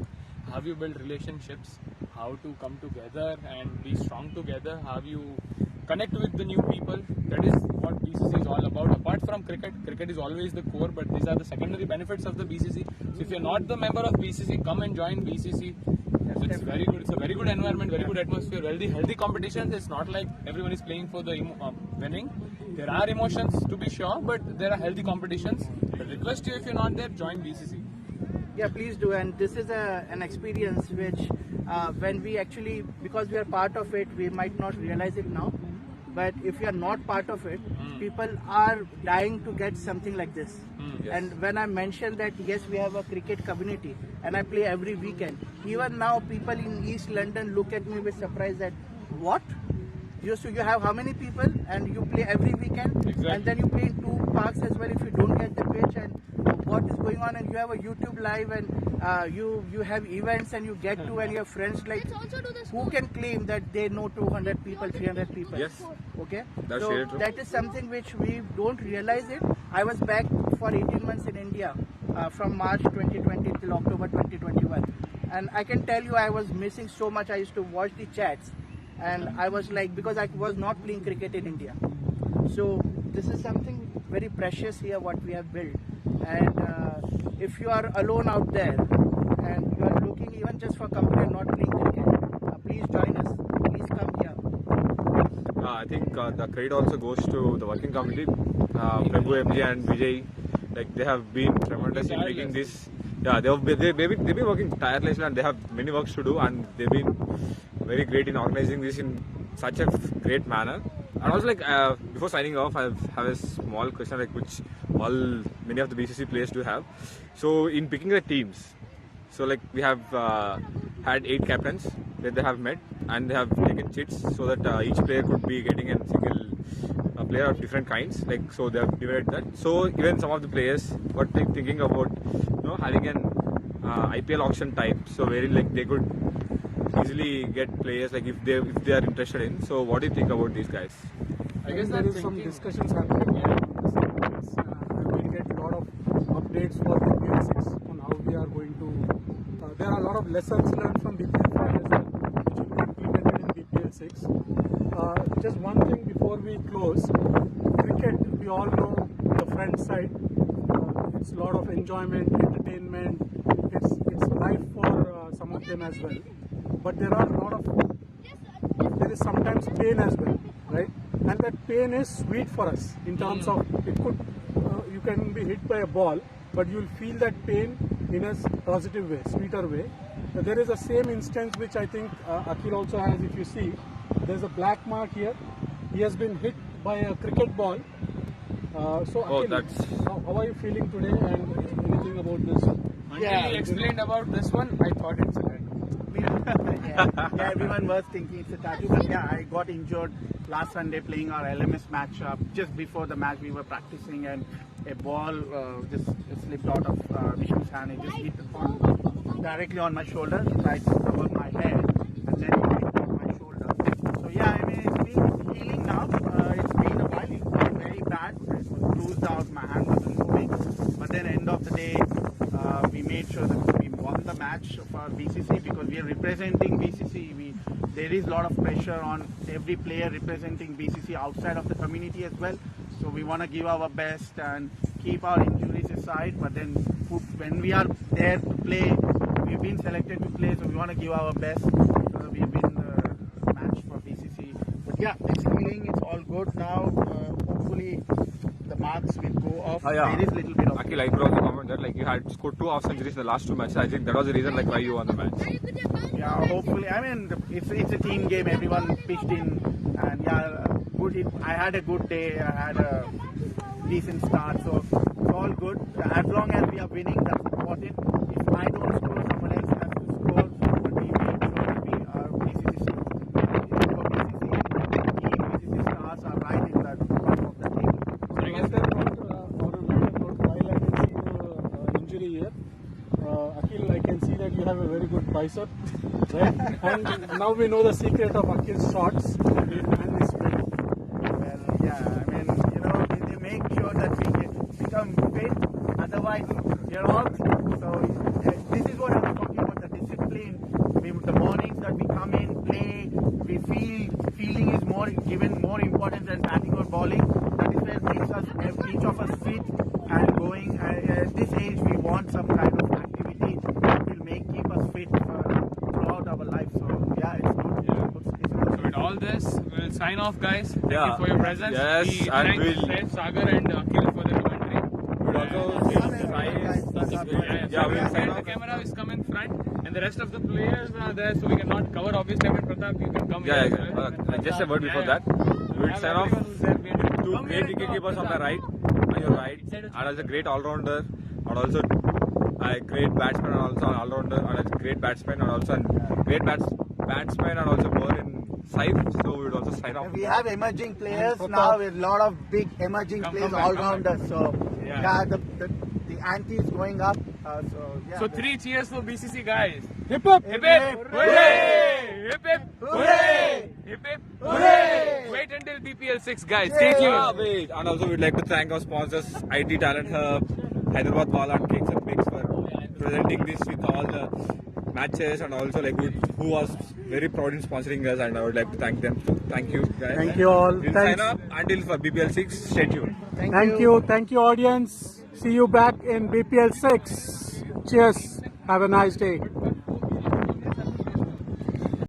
how you build relationships, how to come together and be strong together, how you connect with the new people. That is what BCC is all about. Apart from cricket is always the core, but these are the secondary benefits of the BCC. So if you're not the member of BCC, come and join BCC. It's very good. It's a very good environment, very good atmosphere, healthy competitions. It's not like everyone is playing for the winning. There are emotions to be sure, but there are healthy competitions. I request you, if you're not there, join BCC. Yeah, please do. And this is an experience which when we actually, because we are part of it, we might not realize it now. But if you are not part of it, people are dying to get something like this. Yes. And when I mentioned that, yes, we have a cricket community and I play every weekend, even now people in East London look at me with surprise that, what? You have how many people and you play every weekend? Exactly. And then you play in 2 parks as well if you don't get the pitch, and what is going on, and you have a YouTube live, and you have events and you get to, and your friends, like, who can claim that they know 200 people, 300 people? Yes. Okay. That's so really true. that is something which we don't realize it. I was back for 18 months in India from March 2020 till October 2021, and I can tell you I was missing so much. I used to watch the chats, and I was like, because I was not playing cricket in India. So this is something very precious here what we have built. And if you are alone out there and you are looking even just for company and not playing cricket, please join us. Please come here. I think the credit also goes to the working committee, Prabhu, MJ and Vijay. Like, they have been tremendous in making this. Yeah, they've been working tirelessly, and they have many works to do, and they've been very great in organizing this in such a great manner. And also, like, before signing off, I have a small question, like, which many of the BCC players do have. So in picking the teams, so like we have had 8 captains that they have met, and they have taken chits so that each player could be getting a single player of different kinds. Like, so they have divided that. So even some of the players were thinking about, having an IPL auction type, so wherein like they could easily get players, like if they are interested in. So what do you think about these guys? I guess there is some discussions happening here. We will get a lot of updates for BPL 6 on how we are going to. There are a lot of lessons learned from BPL 5 as well, which will be implemented in BPL 6. Just one thing before we close. Cricket, we all know the front side. It's a lot of enjoyment, entertainment. It's life for with them as well. But there is sometimes pain as well, right? And that pain is sweet for us in terms of you can be hit by a ball, but you'll feel that pain in a positive way, sweeter way. There is a same instance which I think Akhil also has. If you see, there's a black mark here. He has been hit by a cricket ball. Akhil, how are you feeling today, and anything about this? Yeah, He explained about this one. I thought it's a yeah, everyone was thinking it's a tattoo, but yeah, I got injured last Sunday playing our LMS match. Just before the match, we were practicing, and a ball just slipped out of Vishnu's hand. It just hit directly on my shoulder, right over my head, and then it hit on my shoulder. So yeah, I mean, it's been healing now. It's been a while. It was very bad. It was bruised out. My hand wasn't moving. But then, end of the day, we made sure that we won the match for BCC because we are representing BCC. There is a lot of pressure on every player representing BCC outside of the community as well. So we want to give our best and keep our injuries aside. But then when we are there to play, we've been selected to play, so we want to give our best. We win the match for BCC. But yeah, it's healing. It's all good now. Hopefully the marks will go off. There is a little bit of... Akhil, I could also comment that you had scored 2 half centuries in the last 2 matches. I think that was the reason why you won the match. Yeah, hopefully. I mean, it's a team game. Everyone pitched in, and yeah, good. I had a good day. I had a decent start, so it's all good. As long as we are winning, that's important. If I don't score, someone else has to score. But we make sure that we are BCC stars are right in the top of the table. Injury here. Akhil, I can see that you have a very good bicep, right? And now we know the secret of Akhil's shots and his sprint. Well, yeah, I mean, they make sure that we become fit, otherwise you're out. So this is what I was talking about, the discipline. The mornings that we come in, play, we feeling is given more importance than batting or bowling. That is where makes us, each of us fit and going. At this age, we want some kind of activity that will keep us fit throughout our life. So yeah, it's good. So with all this, we'll sign off, guys. Thank you for your presence. Yes, we and thank we'll... Saif, Sagar and Akhil for the commentary. We'll also we'll sign. The camera is come in front, and the rest of the players are there, so we cannot cover. Obviously, when Pratap, you can come here. Just a word before that. We'll sign off 2 great wicketkeepers on the right, on your right, and also a great all-rounder, and also a great batsman, and also an all-rounder, and a great batsman, and also a great batsman, and also more in Saif. So we would also sign off. We have emerging players now, with a lot of big emerging players all-rounders. So yeah, the ante is going up. So 3 cheers for BCC, guys. Hip hip! Hip hip! Hooray! Hip hip! Hooray! Hip hip! Hooray! Wait until BPL 6, guys. Stay tuned. Wait. And also we'd like to thank our sponsors, IT Talent Hub, Hyderabad Ball and Cakes and Bakes for presenting this with all the matches, and also who was very proud in sponsoring us, and I would like to thank them. Thank you, guys. Thank you all. We'll Thanks. sign up until for BPL 6. Stay tuned. Thank you, audience. See you back in BPL 6. Cheers. Have a nice day.